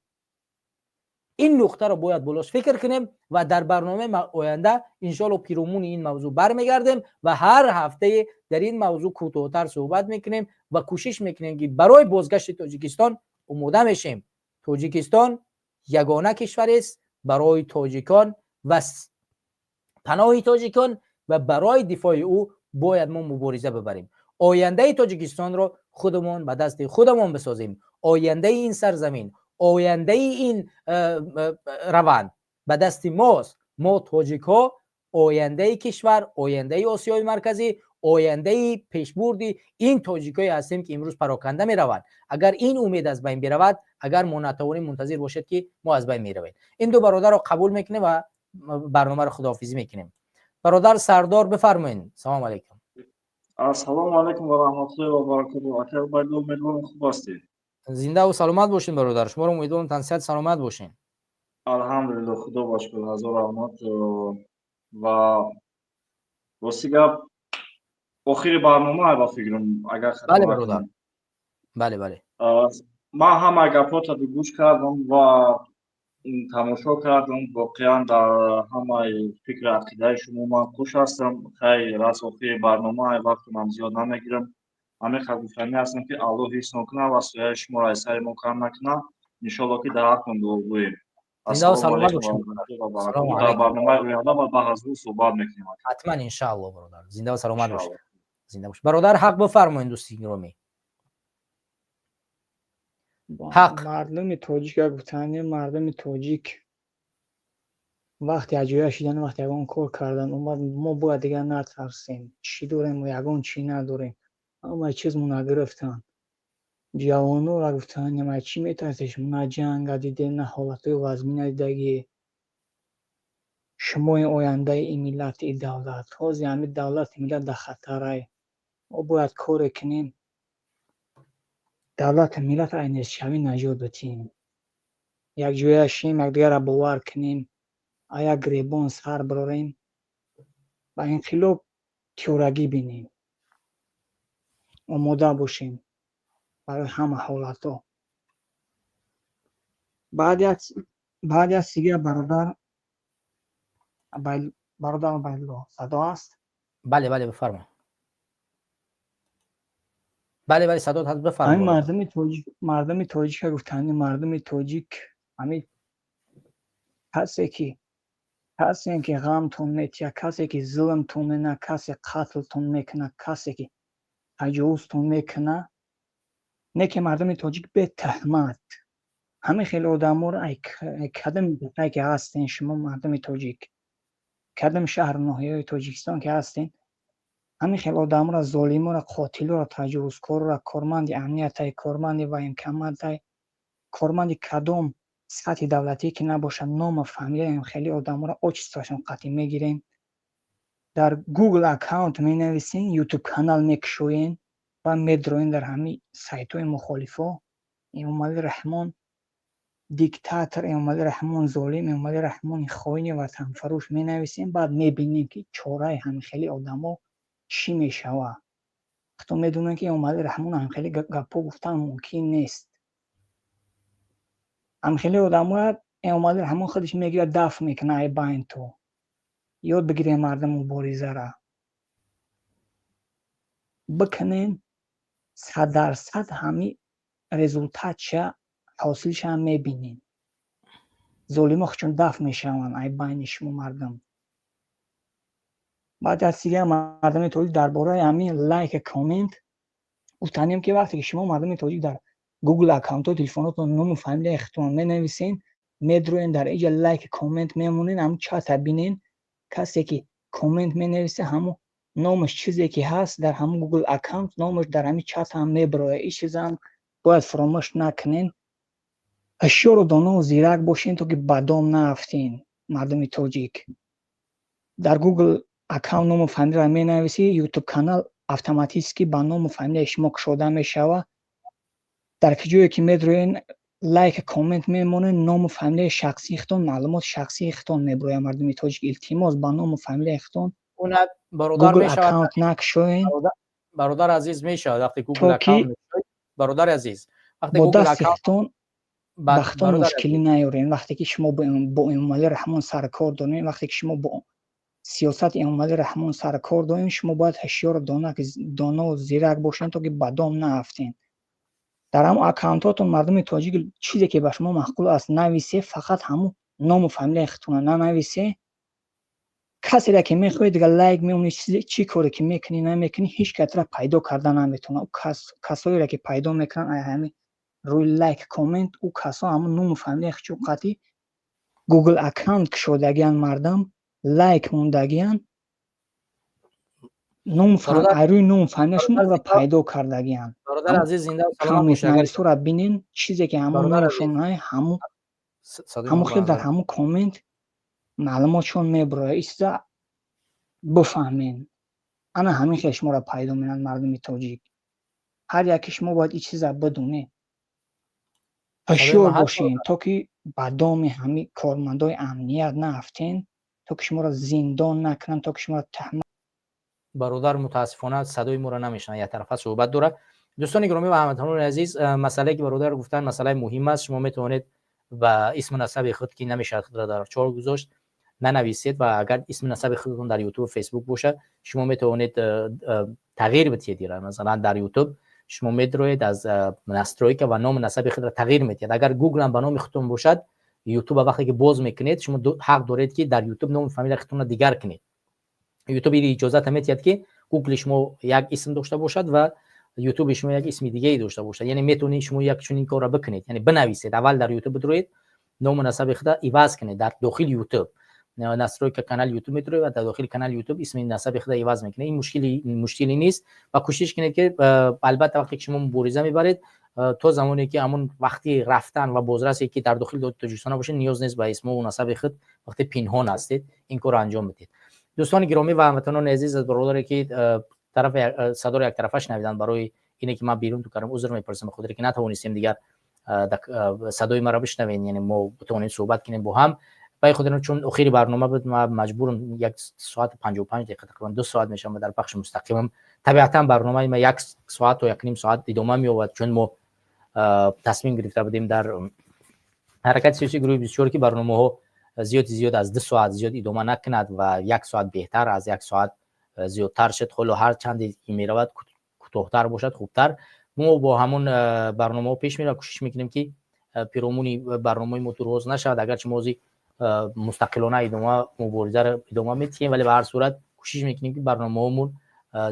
این نقطه رو باید بالاش فکر کنیم و در برنامه آینده انشالله پیرامون این موضوع برمیگردیم و هر هفته در این موضوع کوتاه‌تر صحبت میکنیم و کوشش میکنیم که برای بازگشت تاجیکستان آماده میشیم. تاجیکستان یگانه کشور است برای تاجیکان و پناه تاجیکان و برای دفاع او باید ما مبارزه ببریم. آینده تاجیکستان رو خودمون به دست خودمون بسازیم. آینده این سرزمین، آینده این روند به دست ماست. ما تاجیک ها آینده کشور، آینده آسیای مرکزی، آینده پیشبردی این تاجیکایی هستیم که امروز پراکنده می روند. اگر این امید از بین برود، اگر ما نتوانیم منتظر باشد که ما از بین می رویم. این دو برادر رو قبول میکنه و برنامه رو خداحافظی میکنیم. برادر سردار بفرمایید. سلام علیکم.
سلام علیکم و رحمت الله و برکاته. اکبر باید امیدوارم خوب هستید.
زنده و سلامت باشین برادر. شما رو امیدوارم تنسیت سلامت باشین.
الحمدلله خدا باشکر. هزار رحمت. و واسه گپ آخر برنامه با فکرم اگر
بله برادر. بله بله.
من همه گپاتو گوش کردم و тамошо кардам. воқеан дар ҳамаи фикри ақидаи шумо ман хуш ҳастам. хайр аз охири барнома вақтам зиёд намегирам. ҳамеқа гуфтанӣ ҳастам ки аллоҳ ҳифз кунад ва сояи шуморо аз сари мо кам накунад. иншоалло ки дар ҳаққон дуогӯем.
زنده و
ассалому
سلامت
алайкум
باشین.
ва
سلام
баракатуҳ. дар
علیکم.
барномаи оянда ва баъд аз ӯ суҳбат мекунем.
حتما ان شاء الله برادر. زنده و سلامت باشین.
иншоалло.
زنده باشین. برادر حق بفرمایید دوستی گرامی. حق.
مردم تاجیک اگه گفتن مردم تاجیک وقتی اجویا شدن وقتی یگان کار کردن اومد ما باید دیگه نترسیم. چی داریم و یگان چی نداریم. اما چیزمون نگرفتن. جوانو را گفتن ما چی میترسیش؟ نه جنگ دیده نه حالتهای وزمین دیدگی. شما آینده این ملت این دولت حاضی همین دولت ملت در خطره. ما باید کار کنیم دولت ملت اینیز شوی نجات بدیم. یک جویا شیم یک دیگر را باور کنیم. آیا گریبان سر براریم و انقلاب تیورگی بینیم. آماده باشیم برای همه حالت ها. بعد از دیگه برادر بایلا صدا است؟
بله بله بفرمایید. بله بله صدا هست بفرمایید.
مردم تاجیک که گفتن مردم تاجیک همین کسی که غمتون میتیه، کسی که ظلمتون میکنه، کسی قتلتون میکنه، کسی که تجاوزتون میکنه، نه که مردم تاجیک به تهمت همه خیلی آدم را کدام دفعه که هستین شما مردم تاجیک کدام شهر ناحیه تاجیکستان که هستین همه خیلی آدم را ظالم را قاتل را تجاوزکار را کارمند امنیت کارمند و امکانات کارمند کدام سطح دولتی که نباشه نام فامیل هم خیلی آدم را آچستاشون قطعی میگیرین. در گوگل اکاونت می نویسین، یوتیوب کانال میکشوین و میدروین در همین سایت های مخالفا. امام رحمان دیکتاتور، امام رحمان ظالم، امام رحمان خائن وطن فروش می نویسین. بعد میبینین که چاره همین خیلی آدم ها چی میشوه. تو میدونن که امام رحمان هم خیلی گپا گفتن ممکن نیست. هم خیلی آدم ها امام رحمان خودش میگیره دفع میکنه ای باین تو. یاد بگیریم مردم مبارزه را بکنین 100% همین رزولتات چه حاصلش هم میبینین. ظالم ها چون دفع میشون ای باین شما مردم. بعد از دیگه مردم تاجیک درباره همین لایک کامنت گفتنیم که وقتی که شما مردم تاجیک در گوگل اکانت و تلفناتون نام فامیل اختون می نویسین میدروین در اینجا لایک کامنت میمونین هم چت بینین کسی که کامنت می نویسه همون نامش چیزی که هست در همون گوگل اکانت نامش در همین چت هم میبره. این چیز هم باید فراموش نکنین. هوشیار و دانا و زیرک باشین تا که بدام نرفتین مردم تاجیک. در گوگل اکانت نام فامیل را می نویسی یوتیوب کانال автоматически با نام فامیل شما کشوده میشوه. در جایی که میدروین لایک کامنت میمونه نام فامیل شخصی اختون معلومات شخصی اختون میبره. مردم تاجیک التماس با نام فامیل اختون
اون برادر
گوگل
میشود.
اکانت نکشوین.
برادر عزیز میشود وقتی گوگل اکانت میشود. برادر عزیز وقتی
با
گوگل
دست اختون بختون مشکلی نیارین. وقتی که شما با امام رحمان سر کار دارین، وقتی که شما با سیاست امام رحمان سر کار دارین، شما باید هوشیار دانا و زیرک باشین تا که بدام نرفتین. در هم اکانتاتون مردم تاجیک چیزی که به شما معقول است نویسه، فقط همون نام و فامیل اختون ننویسه. کسی را که میخواید دیگه لایک میمونی چی کاری که میکنی نمیکنی هیچ کس را پیدا کردن نمیتونه. کسایی را که پیدا میکنن همین روی لایک کامنت او کسا همون نام و فامیل اختون قطعی گوگل اکانت کشودگیان مردم لایک موندگیان نام روی نام فامیلشون او را پیدا کردگیان.
برادر عزیز زنده و سلامت
کامنت
باشید.
نویسو را بینین چیزی که همون نامشون های همون خیلی در همون کامنت معلوماتشون میبره. ایستا بفهمین انا همین خیلی شما را پیدا میدن مردم تاجیک. هر یکی شما باید این چیز را بدونه. هوشیار باشین تا که بدام همین کارمندای امنیت نرفتین، تا که شما را زندان نکنن، تا که شما را تهمت.
برادر متاسفانه صدای ما را نمیشنه، یک طرفه صحبت داره. دوستان گرامی و هموطنان عزیز، مسئله که برادر گفتن مسئله مهم است. شما میتونید و اسم نسب خود که نمیشه خود را در چهار گذاشت ننویسید و اگر اسم نسب خودتون در یوتیوب و فیسبوک باشه شما میتونید تغییر بدید. مثلا در یوتیوب شما میتونید از ناسترویک و نام نسب خود را تغییر میدید. اگر گوگل هم به نام خودتون باشد یوتیوب وقتی که باز میکنید شما حق دارید که در یوتیوب نام فامیل خودتون را دیگر کنید. یوتیوب اجازه میدهد که گوگل شما یک اسم داشته باشد و یوتیوب شما یک اسم دیگه ای داشته باشد. یعنی میتونید شما یک چنین کار را بکنید، یعنی بنویسید اول در یوتیوب بروید نام نسب خود عوض کنید در داخل یوتیوب ناسترویک کانال یوتیوب میتونید و در داخل کانال یوتیوب اسم نسب خود عوض میکنید. این مشکلی نیست و کوشش کنید که البته وقتی که شما مبارزه میبرید تو زمانی که همون وقتی رفتن و بازرسی که در داخل تاجیکستان باشه نیاز نیست به اسم و نسب خود وقتی پنهان هستید این کار انجام بدید. دوستان گرامی و هموطنان عزیز، از برادری که طرف صدر یک طرفش نویدن برای اینه که من بیرون تو کارم عذر میپرسم خاطر که نتوانستیم دیگر صدای مرا بشنوین، یعنی ما بتونیم صحبت کنیم با هم. برای خودم چون اخیر برنامه بود ما مجبورم 1 ساعت و 55 دقیقه تقریبا 2 ساعت میشم و در بخش مستقیمم طبیعتا برنامه ما 1 ساعت و 1 نیم ساعت ادامه می‌یابد چون ما تصمیم گرفته بودیم در حرکت سیاسی گروه 24 که برنامه‌ها زیاد از 2 ساعت زیاد ادامه نکند و 1 ساعت بهتر از 1 ساعت زیادتر شد. خلو هر چند میرود کوتاه‌تر باشد خوبتر. ما با همون برنامه پیش میریم کوشش میکنیم که پیرامونی برنامه ما تو روز نشد. اگرچه موضوع مستقلانه ادامه مبارزه را ادامه میدیم ولی به هر صورت کوشش میکنیم که برنامه‌مون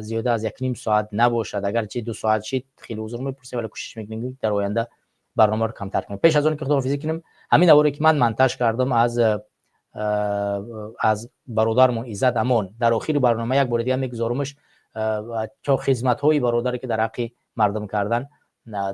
زیاده از 1 نیم ساعت نباشد. اگرچه 2 ساعت شد خیلی عذر میپرسیم ولی کوشش میکنیم که در آینده برنامه رو کمتر کنیم. پیش از اون که خداحافظی کنیم همین اولی که من منتج کردم از برادرمون عزت امان در آخر برنامه یک بار دیگه میگذارمش چه خدمت‌های برادری که در حق مردم کردن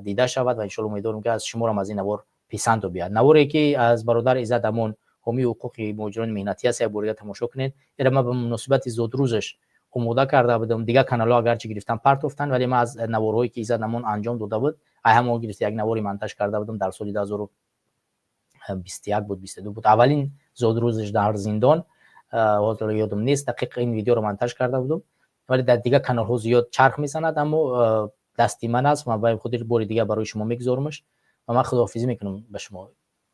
دیده شود و ان شاء الله امیدوارم که از شما هم از این نوار پسند بیاد. نواری که از برادر عزت امان حامی حقوق مهاجران مهنتی است یک بار تماشا کنید. اینا ما به مناسبت زود روزش آماده کرده بودم. دیگه کانال‌ها اگرچه گرفتن پرتافتن ولی ما از نوارهایی که عزت امان انجام داده بود هم گرفت یک نواری منتج کرده بودم در سال 2021 بود 22 بود اولین زود روزش در زندان حالا یادم نیست دقیق این ویدیو رو منتج کرده بودم ولی در دیگه کانال ها زیاد چرخ میزند اما دستی من است. من باید خودی بار دیگه برای شما میگذارمش و من خداحافظی میکنم به شما.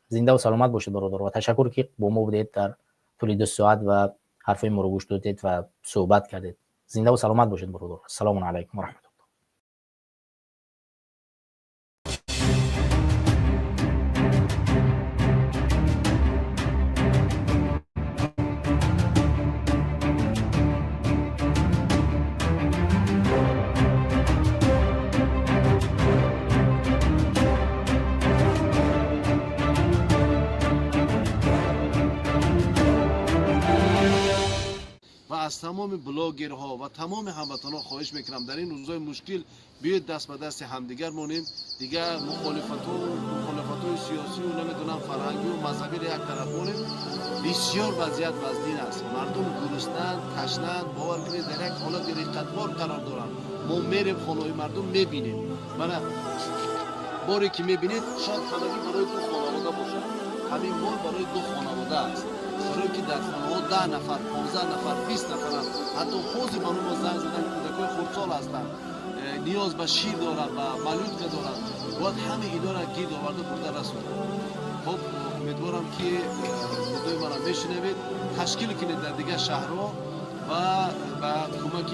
زنده و سلامت باشید برادر و تشکر که با ما بودید در طول 2 ساعت و حرفای ما رو گوش دادید و صحبت کردید. زنده و سلامت باشید برادر. السلام علیکم و رحمت الله.
از تمام بلاگرها و تمام هموطنان خواهش میکنم در این روزهای مشکل بیاید دست به دست همدیگر مونیم. دیگه مخالفت‌های سیاسی و نمیدونم فرهنگی و مذهبی را یک طرف مونیم. بسیار وضعیت وزدین است. مردم گرسنه‌اند، تشنه‌اند. باور کنید در یک حالت رقتبار قرار دارند. ما میریم خانه‌های مردم میبینیم. من باری که میبینید شاید همگی برای 2 خانواده باشه. همین مال برای 2 خانواده است. برای که در خانه‌ها 10 نفر 15 نفر 20 نفر هست. حتی خوزی منو با زنگ زدن کودکای خردسال هستند نیاز به شیر دارند و ملود دارند باید همه اینا را گیر آورده برده رسوند. خب امیدوارم که صدای من را میشنوید تشکیل کنید در دیگه شهرها و با کمک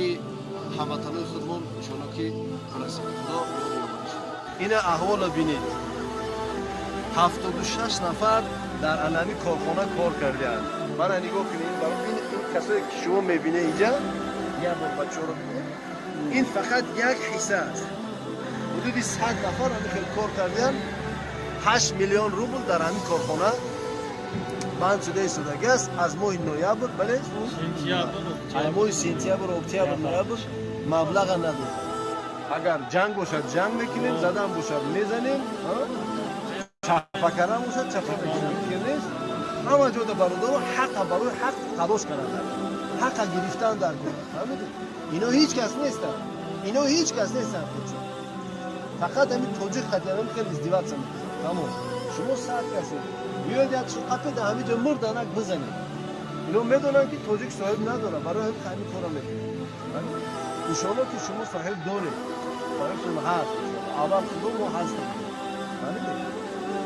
هموطنان خودمون ان شاء الله که برسید. خدا این احوال بینید 76 نفر در علمی کارخانه کار کردند. من نگاه کنید برای این کسایی که شما میبینید اینجا یه بار بچه رو ببینید این فقط یک حصه است. حدود 100 نفر همین کار کردن 8 میلیون روبل در همین کارخانه بند شده شدگی است از ماه نوامبر بله ماه سپتامبر اکتبر نوامبر مبلغ نداره. اگر جنگ باشد جنگ میکنیم زدن باشد میزنیم چپکرم باشد چپکرم میکنیم. همه جا برادر حق برای حق تلاش کردن حق گرفتن در کار. فهمیدید اینا هیچ کس نیستن. اینا هیچ کس نیستن. فقط همین توجیه خاطرم خیلی ازدواج سن تمام شما ساعت کسی بیاید یک شقه در همینجا مردنک بزنید. اینا میدونن که توجیه صاحب نداره برای همین کارا میکنه. ان شاء الله که شما صاحب دارید خواهشم هست اول خودم ما هستم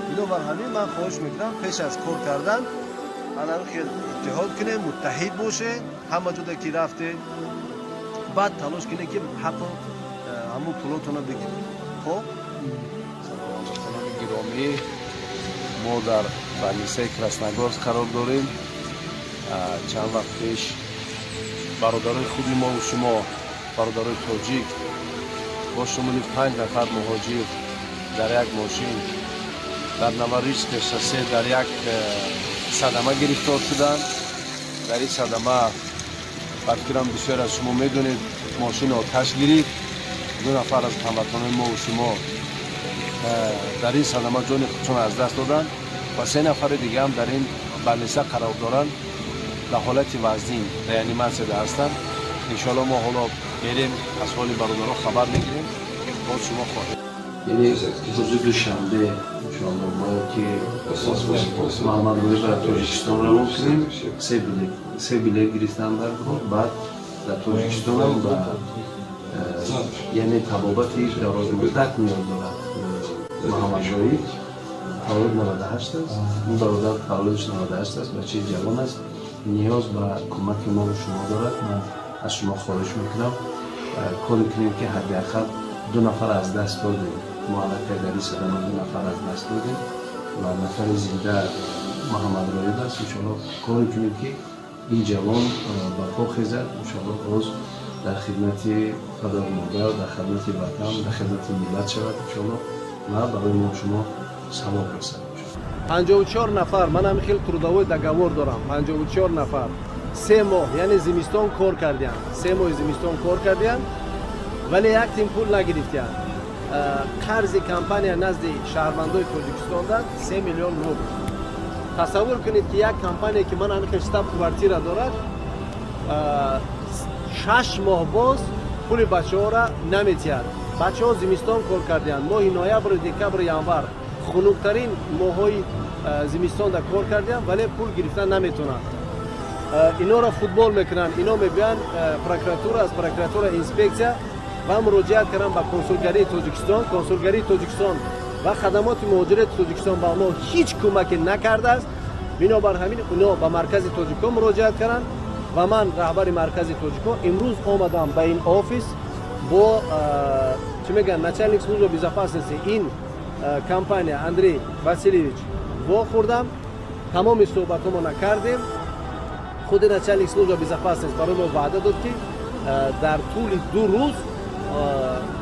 اینو بر همین من خواهش میکنم پیش از کار کردن الان خیلی اتحاد کنه متحد باشه همه جوده که رفته بعد تلاش کنه که حق همون پولاتونو بگیره خب سلام گرامی ما در بنیسه کراسنگورسک قرار داریم چند وقت پیش برادرای خوبی ما و شما برادرای تاجیک با شمول 5 نفر مهاجر در یک ماشین در نوریج نشسته در یک صدمه گرفتار شدند. در این صدمه فکرم بسیار از شما میدونید ماشین آتش گرفت 2 نفر از هموطنان ما و شما در این صدمه جان خودشون از دست دادند و 3 نفر دیگه هم در این بنیسه قرار دارند در حالت وزنی ریانیماسیون هستند. انشالله ما حالا بریم از حال برادرها خبر میگیریم باز شما خواهید یعنی روز دوشنبه انشالله ما که محمد روی در تاجیکستان رو کنیم 3 بلیت گرفتن در کار بعد در تاجیکستان هم یعنی تبابتی دراز مدت نیاز دارد محمد روی تولد 98 است این برادر تولدش 98 است بچه جوان است نیاز به کمک ما و شما دارد. من از شما خواهش میکنم کاری کنیم که حداقل 2 نفر از دست دادیم ما علاقه در این صدمه 2 نفر از دست دادیم و نفر زنده محمد راید است. انشاءالله کاری کنیم که این جوان برپا خیزد انشاءالله باز در خدمت پدر مادر در خدمت وطن در خدمت ملت شود انشاءالله و برای ما شما ثواب رسد. 54 نفر من هم خیلی تروداوی دگوار دارم 54 نفر 3 ماه یعنی زمستان کار کردیم 3 ماه زمستان کار کردیم ولی یک تیم پول نگرفتیم. قرض کمپانی نزد شهروندای تاجیکستان داد 3 میلیون روبل. تصور کنید که یک کمپانی که من هم شتاب کوارتیر دارد 6 ماه باز پول بچه‌ها را نمی‌تیاد. بچه‌ها زمستان کار کردند ماه نوامبر دکبر ینور خنک‌ترین ماهای زمستان در کار کردیم ولی پول گرفتن نمیتونن. اینا را فوتبال میکنن اینا میگن پروکراتور از پروکراتور اینسپکسیا و مراجعه کردن به کنسولگری تاجیکستان و خدمات مهاجرت تاجیکستان با ما هیچ کمک نکرده است. بنابر همین اونا به مرکز تاجیکستان مراجعه کردن و من رهبر مرکز تاجیکستان امروز آمدم به این آفیس با چی میگن начальник службы безопасности این کمپانی اندری واسیلیویچ وا خوردم تمام صحبتامو نکردیم. خود начальник службы безопасности برای ما وعده داد که در طول 2 روز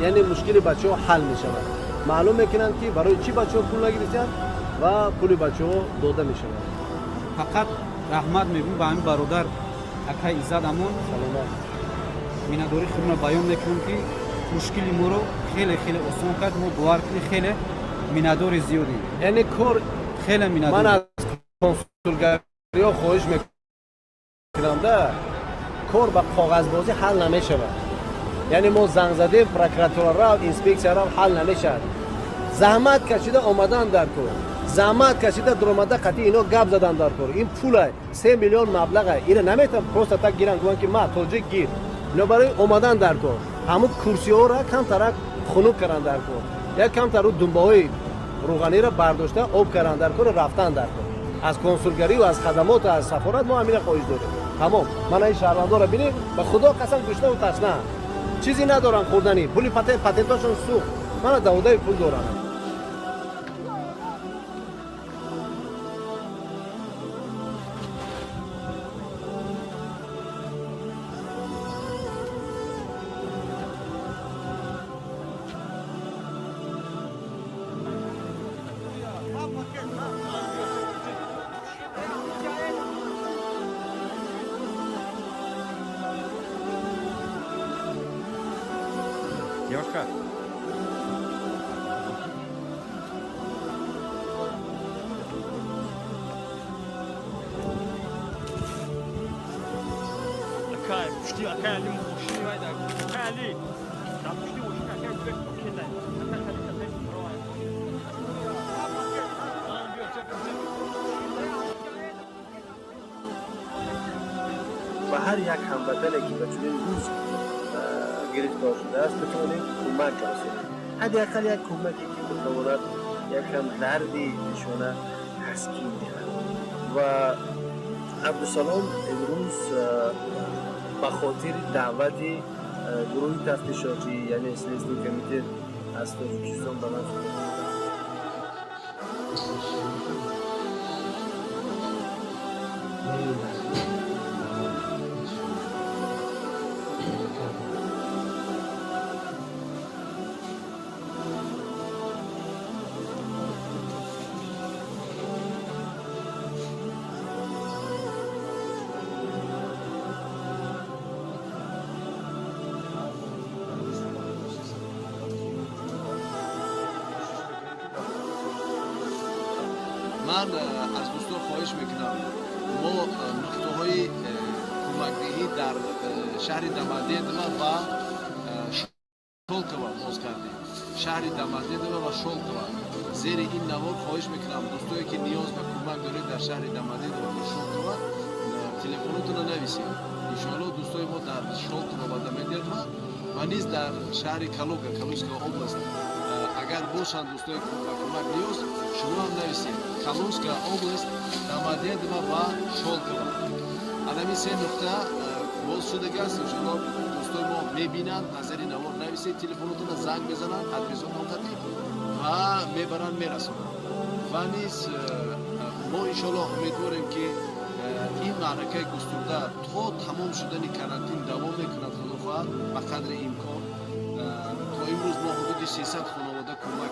یعنی مشکل بچه‌ها حل می‌شود. معلوم میکنن که برای چی بچه‌ها پول نگرفتن و پول بچه‌ها داده می‌شود.
فقط رحمت میگم به همین برادر اکای عزت امون
سلامت
مینداری خودمون بیان میکنیم که مشکل ما رو خیلی آسان کرد. ما باور کنید خیلی میندار زیادی
یعنی کار
خیلی میندار.
من از کنسولگری خواهش میکنم ده کار با کاغذبازی حل نمی‌شود. یعنی ما زنگ زدیم پروکراتور را اینسپکسیا را حل نمی‌شود. زحمت کشیده آمدن در کار زحمت کشیده درآمده قطعی اینا گپ زدن در کار این پول 3 میلیون مبلغ اینا نمیتونن پروست تک گیرن گوان که ما تاجیک گیر اینا برای اومدن در کار همون کرسی ها را کم ترک خنک کردن در کار یک کم تر دنبای روغنی را برداشته آب کردن در کار رفتن در کار. از کنسولگری و از خدمات و از سفارت ما همین خواهش داریم. تمام من این شهروندا را ببینید به خدا قسم گشته و تشنه چیزی ندارن خوردنی پول پاتنتاشون سوخت. من داوده پول دارم.
Девушка.
Акай, пушти, акай, али муши, вайда, акай, али. Да, пушти, муши, акай, бек, кидай. Акай, али, акай, провай.
و هر یک هموطنی که به چنین روز
گرفتار شده است بتوانیم کمک رسونیم. حداقل یک کمکی که بتواند یکم دردی ایشان تسکین دهد. و عبدالسلام امروز به خاطر دعوت گروه تفتیشاتی یعنی اسلیستو کمیته از تاجیکستان به من
من از دوستان خواهش میکنم ما نقطه های کمکدهی در شهر دمادیدما و شولکова باز کردیم. شهر دمادیدما و شولکova زیر این نوار خواهش میکنم دوستایی که نیاز به کمک دارید در شهر دمادیدما و شولکova تلفنتون رو نویسید. ان شاء الله دوستای ما در شولکova و دمادیدما و نیز در شهر کالوسکا область اگر باشند دوستای کمک نیاز شما هم نویسید. کالوسکا область دمادیدما و شولکova علمی سه نقطه باز شدگی است. ان شاء الله دوستای ما میبینند نظر نوار نویسید تلفنتون رو زنگ بزنند ادرس منطقه و میبرند میرسونند و نیز ما ان شاء الله امیدواریم که این معرکه گسترده تا تمام شدن کرانتین دوام میکند خداخواه به قدر امکان. تا امروز ما حدود 300 خانواده کمک